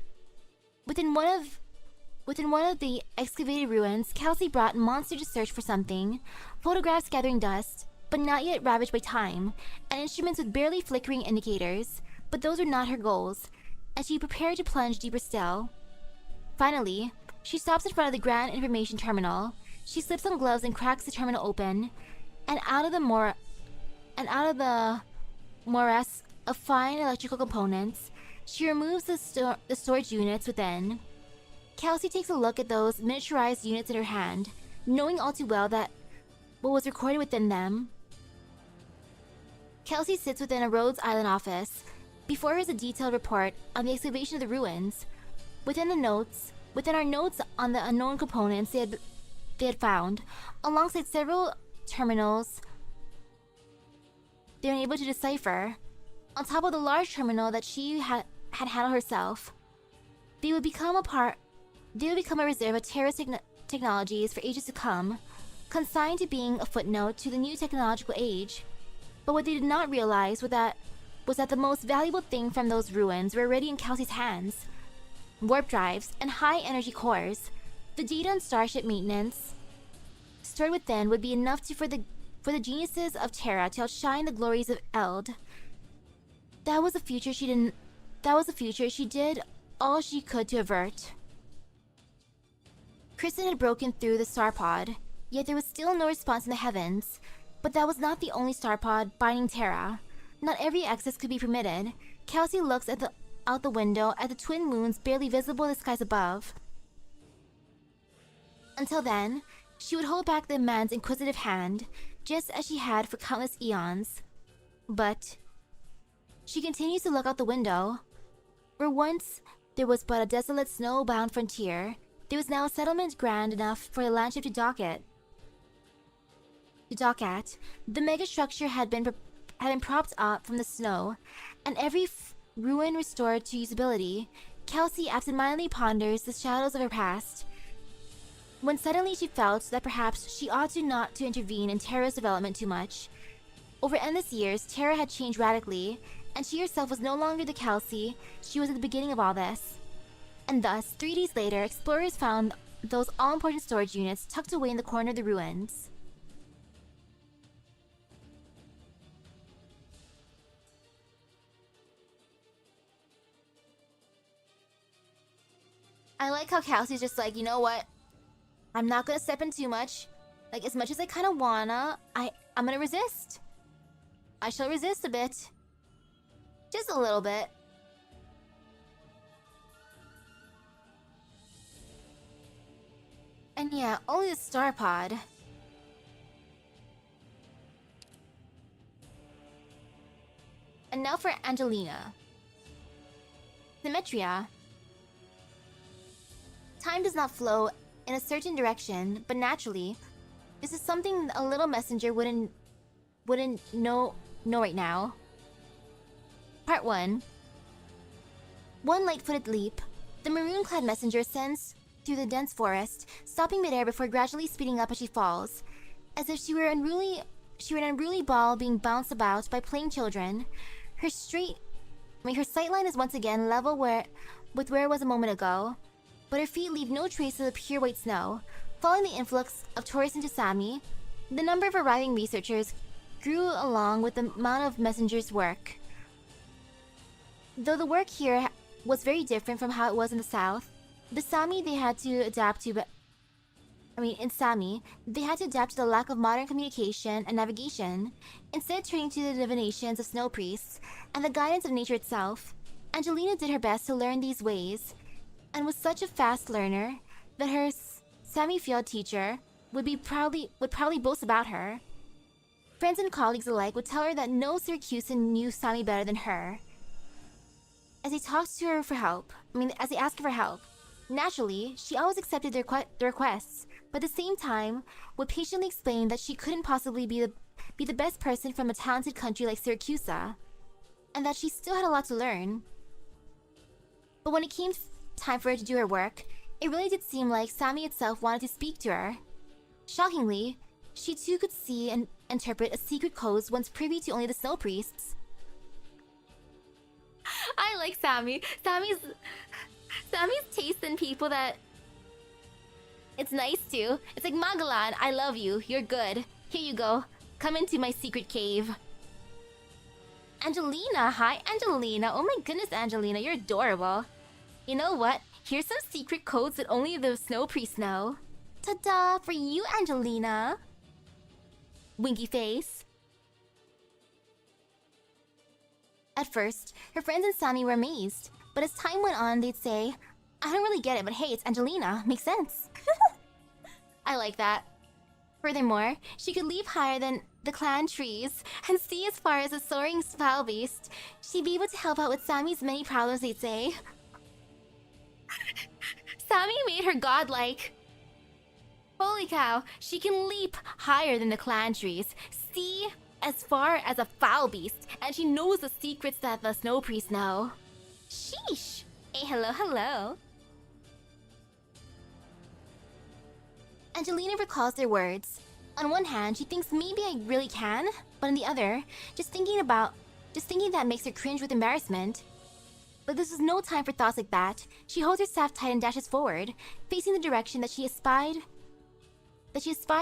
Within one of the excavated ruins, Kelsey brought Monster to search for something, photographs gathering dust, but not yet ravaged by time, and instruments with barely flickering indicators, but those were not her goals, and she prepared to plunge deeper still. Finally, she stops in front of the Grand Information Terminal. She slips on gloves and cracks the terminal open, and out of the morass of fine electrical components, she removes the storage units within. Kelsey takes a look at those miniaturized units in her hand, knowing all too well that what was recorded within them. Kelsey sits within a Rhodes Island office. Before her is a detailed report on the excavation of the ruins. Within our notes on the unknown components they had found, alongside several terminals they were able to decipher, on top of the large terminal that she had handled herself. They would become a reserve of terrorist technologies for ages to come, consigned to being a footnote to the new technological age. But what they did not realize was that the most valuable thing from those ruins were already in Kelsey's hands. Warp drives and high-energy cores. The data and starship maintenance stored within would be enough for the geniuses of Terra to outshine the glories of Eld. That was a future she did all she could to avert. Kristen had broken through the star pod, yet there was still no response in the heavens. But that was not the only star pod binding Terra. Not every access could be permitted. Kelsey looks out the window at the twin moons barely visible in the skies above. Until then, she would hold back the man's inquisitive hand, just as she had for countless eons. But she continues to look out the window. Where once there was but a desolate snow-bound frontier, there was now a settlement grand enough for the landship to dock at. The megastructure had been propped up from the snow, and every ruin restored to usability. Kelsey absentmindedly ponders the shadows of her past, when suddenly she felt that perhaps she ought not to intervene in Terra's development too much. Over endless years, Terra had changed radically, and she herself was no longer the Kelsey she was at the beginning of all this. And thus, 3 days later, explorers found those all-important storage units tucked away in the corner of the ruins. I like how Kelsey's just like, you know what? I'm not gonna step in too much. Like, as much as I kind of wanna, I'm gonna resist. I shall resist a bit. Just a little bit. And yeah, only the star pod. And now for Angelina. Symmetria. Time does not flow in a certain direction, but naturally, this is something a little messenger wouldn't know right now. Part 1. One light-footed leap, the maroon-clad messenger ascends through the dense forest, stopping midair before gradually speeding up as she falls, as if she were an unruly ball being bounced about by playing children. Her sightline is once again level with where it was a moment ago, but her feet leave no trace of the pure white snow. Following the influx of tourists into Sami, the number of arriving researchers grew along with the amount of messengers' work. Though the work here was very different from how it was in the south, in Sami they had to adapt to the lack of modern communication and navigation, instead turning to the divinations of snow priests and the guidance of nature itself. Angelina did her best to learn these ways, and was such a fast learner that her Sami field teacher would proudly boast about her. Friends and colleagues alike would tell her that no Syracusan knew Sami better than her. As talks to her for help. As they ask her for help. Naturally, she always accepted their requests, but at the same time, would patiently explain that she couldn't possibly be the best person from a talented country like Syracuse, and that she still had a lot to learn. But when it came time for her to do her work, it really did seem like Sami itself wanted to speak to her. Shockingly, she too could see and interpret a secret codes once privy to only the snow priests. I like Sami. Sami's taste in people that it's nice to. It's like, Magalan, I love you. You're good. Here you go. Come into my secret cave. Angelina, hi Angelina. Oh my goodness, Angelina, you're adorable. You know what? Here's some secret codes that only the snow priests know. Ta-da! For you, Angelina! Winky face. At first, her friends and Sami were amazed, but as time went on, they'd say, I don't really get it, but hey, it's Angelina. Makes sense. I like that. Furthermore, she could leap higher than the clan trees and see as far as a soaring foul beast. She'd be able to help out with Sami's many problems, they'd say. Sami made her godlike. Holy cow, she can leap higher than the clan trees, see as far as a foul beast, and she knows the secrets that the snow priests know. Sheesh! Hey, hello, hello. Angelina recalls their words. On one hand, she thinks maybe I really can, but on the other, just thinking that makes her cringe with embarrassment. But this is no time for thoughts like that. She holds her staff tight and dashes forward, facing the direction that she espied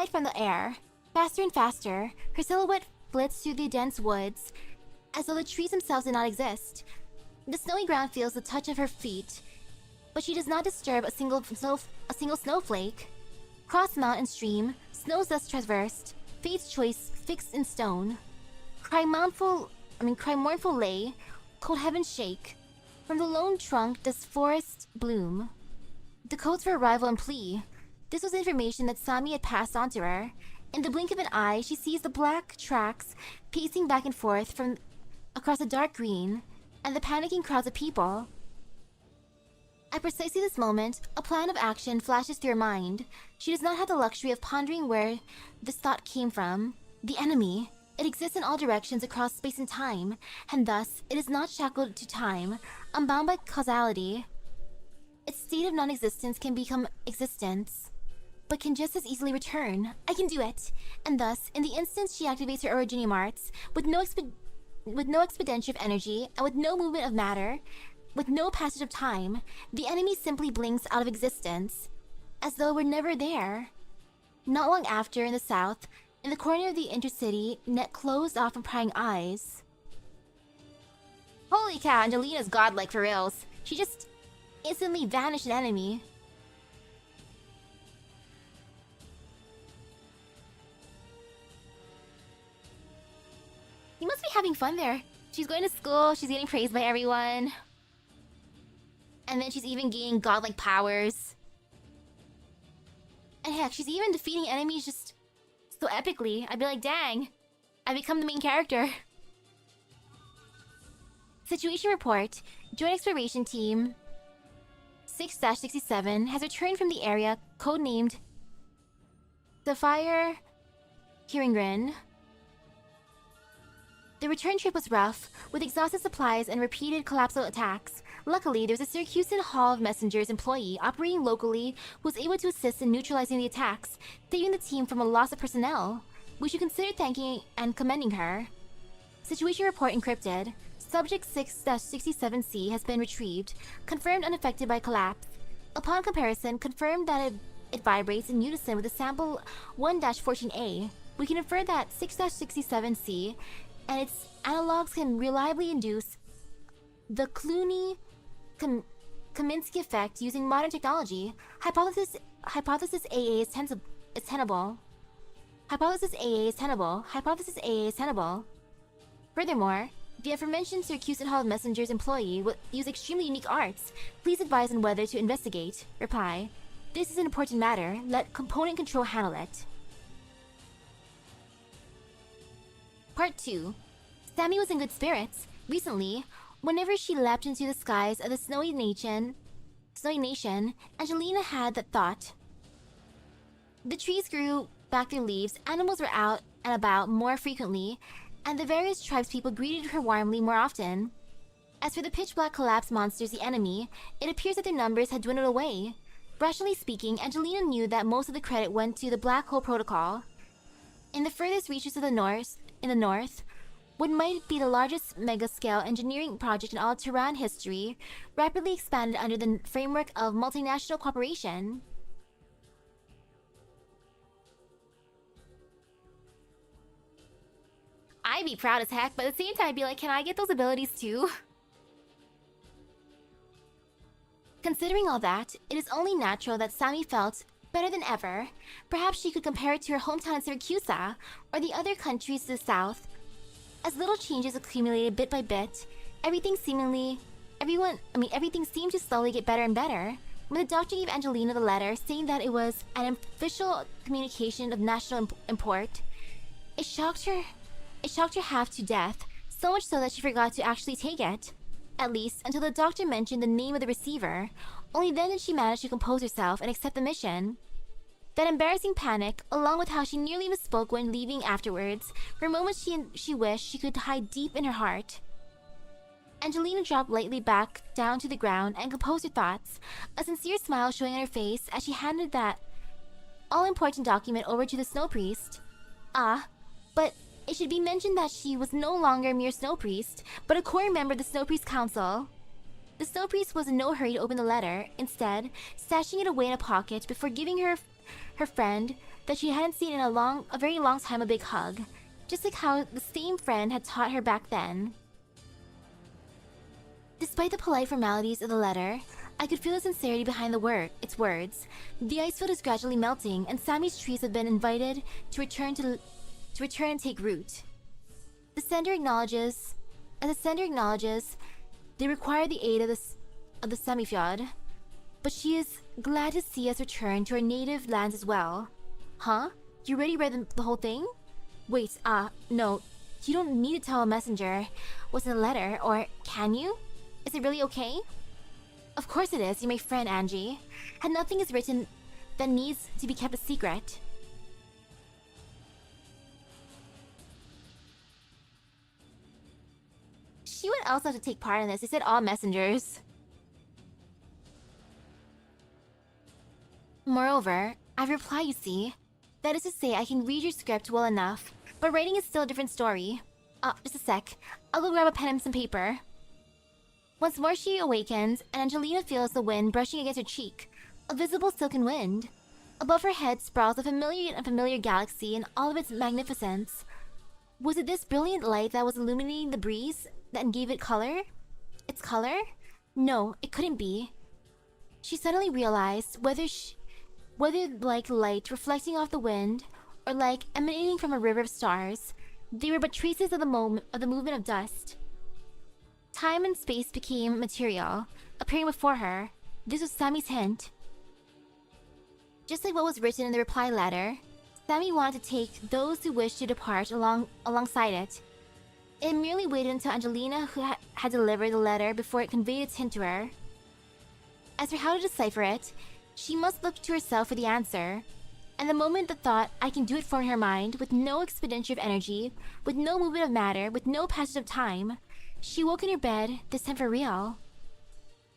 from the air. Faster and faster, her silhouette flits through the dense woods, as though the trees themselves did not exist. The snowy ground feels the touch of her feet, but she does not disturb a single snowflake. Cross mountain stream, snows thus traversed, fate's choice fixed in stone. Cry mournful lay, cold heavens shake. From the lone trunk does forest bloom. The codes for arrival and plea. This was information that Sami had passed on to her. In the blink of an eye, she sees the black tracks pacing back and forth from across the dark green, and the panicking crowds of people. At precisely this moment, a plan of action flashes through her mind. She does not have the luxury of pondering where this thought came from. The enemy. It exists in all directions across space and time, and thus, it is not shackled to time, unbound by causality. Its state of non-existence can become existence, but can just as easily return. I can do it! And thus, in the instant she activates her originium arts, with no expenditure of energy, and with no movement of matter, with no passage of time, the enemy simply blinks out of existence, as though it were never there. Not long after, in the south, in the corner of the intercity, net closed off from prying eyes. Holy cow, Angelina's godlike for reals. She just instantly vanished an enemy. You must be having fun there. She's going to school, she's getting praised by everyone. And then she's even gaining godlike powers. And heck, she's even defeating enemies just so epically. I'd be like, dang, I become the main character. Situation report. Joint Exploration Team 6-67 has returned from the area codenamed Sapphire Kiringrin. The return trip was rough, with exhausted supplies and repeated collapsal attacks. Luckily, there was a Syracusan Hall of Messengers employee operating locally who was able to assist in neutralizing the attacks, saving the team from a loss of personnel. We should consider thanking and commending her. Situation report encrypted. Subject 6-67C has been retrieved, confirmed unaffected by collapse. Upon comparison, confirmed that it vibrates in unison with the sample 1-14A. We can infer that 6-67C and its analogs can reliably induce the Clooney-Kaminsky effect using modern technology. Hypothesis AA is tenable. Hypothesis AA is tenable. Hypothesis AA is tenable. Furthermore, the aforementioned Syracusan Hall of Messengers employee will use extremely unique arts. Please advise on whether to investigate. Reply. This is an important matter. Let component control handle it. Part 2. Sami was in good spirits. Recently, Whenever she leapt into the skies of the Snowy Nation, Angelina had that thought. The trees grew back their leaves, animals were out and about more frequently, and the various tribespeople greeted her warmly more often. As for the pitch-black collapse monsters, the enemy, it appears that their numbers had dwindled away. Rationally speaking, Angelina knew that most of the credit went to the Black Hole Protocol. In the furthest reaches of the north, what might be the largest mega-scale engineering project in all Tehran history, rapidly expanded under the framework of multinational cooperation. I'd be proud as heck, but at the same time I'd be like, can I get those abilities too? Considering all that, it is only natural that Sammy felt better than ever. Perhaps she could compare it to her hometown in Syracuse, or the other countries to the south. As little changes accumulated bit by bit, everything seemed to slowly get better and better. When the doctor gave Angelina the letter saying that it was an official communication of national import, it shocked her half to death, so much so that she forgot to actually take it. At least, until the doctor mentioned the name of the receiver. Only then did she manage to compose herself and accept the mission. That embarrassing panic, along with how she nearly misspoke when leaving afterwards, were moments she wished she could hide deep in her heart. Angelina dropped lightly back down to the ground and composed her thoughts, a sincere smile showing on her face as she handed that all-important document over to the Snow Priest. But it should be mentioned that she was no longer a mere Snow Priest, but a core member of the Snow Priest Council. The Snow Priest was in no hurry to open the letter, instead, stashing it away in a pocket before giving her friend that she hadn't seen in a very long time a big hug, just like how the same friend had taught her back then. Despite the polite formalities of the letter, I could feel the sincerity behind its words. The ice field is gradually melting, and Sammy's trees have been invited to return and take root. As the sender acknowledges, they require the aid of the Samifjord, but she is glad to see us return to our native lands as well. Huh? You already read the whole thing? Wait, no. You don't need to tell a messenger what's in the letter, or can you? Is it really okay? Of course it is, you're my friend, Angie. And nothing is written that needs to be kept a secret. She would also have to take part in this. They said all messengers. Moreover, I've replied, you see. That is to say, I can read your script well enough, but writing is still a different story. Just a sec. I'll go grab a pen and some paper. Once more she awakens, and Angelina feels the wind brushing against her cheek. A visible silken wind. Above her head sprawls a familiar and unfamiliar galaxy in all of its magnificence. Was it this brilliant light that was illuminating the breeze that gave it color? Its color? No, it couldn't be. She suddenly realized whether like light reflecting off the wind, or like emanating from a river of stars, they were but traces of the movement of dust. Time and space became material, appearing before her. This was Sammy's hint. Just like what was written in the reply letter, Sammy wanted to take those who wished to depart alongside it. It merely waited until Angelina had delivered the letter before it conveyed its hint to her. As for how to decipher it, she must look to herself for the answer. And the moment the thought, I can do it, formed in her mind, with no expenditure of energy, with no movement of matter, with no passage of time, she woke in her bed, this time for real.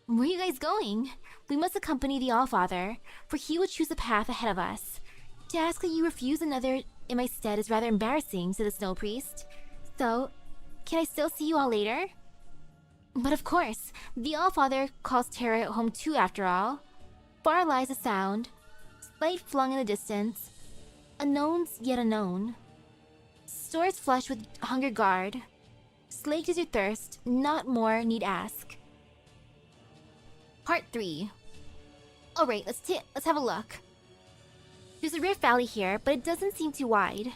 Where are you guys going? We must accompany the Allfather, for he will choose the path ahead of us. To ask that you refuse another in my stead is rather embarrassing, said the Snow Priest. So, can I still see you all later? But of course, the Allfather calls Terra home too, after all. Far lies a sound, light flung in the distance, unknowns yet unknown. Stores flush with hunger guard, slaked is your thirst, not more need ask. Part 3. Alright, let's have a look. There's a rift valley here, but it doesn't seem too wide.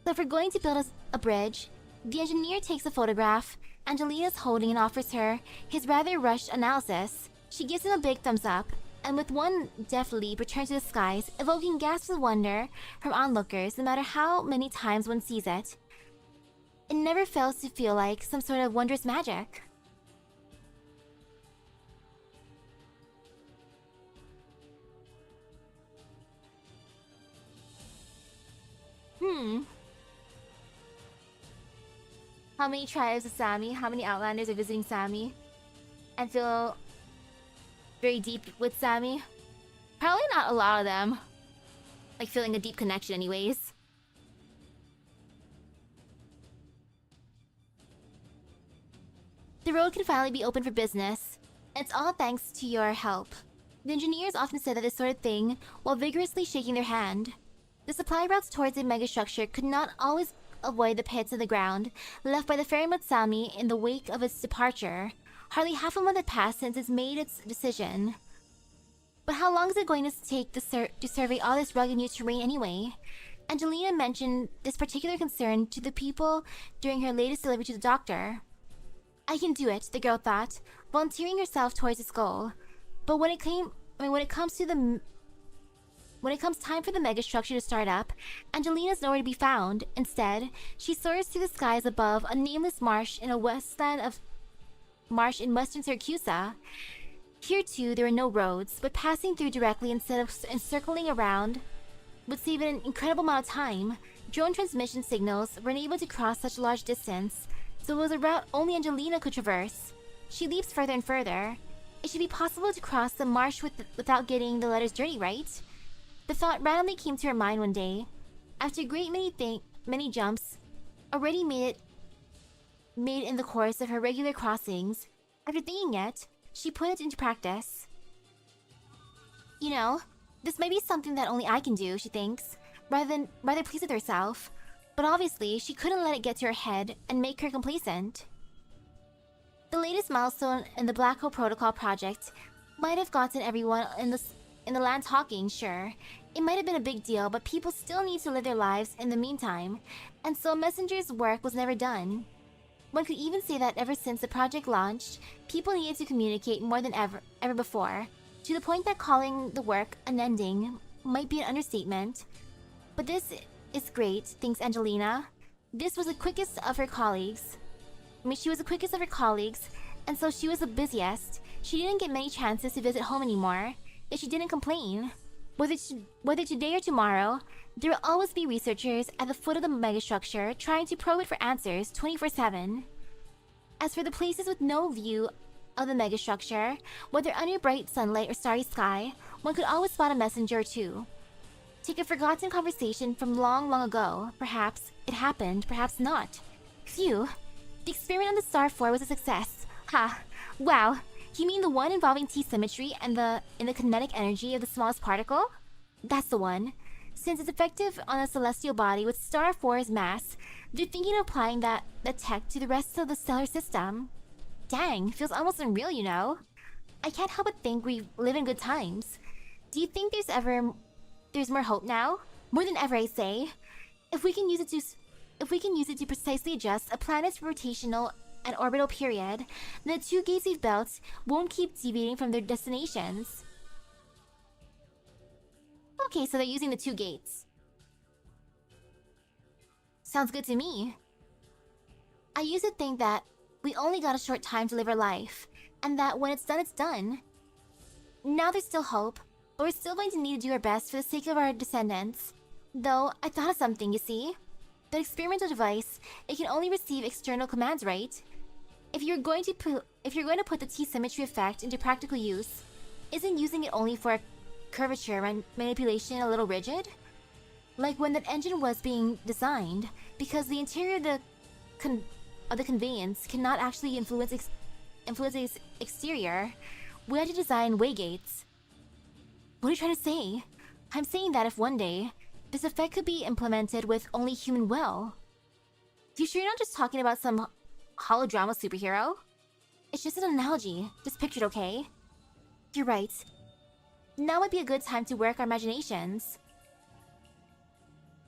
So if we're going to build a bridge, the engineer takes a photograph Angelina's holding and offers her his rather rushed analysis. She gives him a big thumbs up, and with one deft leap returns to the skies, evoking gasps of wonder from onlookers no matter how many times one sees it. It never fails to feel like some sort of wondrous magic. How many tribes of Sami? How many Outlanders are visiting Sami? And feel very deep with Sami? Probably not a lot of them. Like feeling a deep connection anyways. The road can finally be open for business. And it's all thanks to your help. The engineers often said that this sort of thing while vigorously shaking their hand. The supply routes towards the megastructure could not always avoid the pits in the ground left by the ferry Matsami in the wake of its departure. Hardly half a month had passed since it's made its decision. But how long is it going to take to survey all this rugged new terrain anyway? Angelina mentioned this particular concern to the people during her latest delivery to the doctor. I can do it, the girl thought, volunteering herself towards its goal. But when it comes time for the megastructure to start up, Angelina's nowhere to be found. Instead, she soars through the skies above a nameless marsh in western Syracuse. Here too, there were no roads, but passing through directly instead of encircling around would save an incredible amount of time. Drone transmission signals were unable to cross such a large distance, so it was a route only Angelina could traverse. She leaps further and further. It should be possible to cross the marsh without getting the letters dirty, right? The thought randomly came to her mind one day. After a great many jumps already made in the course of her regular crossings, after thinking it, she put it into practice. You know, this might be something that only I can do, she thinks, rather pleased with herself. But obviously, she couldn't let it get to her head and make her complacent. The latest milestone in the Black Hole Protocol project might have gotten everyone in the land talking, sure. It might have been a big deal, but people still need to live their lives in the meantime, and so Messenger's work was never done. One could even say that ever since the project launched, people needed to communicate more than ever before, to the point that calling the work an ending might be an understatement. But this is great, thinks Angelina. This was the quickest of her colleagues. She was the quickest of her colleagues, and so she was the busiest. She didn't get many chances to visit home anymore, yet she didn't complain. Whether today or tomorrow, there will always be researchers at the foot of the megastructure trying to probe it for answers 24/7. As for the places with no view of the megastructure, whether under bright sunlight or starry sky, one could always spot a messenger or two. Take a forgotten conversation from long, long ago. Perhaps it happened, perhaps not. Phew. The experiment on the Star 4 was a success. Ha. Wow. You mean the one involving T-symmetry and in the kinetic energy of the smallest particle? That's the one. Since it's effective on a celestial body with Star 4's mass, they're thinking of applying that tech to the rest of the stellar system. Dang, feels almost unreal, you know? I can't help but think we live in good times. Do you think there's more hope now? More than ever, I say. If we can use it to precisely adjust a planet's rotational and orbital period, then the two gates we've built won't keep deviating from their destinations. Okay, so they're using the two gates. Sounds good to me. I used to think that we only got a short time to live our life, and that when it's done, it's done. Now there's still hope, but we're still going to need to do our best for the sake of our descendants. Though, I thought of something, you see? The experimental device, it can only receive external commands, right? If you're going to put the T-symmetry effect into practical use, isn't using it only for curvature and manipulation a little rigid? Like when that engine was being designed, because the interior of the conveyance cannot actually influence its exterior, we had to design waygates. What are you trying to say? I'm saying that if one day, this effect could be implemented with only human will. You sure you're not just talking about some holodrama superhero? It's just an analogy, just pictured, okay? You're right. Now would be a good time to work our imaginations.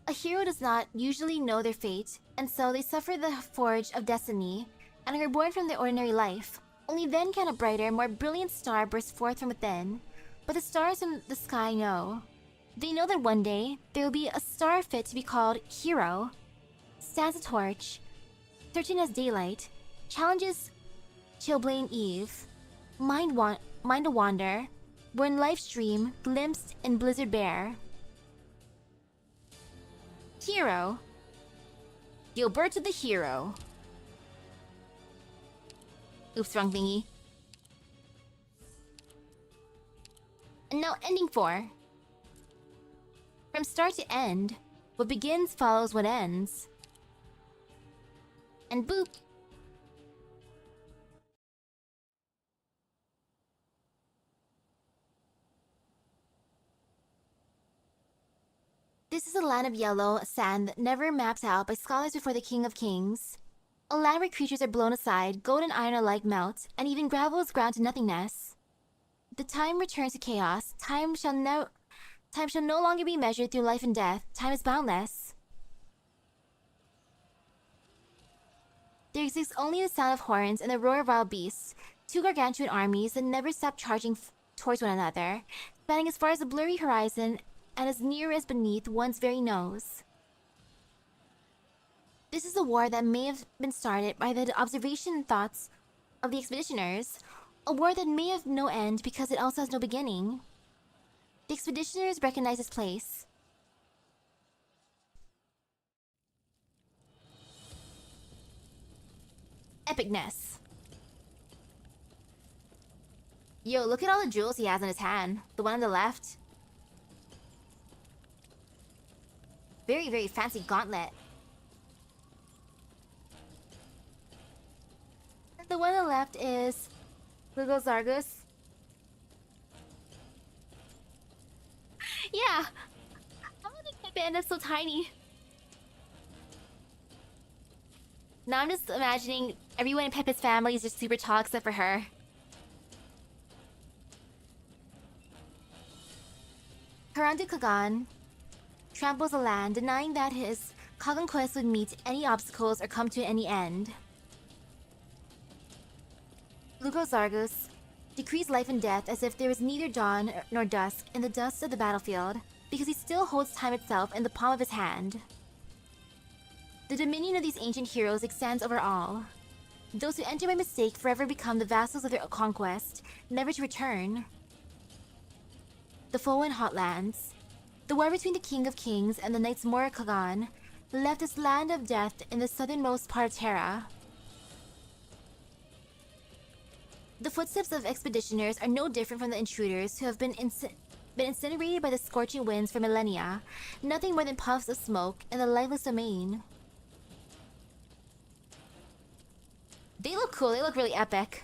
A hero does not usually know their fate, and so they suffer the forge of destiny, and are born from their ordinary life. Only then can a brighter, more brilliant star burst forth from within. But the stars in the sky know. They know that one day, there will be a star fit to be called Hero. Stands a torch, certain as daylight, challenges Chilblain Eve, mind a wander, born live stream, glimpsed in blizzard bear. Hero. Gilberto the hero. Oops, wrong thingy. And now ending 4. From start to end, what begins follows what ends. And boop. This is a land of yellow sand never mapped out by scholars before the King of Kings. A land where creatures are blown aside, gold and iron alike melt, and even gravel is ground to nothingness. The time returns to chaos. Time shall no longer be measured through life and death. Time is boundless. There exists only the sound of horns and the roar of wild beasts, 2 gargantuan armies that never stop charging towards one another, spanning as far as the blurry horizon and as near as beneath one's very nose. This is a war that may have been started by the observation and thoughts of the expeditioners, a war that may have no end because it also has no beginning. The expeditioners recognize its place. Epicness. Yo, look at all the jewels he has in his hand. The one on the left. Very, very fancy gauntlet. And the one on the left is Lugos Zargus. Yeah! How did Pepe end up so tiny? Now I'm just imagining everyone in Pepe's family is just super tall except for her. Harandu Kagan tramples the land, denying that his Kagan quest would meet any obstacles or come to any end. Lugos Zargus decrees life and death as if there was neither dawn nor dusk in the dust of the battlefield, because he still holds time itself in the palm of his hand. The dominion of these ancient heroes extends over all. Those who enter by mistake forever become the vassals of their conquest, never to return. The Foen Hotlands. The war between the King of Kings and the Knights Mora Kagan left this land of death in the southernmost part of Terra. The footsteps of expeditioners are no different from the intruders who have been incinerated by the scorching winds for millennia, nothing more than puffs of smoke in the lifeless domain. They look cool, they look really epic.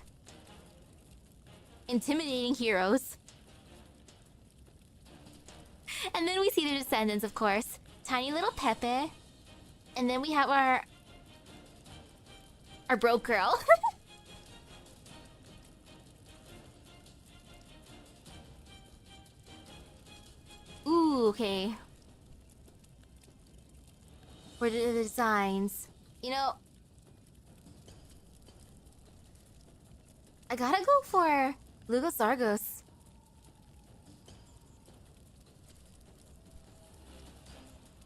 Intimidating heroes. And then we see their descendants, of course. Tiny little Pepe. And then we have our broke girl. Ooh, okay. Where are the designs? You know, I gotta go for Lugos Zargus.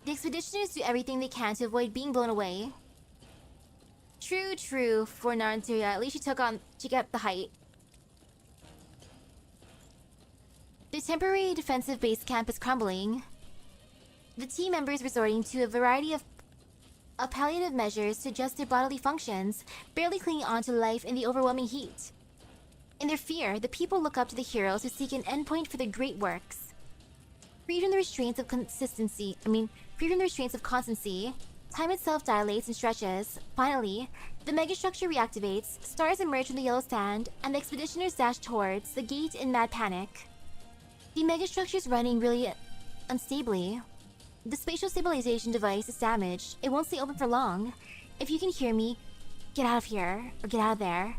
The expeditioners do everything they can to avoid being blown away. True, true. For Narantuya, at least she got the height. The temporary defensive base camp is crumbling. The team members resorting to a variety of palliative measures to adjust their bodily functions, barely clinging on to life in the overwhelming heat. In their fear, the people look up to the heroes who seek an endpoint for their great works. Freed from the restraints of constancy, time itself dilates and stretches. Finally, the megastructure reactivates, stars emerge from the yellow sand, and the expeditioners dash towards the gate in mad panic. The megastructure is running really unstably. The spatial stabilization device is damaged. It won't stay open for long. If you can hear me, get out of here, or get out of there.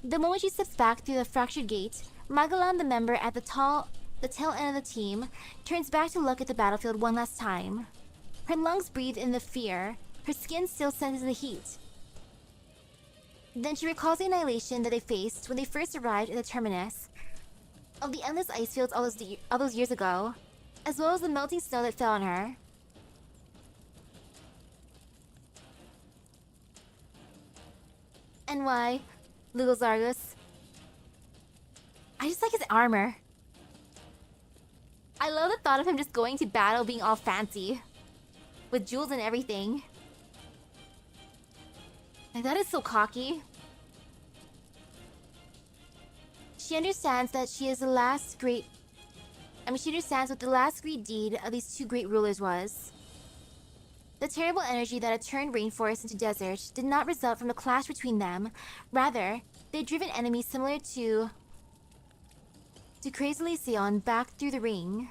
The moment she steps back through the fractured gate, Magalan, the member at the tail end of the team, turns back to look at the battlefield one last time. Her lungs breathe in the fear, her skin still senses the heat. Then she recalls the annihilation that they faced when they first arrived at the terminus of the endless ice fields all those years ago, as well as the melting snow that fell on her. And why, Lugos Zargus? I just like his armor. I love the thought of him just going to battle being all fancy. With jewels and everything. Like, that is so cocky. She understands that she is the last great... she understands what the last great deed of these two great rulers was. The terrible energy that had turned rainforest into desert did not result from a clash between them. Rather, they had driven enemies similar to crazily Sion back through the ring.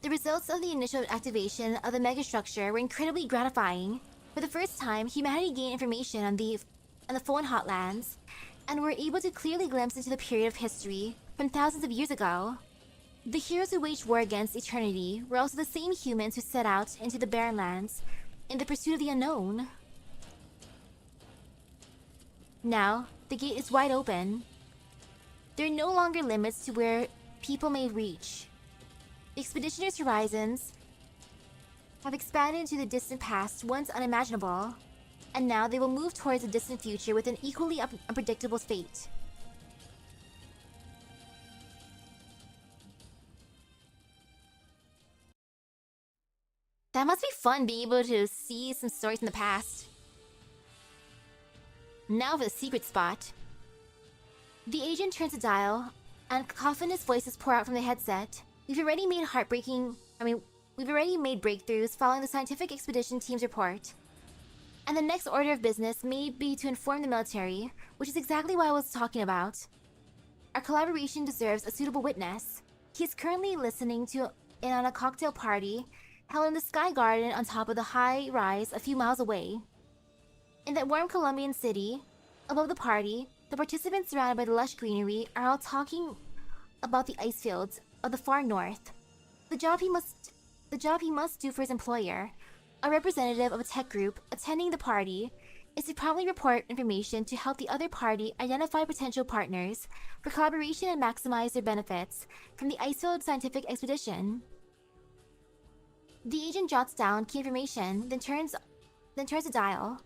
The results of the initial activation of the megastructure were incredibly gratifying. For the first time, humanity gained information on the Foreign Hotlands, and were able to clearly glimpse into the period of history from thousands of years ago. The heroes who waged war against eternity were also the same humans who set out into the barren lands in the pursuit of the unknown. Now, the gate is wide open. There are no longer limits to where people may reach. The expeditioner's horizons have expanded into the distant past once unimaginable, and now they will move towards the distant future with an equally unpredictable fate. That must be fun, being able to see some stories from the past. Now for the secret spot. The agent turns a dial, and cacophonous voices pour out from the headset. We've already made breakthroughs following the scientific expedition team's report. And the next order of business may be to inform the military, which is exactly what I was talking about. Our collaboration deserves a suitable witness. He is currently listening in on a cocktail party held in the Sky Garden on top of the high rise a few miles away. In that warm Colombian city, above the party, the participants surrounded by the lush greenery are all talking about the ice fields of the far north. The job he must do for his employer, a representative of a tech group attending the party, is to promptly report information to help the other party identify potential partners for collaboration and maximize their benefits from the Icefield scientific expedition. The agent jots down key information, then turns a dial.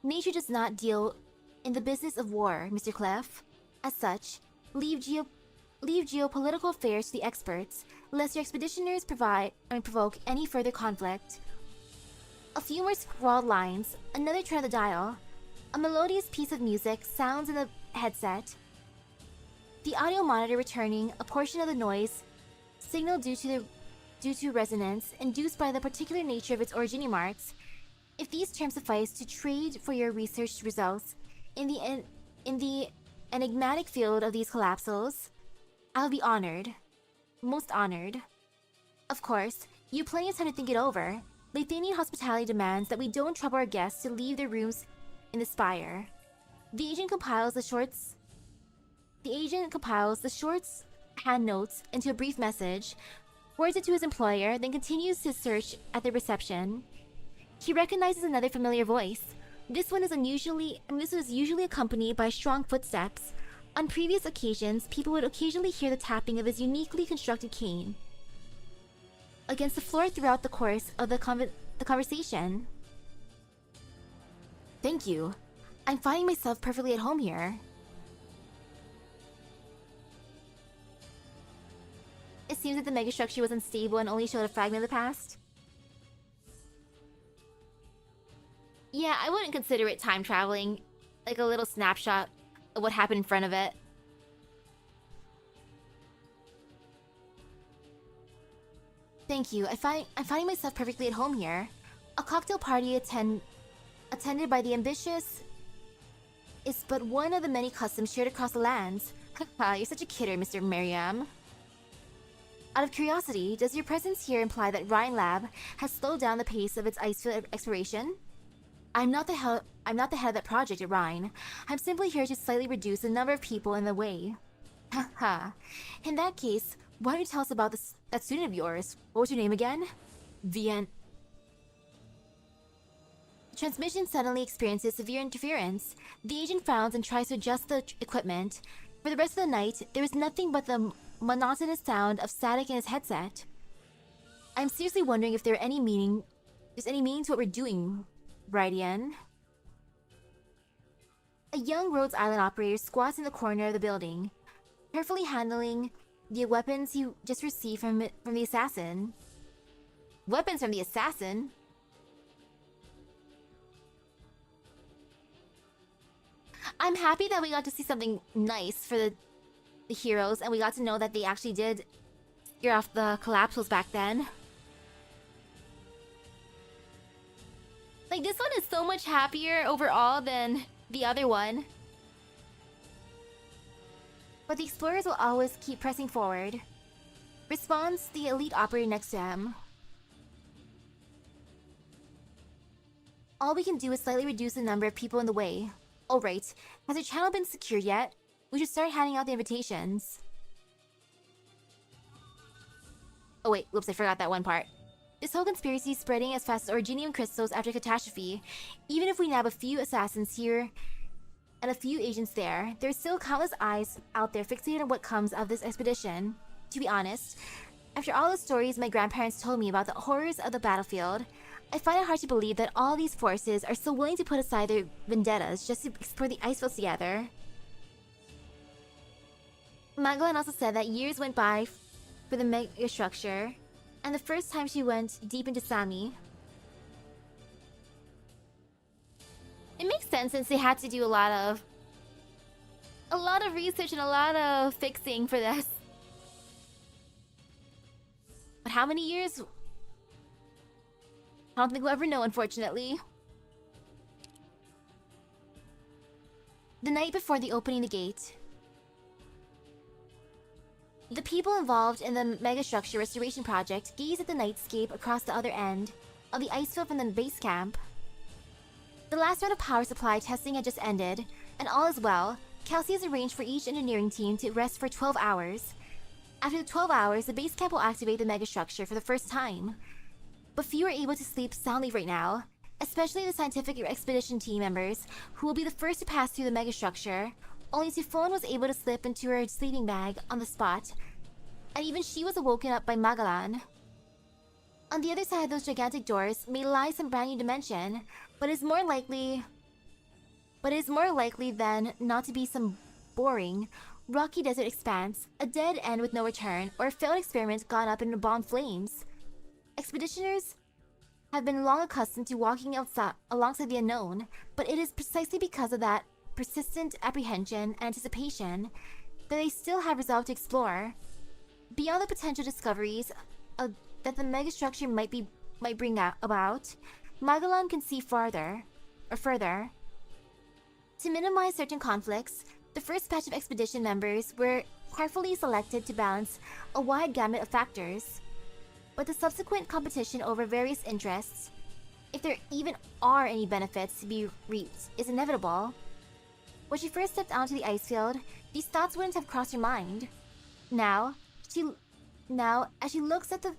Nature does not deal in the business of war, Mr. Clef. As such, leave geopolitical affairs to the experts, lest your expeditioners provoke any further conflict. A few more scrawled lines, another turn of the dial. A melodious piece of music sounds in the headset. The audio monitor returning a portion of the noise signal due to resonance induced by the particular nature of its originium arts. If these terms suffice to trade for your research results in the enigmatic field of these collapsals, I'll be honored. Most honored. Of course, you have plenty of time to think it over. Lithuanian hospitality demands that we don't trouble our guests to leave their rooms in the spire. The agent compiles the shorts hand notes into a brief message, forwards it to his employer, then continues his search at the reception. He recognizes another familiar voice. This was usually accompanied by strong footsteps. On previous occasions, people would occasionally hear the tapping of his uniquely constructed cane against the floor throughout the course of the conversation. Thank you. I'm finding myself perfectly at home here. It seems that the megastructure was unstable and only showed a fragment of the past. Yeah, I wouldn't consider it time traveling. Like a little snapshot of what happened in front of it. Thank you. I'm finding myself perfectly at home here. A cocktail party attended by the ambitious is but one of the many customs shared across the lands. Haha, you're such a kidder, Mr. Merriam. Out of curiosity, does your presence here imply that Rhine Lab has slowed down the pace of its icefield exploration? I'm not the head of that project at Rhine. I'm simply here to slightly reduce the number of people in the way. Haha. In that case, why don't you tell us about that student of yours? What was your name again? The transmission suddenly experiences severe interference. The agent frowns and tries to adjust the equipment. For the rest of the night, there is nothing but the monotonous sound of static in his headset. I'm seriously wondering if there's any meaning to what we're doing, Bridian. A young Rhodes Island operator squats in the corner of the building, carefully handling the weapons he just received from the assassin. Weapons from the assassin? I'm happy that we got to see something nice for the heroes, and we got to know that they actually did scare off the collapsals back then. Like, this one is so much happier overall than the other one. But the explorers will always keep pressing forward. Responds the elite operator next to him. All we can do is slightly reduce the number of people in the way. Alright, has your channel been secured yet? We should start handing out the invitations. Oh wait, whoops, I forgot that one part. This whole conspiracy is spreading as fast as Originium crystals after catastrophe. Even if we nab a few assassins here and a few agents there, there's still countless eyes out there fixated on what comes of this expedition. To be honest, after all the stories my grandparents told me about the horrors of the battlefield, I find it hard to believe that all these forces are so willing to put aside their vendettas just to explore the ice fields together. Magellan also said that years went by for the megastructure, and the first time she went deep into Sami. It makes sense since they had to do a lot of research and a lot of fixing for this. But how many years? I don't think we'll ever know, unfortunately. The night before the opening the gate, the people involved in the megastructure restoration project gaze at the nightscape across the other end of the ice field from the base camp. The last round of power supply testing had just ended, and all is well. Kelsey has arranged for each engineering team to rest for 12 hours. After the 12 hours, the base camp will activate the megastructure for the first time. But few are able to sleep soundly right now, especially the scientific expedition team members, who will be the first to pass through the megastructure. Only Typhon was able to slip into her sleeping bag on the spot, and even she was awoken up by Magellan. On the other side of those gigantic doors may lie some brand new dimension, but it is more likely than not to be some boring, rocky desert expanse, a dead end with no return, or a failed experiment gone up in bomb flames. Expeditioners have been long accustomed to walking alongside the unknown, but it is precisely because of that persistent apprehension and anticipation that they still have resolved to explore. Beyond the potential discoveries that the megastructure might bring about, Magellan can see further. To minimize certain conflicts, the first batch of expedition members were carefully selected to balance a wide gamut of factors. But the subsequent competition over various interests, if there even are any benefits to be reaped, is inevitable. When she first stepped onto the ice field, these thoughts wouldn't have crossed her mind. Now, as she looks at the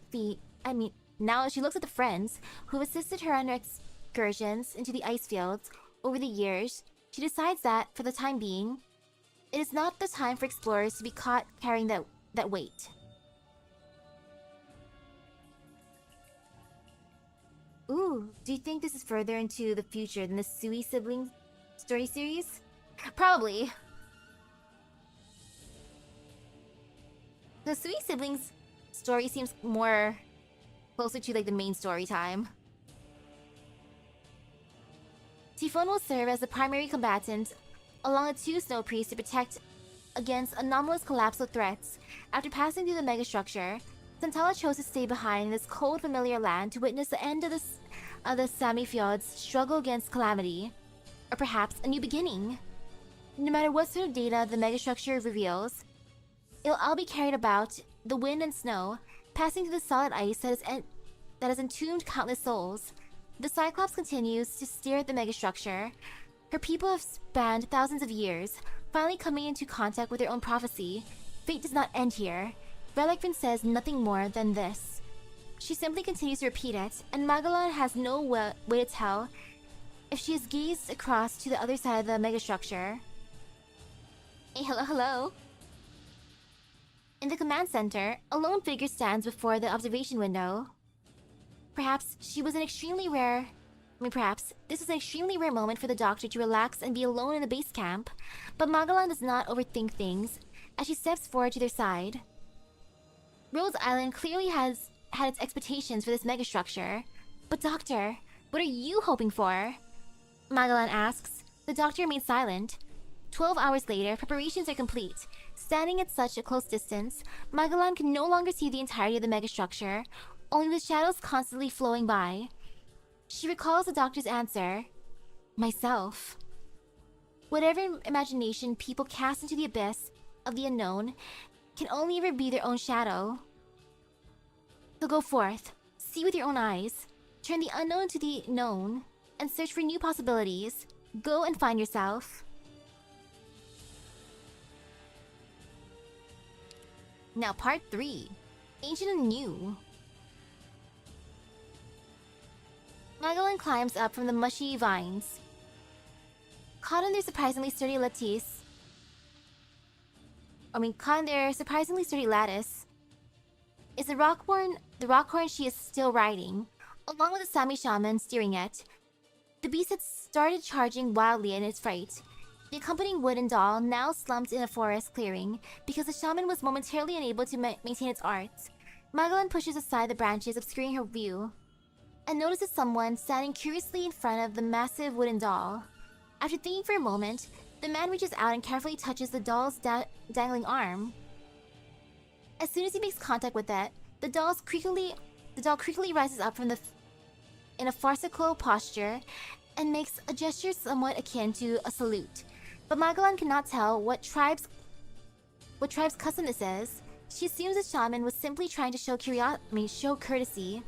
friends who have assisted her on her excursions into the ice fields over the years, she decides that, for the time being, it is not the time for explorers to be caught carrying that weight. Ooh, do you think this is further into the future than the Sui siblings story series? Probably. The Sui siblings story seems more closer to like the main story time. Typhon will serve as the primary combatant along the two snow priests to protect against anomalous collapsal threats. After passing through the megastructure, Santala chose to stay behind in this cold, familiar land to witness the end of the Sami Fjord's struggle against calamity, or perhaps a new beginning. No matter what sort of data the megastructure reveals, it'll all be carried about the wind and snow, passing through the solid ice that has entombed countless souls. The Cyclops continues to stare at the megastructure. Her people have spanned thousands of years, finally coming into contact with their own prophecy. Fate does not end here. Relikvin says nothing more than this. She simply continues to repeat it, and Magellan has no way to tell if she has gazed across to the other side of the megastructure. Hey, hello. In the command center, a lone figure stands before the observation window. Perhaps this was an extremely rare moment for the Doctor to relax and be alone in the base camp, but Magellan does not overthink things as she steps forward to their side. Rhodes Island clearly has had its expectations for this megastructure. But doctor, what are you hoping for? Magellan asks. The doctor remains silent. 12 hours later, preparations are complete. Standing at such a close distance, Magellan can no longer see the entirety of the megastructure, only the shadows constantly flowing by. She recalls the doctor's answer. Myself. Whatever imagination people cast into the abyss of the unknown can only ever be their own shadow. So go forth, see with your own eyes, turn the unknown to the known, and search for new possibilities. Go and find yourself. Now part 3. Ancient and New. Magellan climbs up from the mushy vines. Caught in their surprisingly sturdy lattice, is the rockhorn she is still riding, along with the Sami shaman steering it. The beast had started charging wildly in its fright. The accompanying wooden doll now slumped in a forest clearing because the shaman was momentarily unable to maintain its arts. Magellan pushes aside the branches obscuring her view and notices someone standing curiously in front of the massive wooden doll. After thinking for a moment, the man reaches out and carefully touches the doll's dangling arm. As soon as he makes contact with it, the doll creakily rises up from in a farcical posture and makes a gesture somewhat akin to a salute. But Magellan cannot tell what tribe's custom this is. She assumes the shaman was simply trying to show courtesy.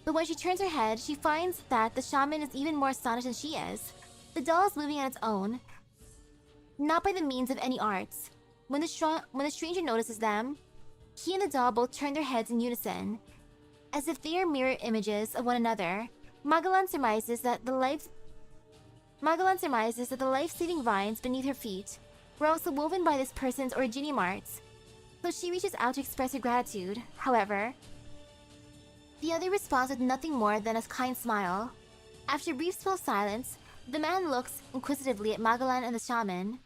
But when she turns her head, she finds that the shaman is even more astonished than she is. The doll is moving on its own, not by the means of any arts. When the stranger notices them, he and the doll both turn their heads in unison, as if they are mirror images of one another. Magellan surmises that the life-saving vines beneath her feet were also woven by this person's originium arts, so she reaches out to express her gratitude. However, the other responds with nothing more than a kind smile. After a brief spell of silence, the man looks inquisitively at Magellan and the shaman,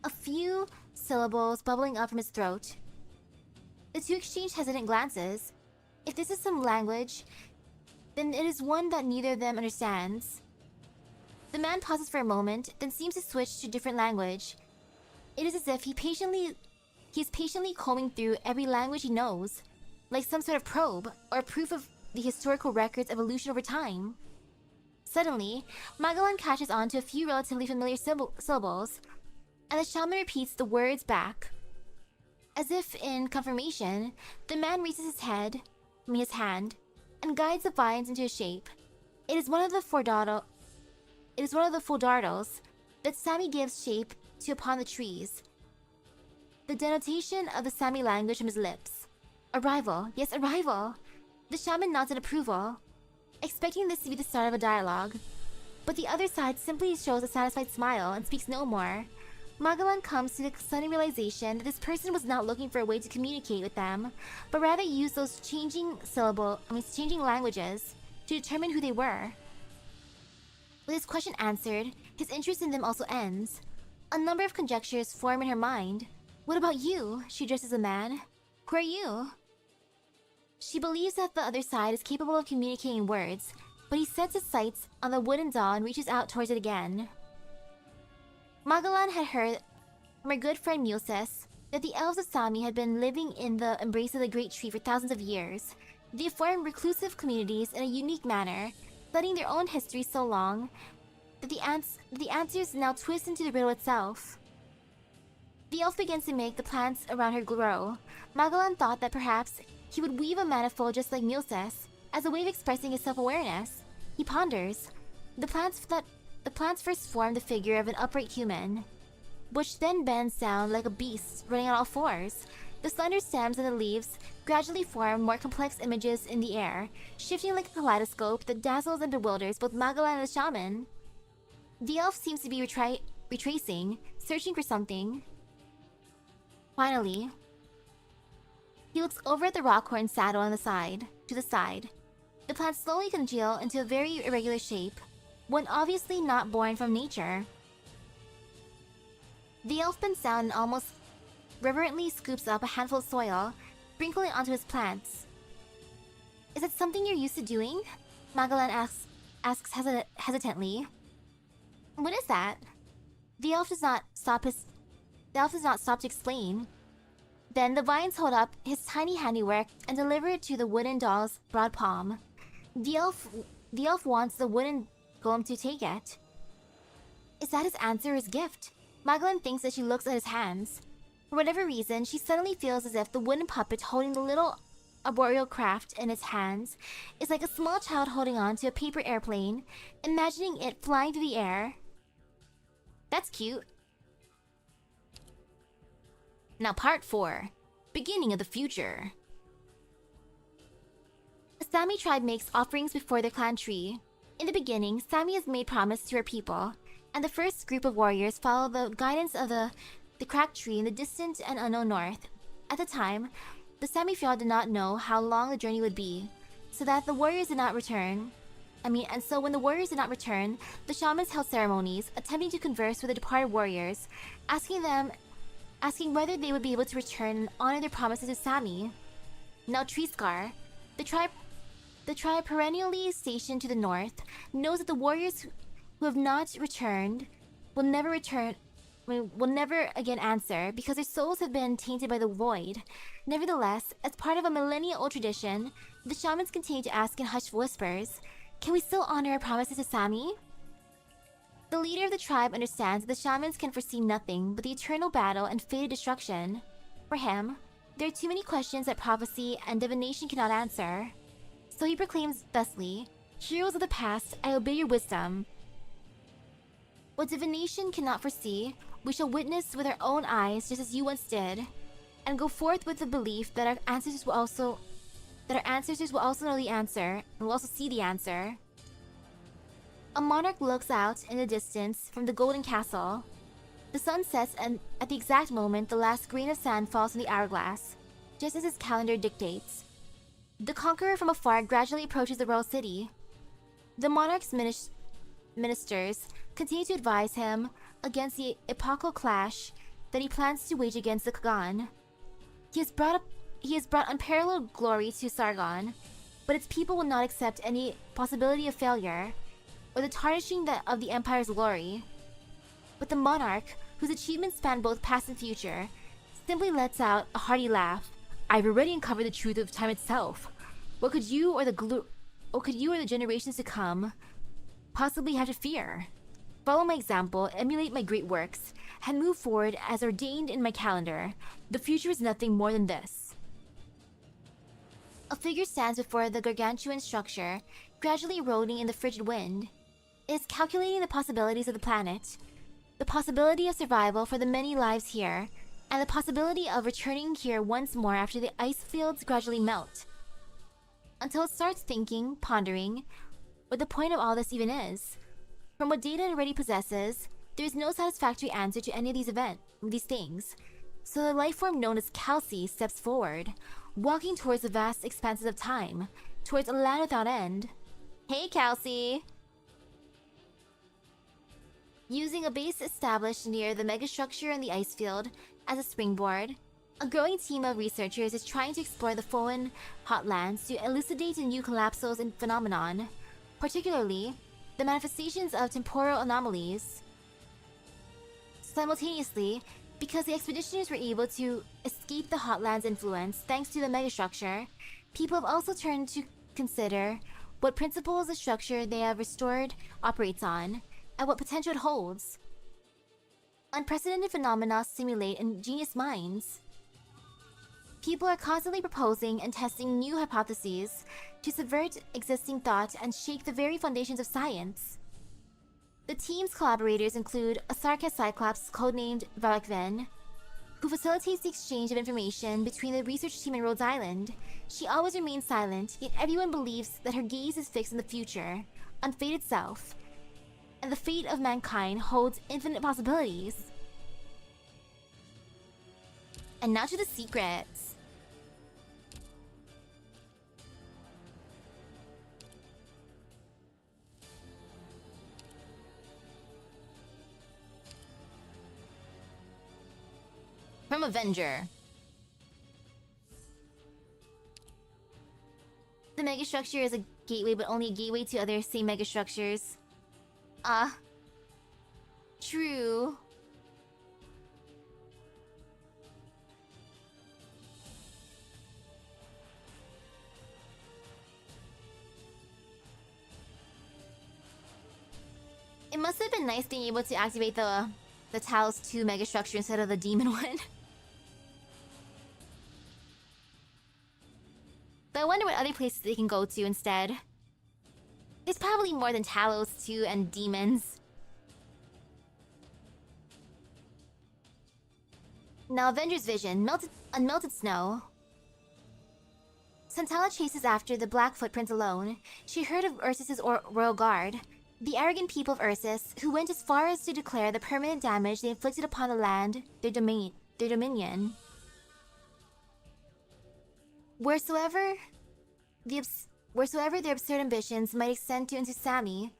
a few syllables bubbling up from his throat. The two exchange hesitant glances. If this is some language, then it is one that neither of them understands. The man pauses for a moment, then seems to switch to a different language. It is as if he is patiently combing through every language he knows, like some sort of probe or proof of the historical record's evolution over time. Suddenly, Magellan catches on to a few relatively familiar syllables, and the shaman repeats the words back. As if in confirmation, the man raises his hand, and guides the vines into a shape. It is one of the foldardos that Sami gives shape to upon the trees. The denotation of the Sami language from his lips. Arrival, yes, arrival! The shaman nods in approval, expecting this to be the start of a dialogue. But the other side simply shows a satisfied smile and speaks no more. Magellan comes to the sudden realization that this person was not looking for a way to communicate with them, but rather used those changing languages to determine who they were. With his question answered, his interest in them also ends. A number of conjectures form in her mind. What about you? She addresses the man. Who are you? She believes that the other side is capable of communicating in words, but he sets his sights on the wooden doll and reaches out towards it again. Magellan had heard from her good friend Mulsis that the elves of Sami had been living in the embrace of the great tree for thousands of years. They formed reclusive communities in a unique manner, studying their own history so long that the answers now twist into the riddle itself. The elf begins to make the plants around her grow. Magellan thought that perhaps he would weave a manifold just like Mulsis, as a way of expressing his self-awareness. He ponders. The plants first form the figure of an upright human, which then bends down like a beast running on all fours. The slender stems and the leaves gradually form more complex images in the air, shifting like a kaleidoscope that dazzles and bewilders both Magellan and the shaman. The elf seems to be retracing, searching for something. Finally, he looks over at the rockhorn saddle on to the side. The plants slowly congeal into a very irregular shape, one obviously not born from nature. The elf bends down and almost reverently scoops up a handful of soil, sprinkle it onto his plants. Is it something you're used to doing? Magellan asks hesitantly. What is that? The elf does not stop to explain. Then the vines hold up his tiny handiwork and deliver it to the wooden doll's broad palm. The elf wants the wooden golem to take it. Is that his answer or his gift? Magellan thinks as she looks at his hands. For whatever reason, she suddenly feels as if the wooden puppet holding the little arboreal craft in its hands is like a small child holding on to a paper airplane, imagining it flying through the air. That's cute. Now part 4. Beginning of the future. The Sami tribe makes offerings before their clan tree. In the beginning, Sami has made promise to her people, and the first group of warriors follow the guidance of the cracked tree in the distant and unknown north. At the time, the Sami Fjord did not know how long the journey would be, so when the warriors did not return, the shamans held ceremonies, attempting to converse with the departed warriors, asking whether they would be able to return and honor their promises to Sami. Now Treescar, the tribe perennially stationed to the north, knows that the warriors who have not returned will never again answer because their souls have been tainted by the void. Nevertheless, as part of a millennia-old tradition, the shamans continue to ask in hushed whispers, "Can we still honor our promises to Sami?" The leader of the tribe understands that the shamans can foresee nothing but the eternal battle and fated destruction. For him, there are too many questions that prophecy and divination cannot answer. So he proclaims thusly, "Heroes of the past, I obey your wisdom. What divination cannot foresee, we shall witness with our own eyes just as you once did, and go forth with the belief that our ancestors will also know the answer and will also see the answer." A monarch looks out in the distance from the golden castle. The sun sets, and at the exact moment the last grain of sand falls from the hourglass, just as his calendar dictates. The conqueror from afar gradually approaches the royal city. The monarch's ministers continue to advise him against the epochal clash that he plans to wage against the Khagan. He has brought unparalleled glory to Sargon, but its people will not accept any possibility of failure, or the tarnishing of the Empire's glory. But the monarch, whose achievements span both past and future, simply lets out a hearty laugh. "I've already uncovered the truth of time itself. What could you or the generations to come possibly have to fear? Follow my example, emulate my great works, and move forward as ordained in my calendar. The future is nothing more than this." A figure stands before the gargantuan structure, gradually eroding in the frigid wind. It is calculating the possibilities of the planet, the possibility of survival for the many lives here, and the possibility of returning here once more after the ice fields gradually melt. Until it starts thinking, pondering, what the point of all this even is. From what data it already possesses, there is no satisfactory answer to any of these things. So the life form known as Kelsey steps forward, walking towards the vast expanses of time, towards a land without end. "Hey, Kelsey!" Using a base established near the megastructure in the ice field as a springboard, a growing team of researchers is trying to explore the Foan hotlands to elucidate the new collapsals and phenomenon, particularly the manifestations of temporal anomalies. Simultaneously, because the expeditioners were able to escape the hotlands' influence thanks to the megastructure, people have also turned to consider what principles the structure they have restored operates on, and what potential it holds. Unprecedented phenomena stimulate ingenious minds. People are constantly proposing and testing new hypotheses to subvert existing thought and shake the very foundations of science. The team's collaborators include a sarcastic Cyclops codenamed Valakven, who facilitates the exchange of information between the research team in Rhodes Island. She always remains silent, yet everyone believes that her gaze is fixed on the future, on fate itself, and the fate of mankind holds infinite possibilities. And now to the secrets. From Avenger. megastructure is a gateway, but only a gateway to other same megastructures. True. It must have been nice being able to activate the Talos 2 megastructure instead of the demon one. But I wonder what other places they can go to instead. There's probably more than Talos 2 and demons. Now Avenger's vision, unmelted snow. Santala chases after the black footprints alone. She heard of Ursus's royal guard, the arrogant people of Ursus, who went as far as to declare the permanent damage they inflicted upon the land, their dominion. Wheresoever their absurd ambitions might extend to into Sami,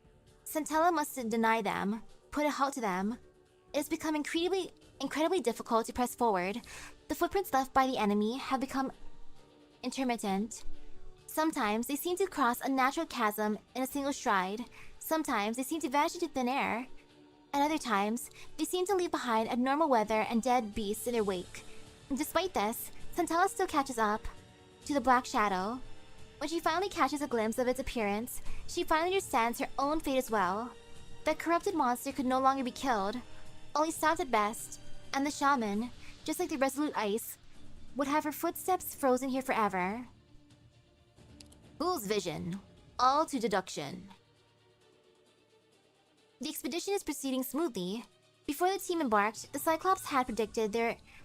Santella must deny them, put a halt to them. It has become incredibly difficult to press forward. The footprints left by the enemy have become intermittent. Sometimes they seem to cross a natural chasm in a single stride. Sometimes they seem to vanish into thin air. At other times, they seem to leave behind abnormal weather and dead beasts in their wake. Despite this, Santella still catches up to the Black Shadow. When she finally catches a glimpse of its appearance, she finally understands her own fate as well. That corrupted monster could no longer be killed, only stopped at best, and the shaman, just like the resolute ice, would have her footsteps frozen here forever. Fool's vision. All to deduction. The expedition is proceeding smoothly. Before the team embarked, the Cyclops had predicted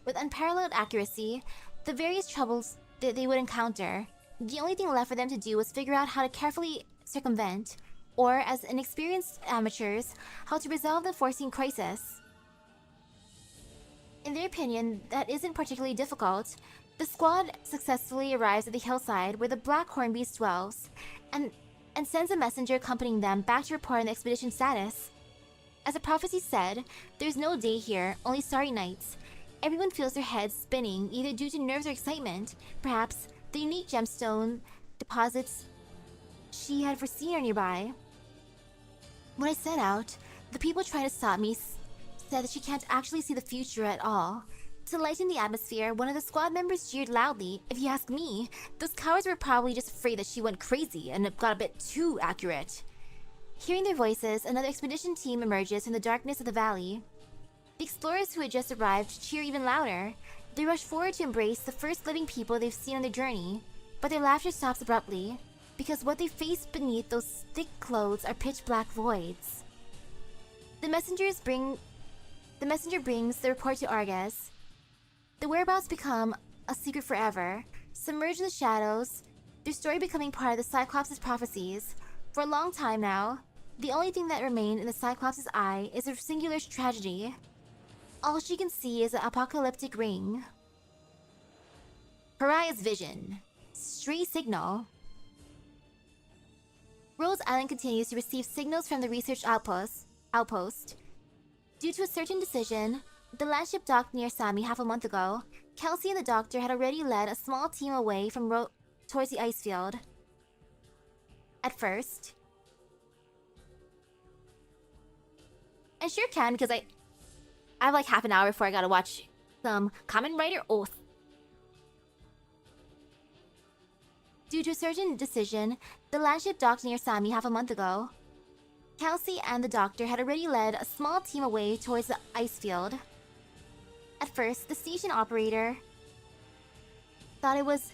with unparalleled accuracy the various troubles that they would encounter. The only thing left for them to do was figure out how to carefully circumvent, or as inexperienced amateurs, how to resolve the foreseen crisis. In their opinion, that isn't particularly difficult. The squad successfully arrives at the hillside where the Black Horn Beast dwells, and sends a messenger accompanying them back to report on the expedition status. As the prophecy said, there's no day here, only starry nights. Everyone feels their heads spinning, either due to nerves or excitement. Perhaps the unique gemstone deposits she had foreseen are nearby. When I set out, the people trying to stop me said that she can't actually see the future at all. To lighten the atmosphere, one of the squad members jeered loudly. If you ask me, those cowards were probably just afraid that she went crazy and got a bit too accurate. Hearing their voices, another expedition team emerges from the darkness of the valley. The explorers who had just arrived cheer even louder. They rush forward to embrace the first living people they've seen on their journey, but their laughter stops abruptly, because what they face beneath those thick clothes are pitch-black voids. The messenger brings the report to Argus. The whereabouts become a secret forever, submerged in the shadows, their story becoming part of the Cyclops' prophecies. For a long time now, the only thing that remained in the Cyclops' eye is a singular tragedy. All she can see is an apocalyptic ring. Pariah's vision. Stray signal. Rhodes Island continues to receive signals from the research outpost. Due to a certain decision, the landship docked near Sami half a month ago. Kelsey and the doctor had already led a small team away from towards the ice field. At first. I sure can, because I have like half an hour before I gotta watch some Kamen Rider Oath. Due to a certain decision, the landship docked near Sami half a month ago. Kelsey and the doctor had already led a small team away towards the ice field. At first, the station operator thought it was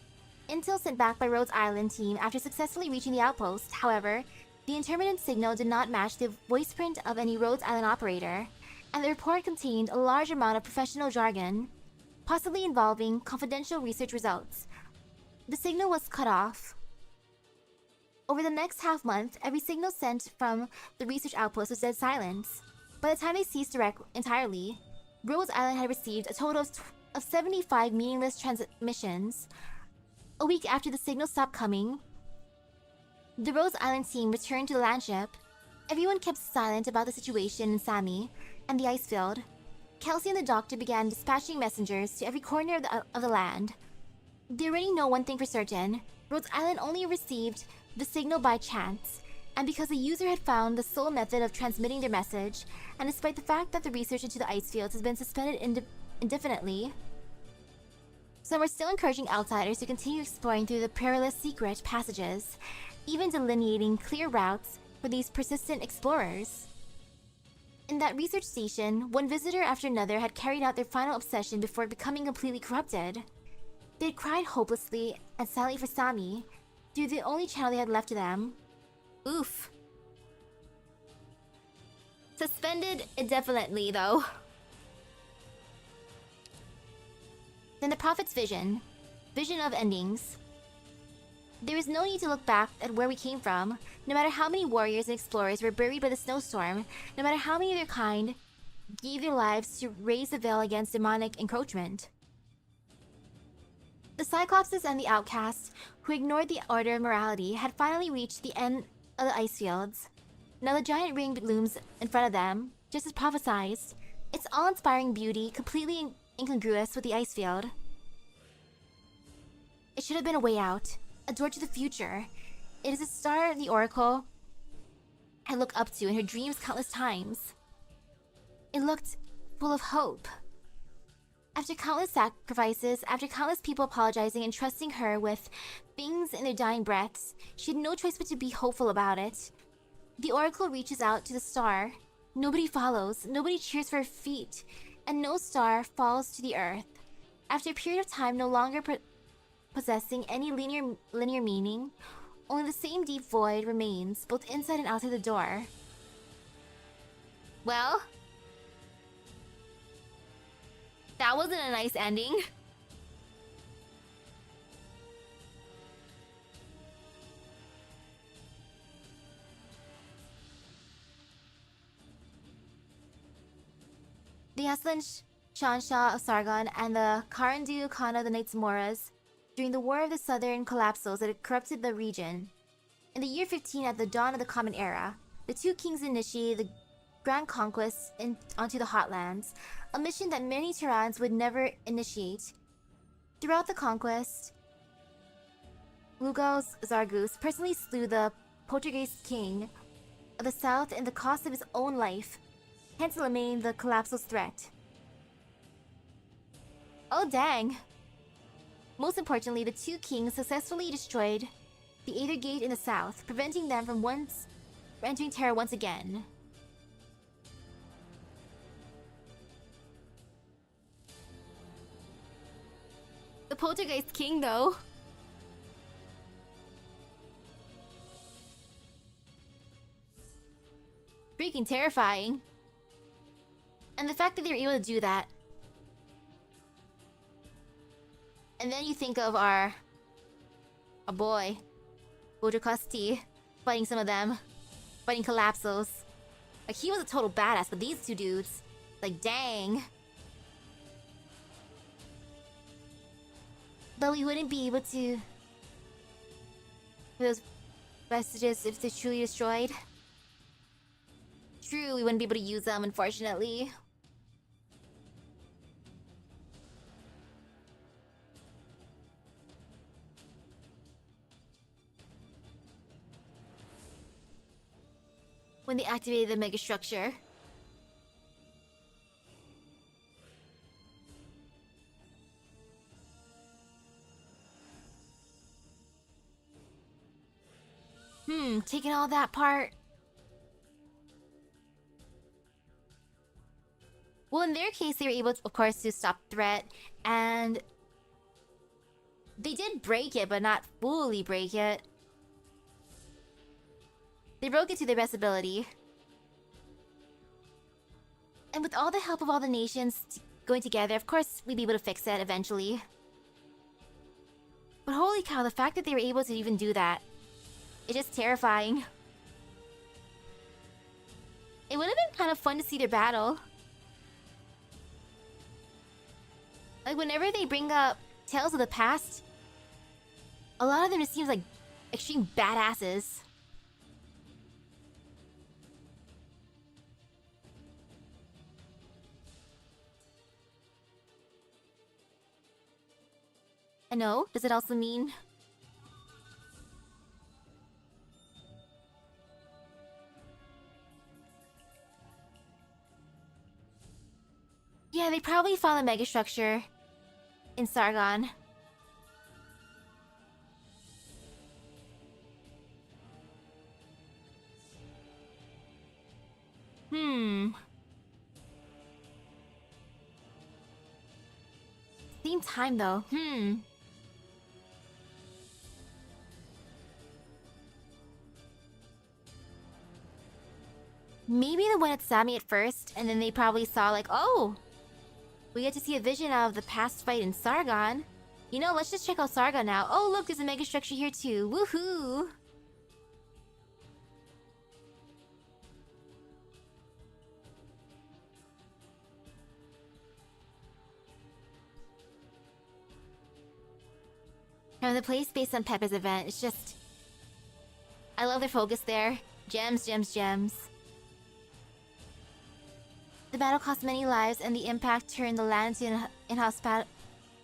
intel sent back by Rhodes Island team after successfully reaching the outpost. However, the intermittent signal did not match the voice print of any Rhodes Island operator, and the report contained a large amount of professional jargon, possibly involving confidential research results. The signal was cut off. Over the next half-month, every signal sent from the research outpost was dead silence. By the time they ceased entirely, Rhodes Island had received a total of 75 meaningless transmissions. A week after the signal stopped coming, the Rhodes Island team returned to the landship. Everyone kept silent about the situation in Sami and the ice field. Kelsey and the doctor began dispatching messengers to every corner of the land. They already know one thing for certain. Rhodes Island only received the signal by chance, and because the user had found the sole method of transmitting their message, and despite the fact that the research into the ice fields has been suspended indefinitely, some are still encouraging outsiders to continue exploring through the perilous secret passages, even delineating clear routes for these persistent explorers. In that research station, one visitor after another had carried out their final obsession before becoming completely corrupted. They had cried hopelessly and silently for Sami, through the only channel they had left to them. Oof. Suspended indefinitely, though. Then the Prophet's vision of endings. There is no need to look back at where we came from, no matter how many warriors and explorers were buried by the snowstorm, no matter how many of their kind gave their lives to raise the veil against demonic encroachment. The Cyclopses and the outcasts, who ignored the order of morality, had finally reached the end of the ice fields. Now the giant ring looms in front of them, just as prophesied, its awe-inspiring beauty completely incongruous with the ice field. It should have been a way out, a door to the future. It is a star the Oracle had looked up to in her dreams countless times. It looked full of hope. After countless sacrifices, after countless people apologizing and trusting her with things in their dying breaths, she had no choice but to be hopeful about it. The Oracle reaches out to the star. Nobody follows, nobody cheers for her feet, and no star falls to the earth. After a period of time no longer possessing any linear meaning, only the same deep void remains, both inside and outside the door. Well, that wasn't a nice ending. The Aslan Shansha of Sargon and the Karandu Khan of the Knights Moras during the War of the Southern Collapsos that had corrupted the region. In the year 15, at the dawn of the Common Era, the two kings initiated the Grand Conquest onto the Hotlands, a mission that many Terrans would never initiate. Throughout the conquest, Lugos Zargus personally slew the Poltergeist king of the south at the cost of his own life, hence eliminating the Collapsos threat. Oh dang! Most importantly, the two kings successfully destroyed the Aether Gate in the south, preventing them from entering Terra once again. The Poltergeist king, though. Freaking terrifying. And the fact that they were able to do that. And then you think of our boy, Bojokosti, fighting some of them, fighting Collapsos. Like, he was a total badass, but these two dudes, like, dang. But we wouldn't be able to... those vestiges if they're truly destroyed. True, we wouldn't be able to use them, unfortunately. When they activated the megastructure. Taking all that part. Well, in their case, they were able to, of course, to stop threat, and they did break it, but not fully break it. They broke it to their best ability. And with all the help of all the nations going together, of course, we'd be able to fix it eventually. But holy cow, the fact that they were able to even do that, it's just terrifying. It would have been kind of fun to see their battle. Like, whenever they bring up tales of the past, a lot of them just seems like extreme badasses. I know, does it also mean Yeah, they probably found the megastructure in Sargon. Same time though. Maybe the one at Sami at first, and then they probably saw like, oh, we get to see a vision of the past fight in Sargon. You know, let's just check out Sargon now. Oh, look, there's a megastructure here too. Woohoo! And the place based on Pepper's event, it's just... I love their focus there. Gems, gems, gems. The battle cost many lives, and the impact turned the land into an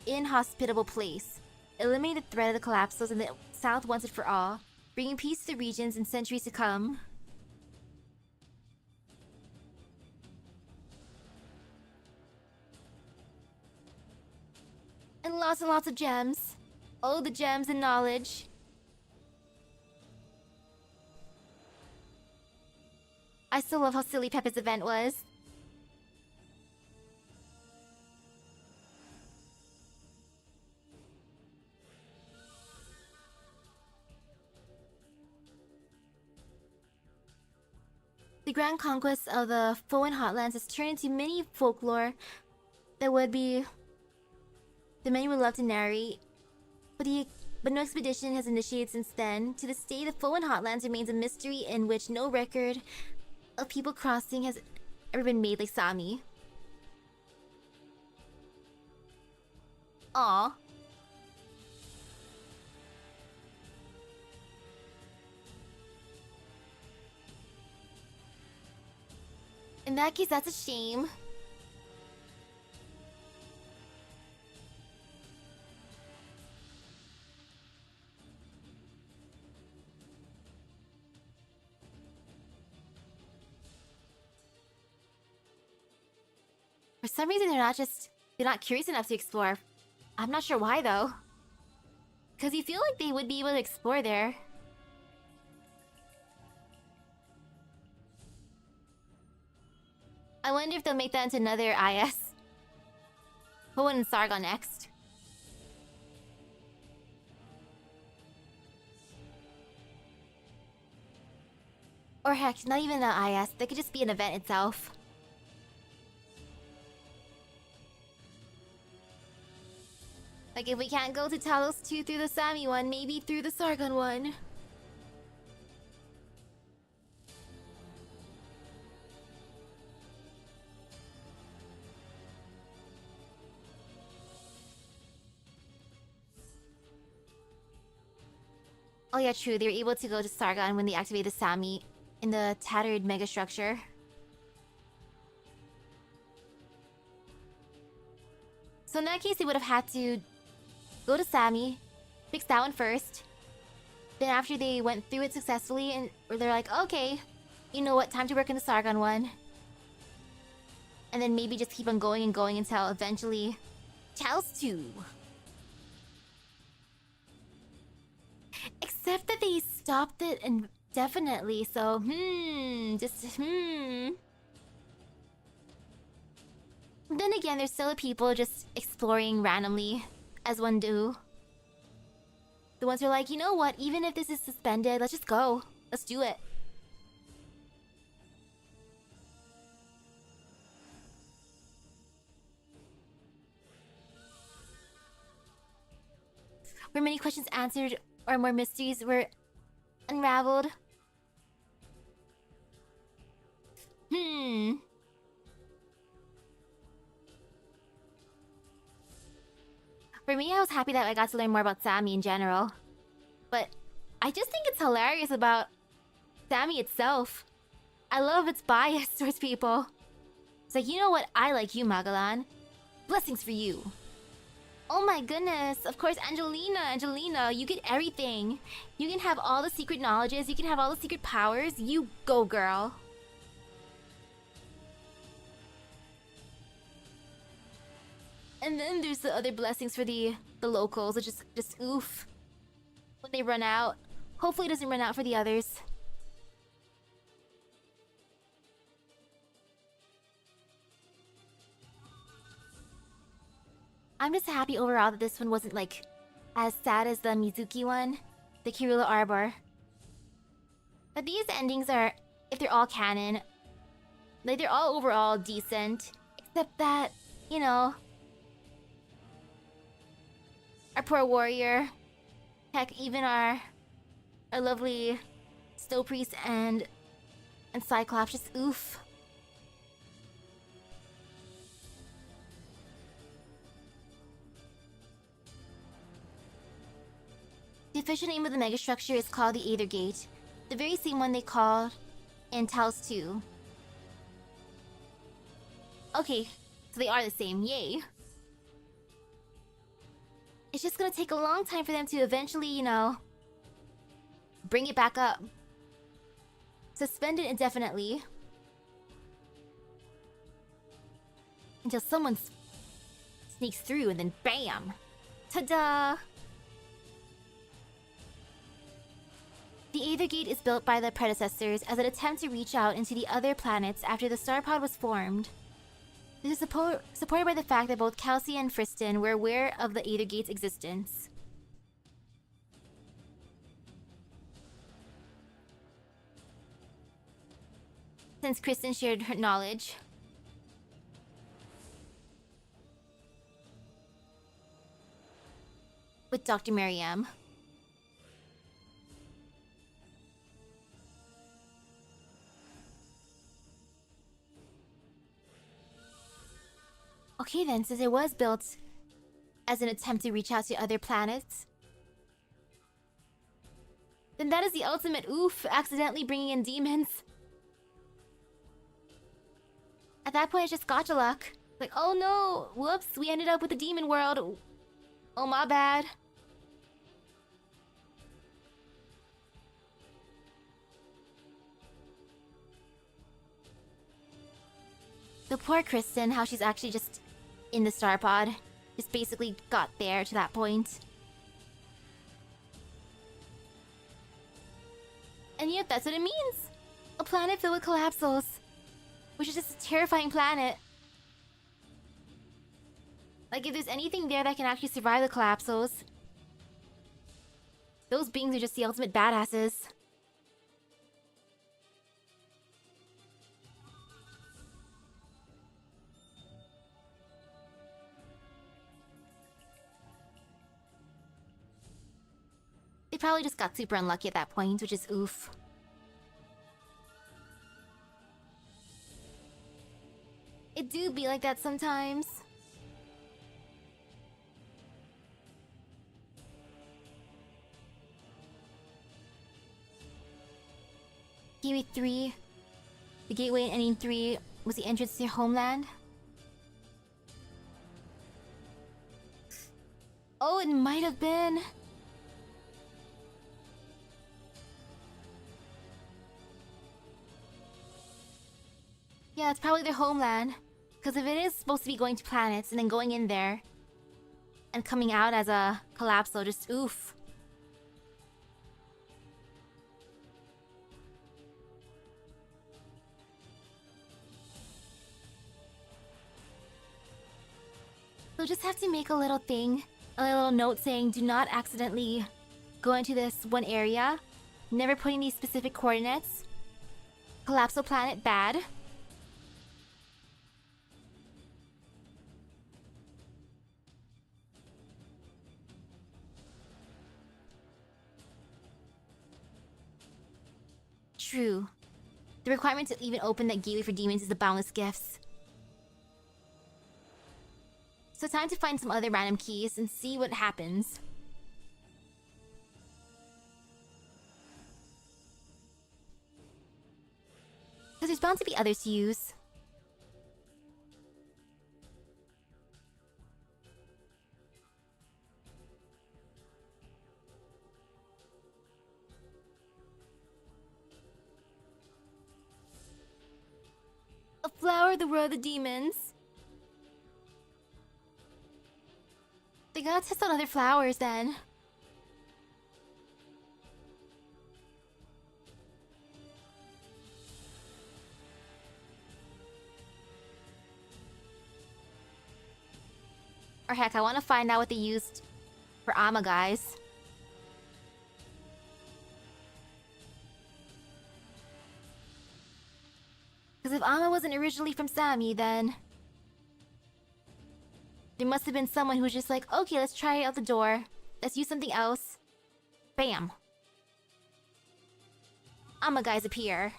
inhospitable place. Eliminate the threat of the collapsos in the south once and for all, bringing peace to the regions in centuries to come. And lots of gems. Oh, the gems and knowledge. I still love how silly Pepper's event was. The grand conquest of the Foan Hotlands has turned into many folklore that many would love to narrate, but no expedition has initiated since then. To this day, the Foan Hotlands remains a mystery in which no record of people crossing has ever been made like Sami. Aww. In that case, that's a shame. For some reason, they're not curious enough to explore. I'm not sure why, though. Because you feel like they would be able to explore there. I wonder if they'll make that into another IS. But when in Sargon next. Or heck, not even an IS. They could just be an event itself. Like if we can't go to Talos 2 through the Sami one, maybe through the Sargon one. Oh yeah, true. They were able to go to Sargon when they activated the Sami in the tattered megastructure. So in that case, they would have had to go to Sami, fix that one first. Then after they went through it successfully, and they're like, okay, you know what, time to work on the Sargon one. And then maybe just keep on going and going until eventually Talos 2. Except that they stopped it indefinitely, so Then again, there's still people just exploring randomly, as one do. The ones who are like, you know what, even if this is suspended, let's just go. Let's do it. Were many questions answered, or more mysteries were unraveled? For me, I was happy that I got to learn more about Sami in general. But I just think it's hilarious about Sami itself. I love its bias towards people. It's like, you know what? I like you, Magalan. Blessings for you. Oh my goodness. Of course, Angelina, you get everything. You can have all the secret knowledges. You can have all the secret powers. You go, girl. And then there's the other blessings for the locals, which is just oof. When they run out. Hopefully it doesn't run out for the others. I'm just happy overall that this one wasn't like as sad as the Mizuki one, the Kirula Arbor. But these endings are, if they're all canon, like they're all overall decent, except that, you know, our poor warrior, heck, even our lovely Snow Priest and Cyclops, just oof. The official name of the megastructure is called the Aether Gate, the very same one they called in Taos 2. Okay, so they are the same, yay. It's just gonna take a long time for them to eventually, you know, bring it back up. Suspend it indefinitely. Until someone sneaks through and then BAM! Ta-da! The Aether Gate is built by the predecessors as an attempt to reach out into the other planets after the star pod was formed. This is supported by the fact that both Kelsey and Friston were aware of the Aether Gate's existence. Since Kristen shared her knowledge. With Dr. Mariam. Okay then, since it was built as an attempt to reach out to other planets, then that is the ultimate oof, accidentally bringing in demons. At that point, it's just gotcha luck. Like, oh no, whoops, we ended up with the demon world. Oh, my bad. The poor Kristen, how she's actually just in the star pod. Just basically got there to that point. And yet, that's what it means. A planet filled with collapsals. Which is just a terrifying planet. Like, if there's anything there that can actually survive the collapsals, those beings are just the ultimate badasses. They probably just got super unlucky at that point, which is oof. It do be like that sometimes. Gateway 3. The gateway in ending 3 was the entrance to your homeland. Oh, it might have been. Yeah, it's probably their homeland. Because if it is supposed to be going to planets and then going in there and coming out as a collapsal, just oof. They'll just have to make a little thing, a little note saying do not accidentally go into this one area. Never putting these specific coordinates. Collapsal planet bad. True. The requirement to even open that gateway for demons is the boundless gifts. So time to find some other random keys and see what happens. Because there's bound to be others to use. A flower of the world of demons. I gotta test out other flowers then. Or heck, I want to find out what they used for Ama, guys. Because if Ama wasn't originally from Sammy, then there must have been someone who was just like, okay, let's try it out the door. Let's use something else. Bam. Ama guys appear.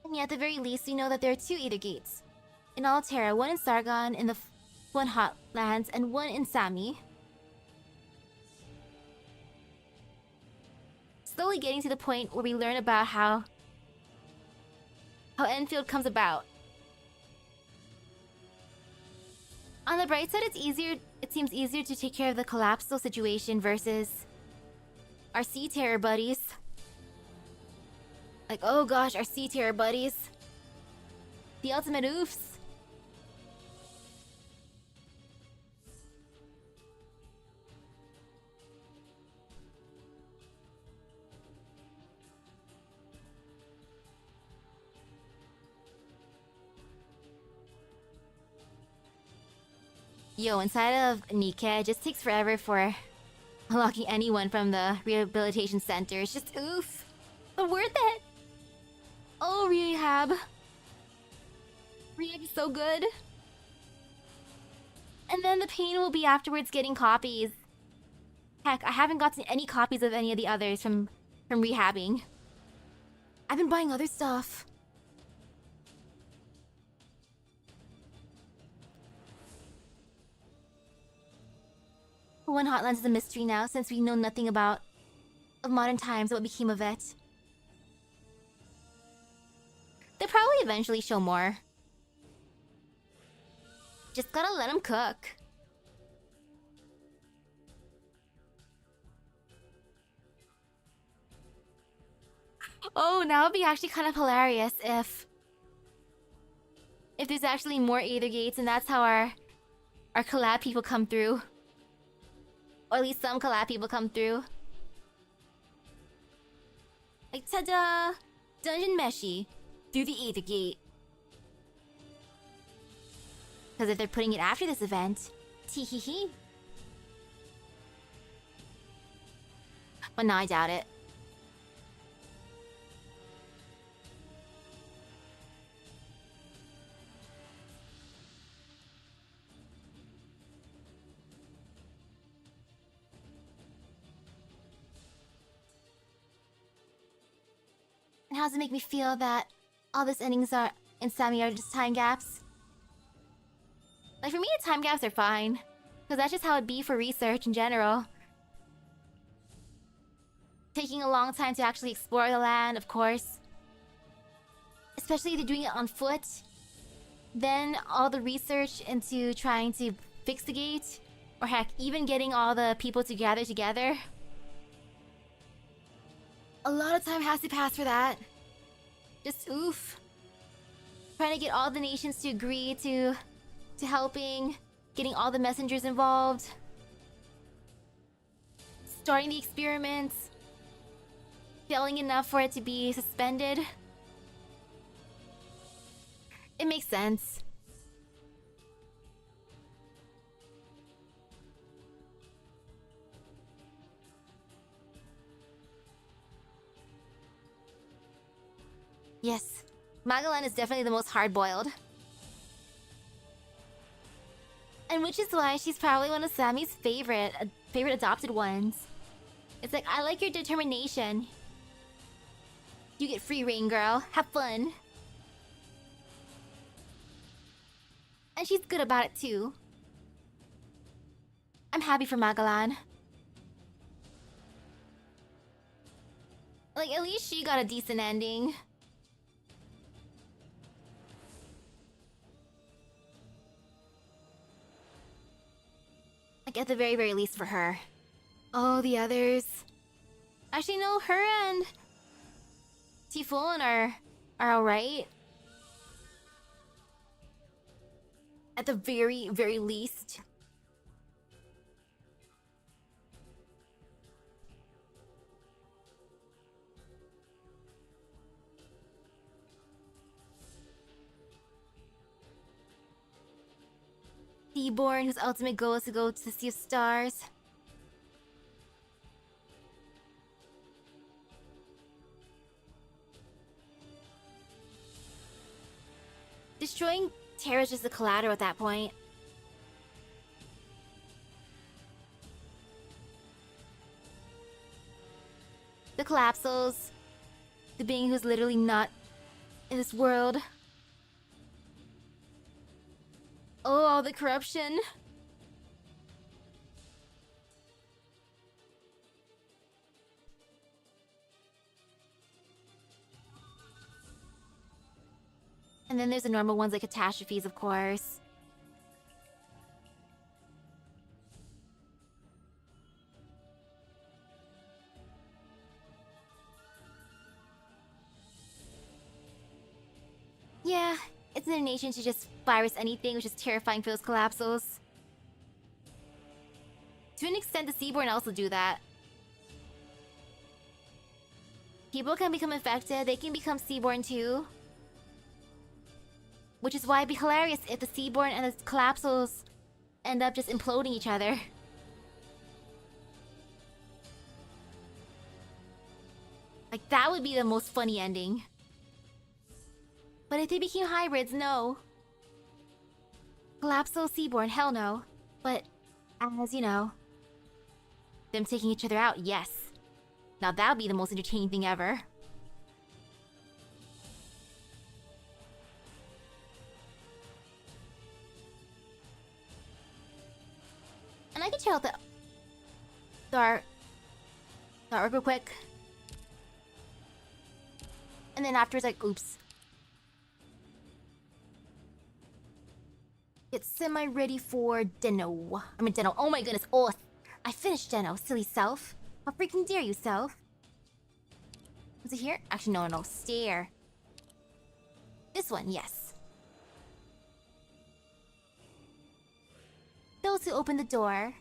And yet, at the very least, we know that there are 2 Aether Gates. In Altera, 1 in Sargon, in the 1 Hotlands, and 1 in Sami. Slowly getting to the point where we learn about how Enfield comes about. On the bright side, it seems easier to take care of the collapsal situation versus our Sea Terror buddies. Like, oh gosh, our Sea Terror buddies. The ultimate oofs. Yo, inside of Nike, it just takes forever for unlocking anyone from the rehabilitation center. It's just oof. But worth it! Oh, rehab. Rehab is so good. And then the pain will be afterwards getting copies. Heck, I haven't gotten any copies of any of the others from rehabbing. I've been buying other stuff. One Hotlands is a mystery now, since we know nothing of modern times, what became of it. They'll probably eventually show more. Just gotta let them cook. Oh, now it'd be actually kind of hilarious if there's actually more Aether Gates, and that's how our collab people come through. Or at least some collab people come through. Like, ta-da! Dungeon Meshi. Through the Aether Gate. Because if they're putting it after this event, tee-hee-hee. But no, I doubt it. And how does it make me feel that all these endings are in Sammy are just time gaps? Like, for me, the time gaps are fine. Because that's just how it'd be for research in general. Taking a long time to actually explore the land, of course. Especially if they're doing it on foot. Then all the research into trying to fix the gate. Or heck, even getting all the people to gather together. A lot of time has to pass for that. Just oof. Trying to get all the nations to agree to helping. Getting all the messengers involved. Starting the experiments. Failing enough for it to be suspended. It makes sense. Yes, Magellan is definitely the most hard-boiled. And which is why she's probably one of Sammy's favorite adopted ones. It's like, I like your determination. You get free reign, girl. Have fun. And she's good about it too. I'm happy for Magellan. Like, at least she got a decent ending. Like, at the very, very least for her. Oh, the others. Actually, no, her and Typhoon are alright. At the very, very least. Seaborn, whose ultimate goal is to go to the Sea of Stars. Destroying Terra is just the collateral at that point. The Collapsals. The being who's literally not in this world. Oh, all the corruption. And then there's the normal ones like catastrophes, of course. Yeah, it's in their nation to just virus anything, which is terrifying for those collapsals. To an extent, the Seaborn also do that. People can become infected, they can become Seaborn too. Which is why it'd be hilarious if the Seaborn and the Collapsals end up just imploding each other. Like, that would be the most funny ending. But if they became hybrids, no. Collapsal Seaborn, hell no. But, as you know, them taking each other out, yes. Now that would be the most entertaining thing ever. And I can check out the artwork real quick. And then afterwards, like, oops. Get semi-ready for Deno. Deno. Oh my goodness. Oh, I finished Deno, silly self. How freaking dare you, self? Was it here? Actually, no. Stare. This one, yes. Those who open the door,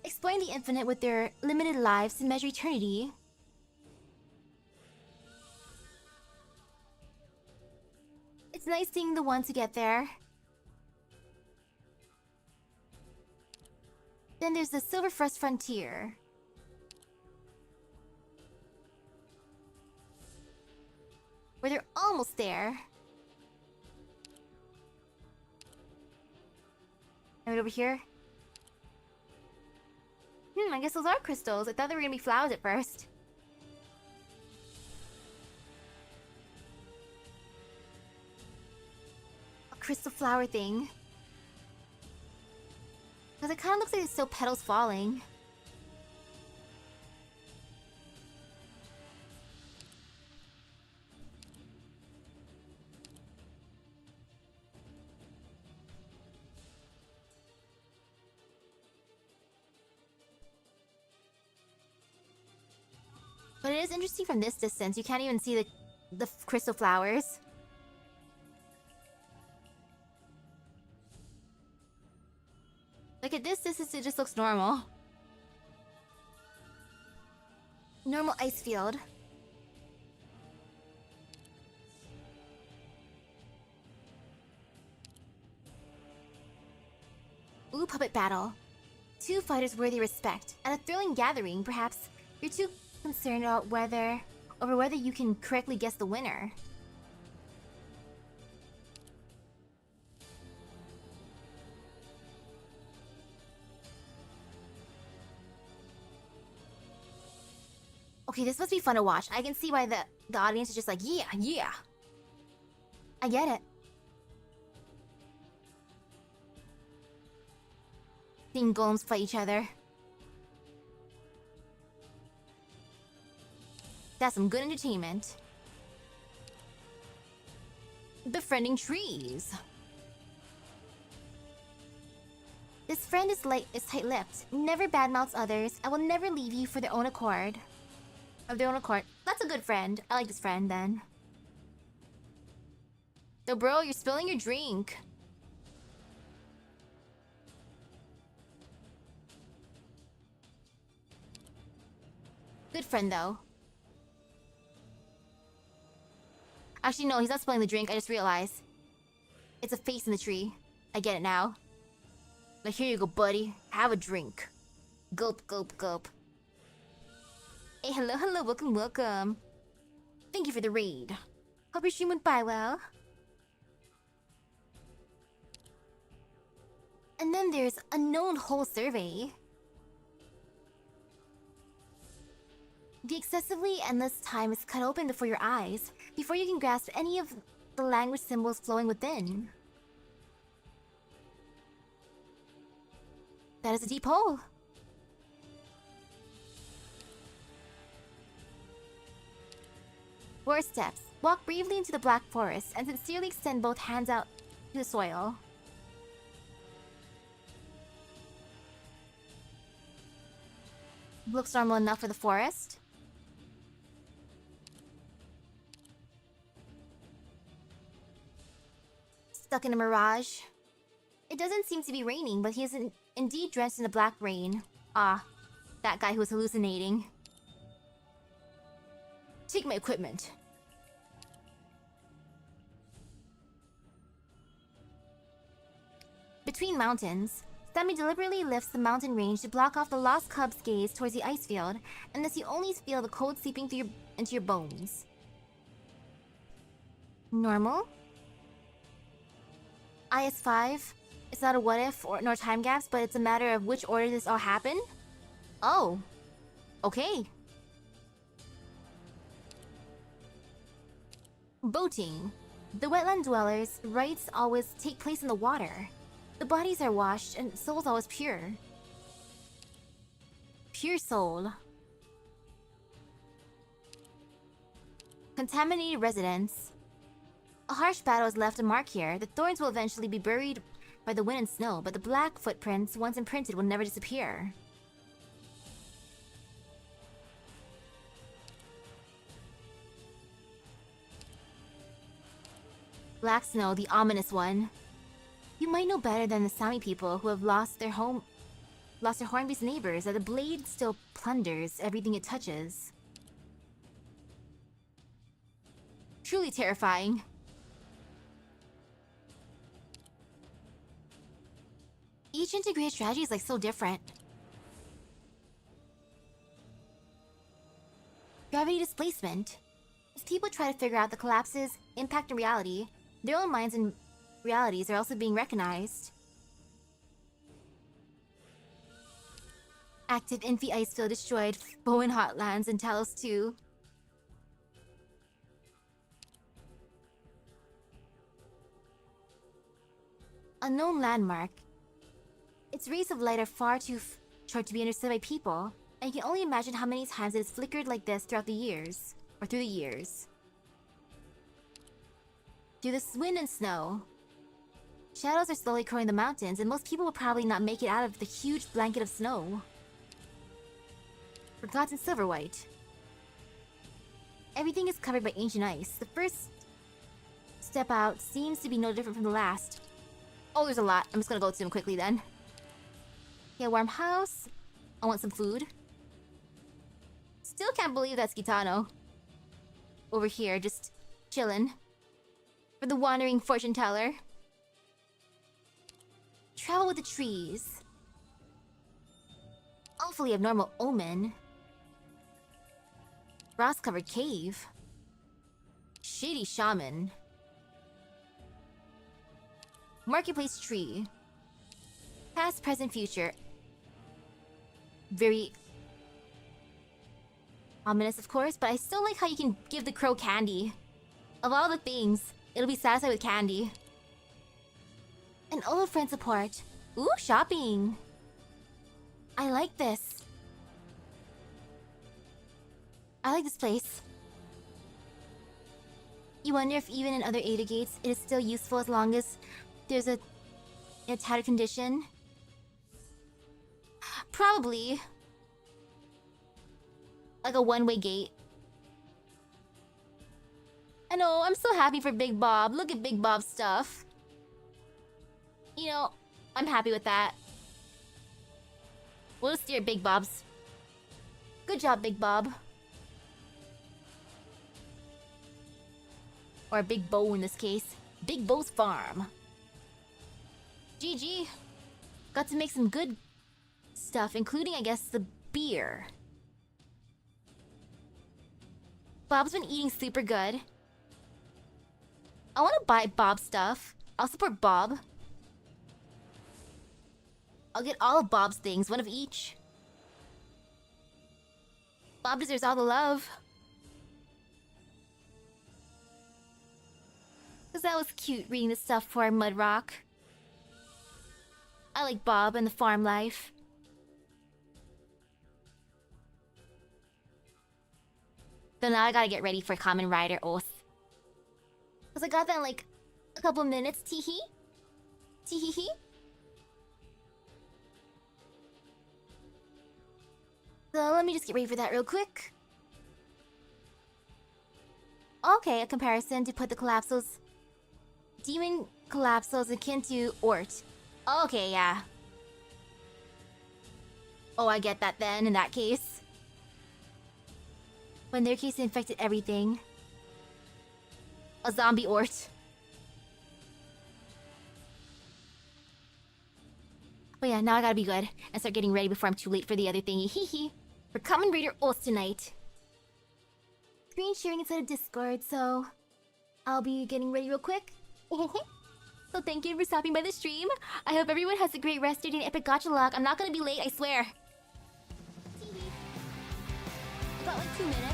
exploring the infinite with their limited lives to measure eternity. It's nice seeing the ones who get there. Then there's the Silverfrost Frontier. Where they're almost there. Right over here. I guess those are crystals. I thought they were gonna be flowers at first. A crystal flower thing. Because it kind of looks like it's still petals falling. But it is interesting from this distance. You can't even see the crystal flowers. Like at this distance, it just looks normal. Normal ice field. Ooh, puppet battle. Two fighters worthy respect, and a thrilling gathering. Perhaps you're too concerned about whether you can correctly guess the winner. Okay, this must be fun to watch. I can see why the audience is just like, yeah. I get it. Seeing golems fight each other. That's some good entertainment. Befriending trees. This friend is tight-lipped, never badmouths others, and will never leave you for their own accord. Of their own accord. That's a good friend. I like this friend, then. So, bro, you're spilling your drink. Good friend, though. Actually, no, he's not spilling the drink. I just realized. It's a face in the tree. I get it now. Like, here you go, buddy. Have a drink. Gulp, gulp, gulp. Hey, hello, hello, welcome, welcome. Thank you for the raid. Hope your stream went by well. And then there's unknown whole survey. The excessively endless time is cut open before your eyes, before you can grasp any of the language symbols flowing within. That is a deep hole. Four steps. Walk bravely into the black forest and sincerely extend both hands out to the soil. Looks normal enough for the forest. Stuck in a mirage. It doesn't seem to be raining, but he is indeed drenched in the black rain. Ah, that guy who was hallucinating. Take my equipment. Between mountains, Sammy deliberately lifts the mountain range to block off the lost cub's gaze towards the ice field, and thus you only feel the cold seeping through into your bones. Normal? IS-5? It's not a what if or nor time gaps, but it's a matter of which order this all happened? Oh. Okay. Boating. The wetland dwellers' rites always take place in the water. The bodies are washed and souls always pure. Pure soul. Contaminated residence. A harsh battle has left a mark here. The thorns will eventually be buried by the wind and snow, but the black footprints, once imprinted, will never disappear. Black snow, the ominous one. You might know better than the Sami people who have lost their horn-based neighbors, that the blade still plunders everything it touches. Truly terrifying. Each integrated strategy is like so different. Gravity displacement. As people try to figure out the collapse's impact on reality, their own minds and realities are also being recognized. Active Infi ice field destroyed, Bowen Hotlands and Talos 2. Unknown landmark. Its rays of light are far too short to be understood by people, and you can only imagine how many times it has flickered like this throughout the years. Or through the years. Through the wind and snow. Shadows are slowly covering the mountains, and most people will probably not make it out of the huge blanket of snow. Forgotten silver white. Everything is covered by ancient ice. The first step out seems to be no different from the last. Oh, there's a lot. I'm just gonna go to them quickly then. Okay, warm house. I want some food. Still can't believe that's Gitano. Over here, just chillin'. For the wandering fortune teller. Travel with the trees. Awfully abnormal omen. Frost-covered cave. Shady shaman. Marketplace tree. Past, present, future. Very ominous, of course, but I still like how you can give the crow candy. Of all the things, it'll be satisfied with candy. An old friend support. Ooh, shopping. I like this. I like this place. You wonder if even in other Ada gates, it is still useful as long as there's in a tattered condition. Probably. Like a one-way gate. I know, I'm so happy for Big Bob. Look at Big Bob's stuff. You know, I'm happy with that. We'll steer Big Bob's. Good job, Big Bob. Or Big Bo in this case. Big Bo's farm. GG. Got to make some good stuff, including, I guess, the beer. Bob's been eating super good. I want to buy Bob stuff. I'll support Bob. I'll get all of Bob's things, one of each. Bob deserves all the love. Cause that was cute reading the stuff for Mudrock. I like Bob and the farm life. So now I gotta get ready for Kamen Rider Oath. Cause I got that in like a couple minutes, teehee. Teehee. So let me just get ready for that real quick. Okay, a comparison to put the Collapsos. Demon Collapsos akin to Ort. Okay, yeah. Oh, I get that then, in that case. When their case infected everything. A zombie Ort. But yeah, now I gotta be good and start getting ready before I'm too late for the other thingy. Hee. We're Kamen Rider Oath tonight. Screen sharing inside of Discord, so I'll be getting ready real quick. So thank you for stopping by the stream. I hope everyone has a great rest day and epic gacha luck. I'm not gonna be late, I swear. About like 2 minutes.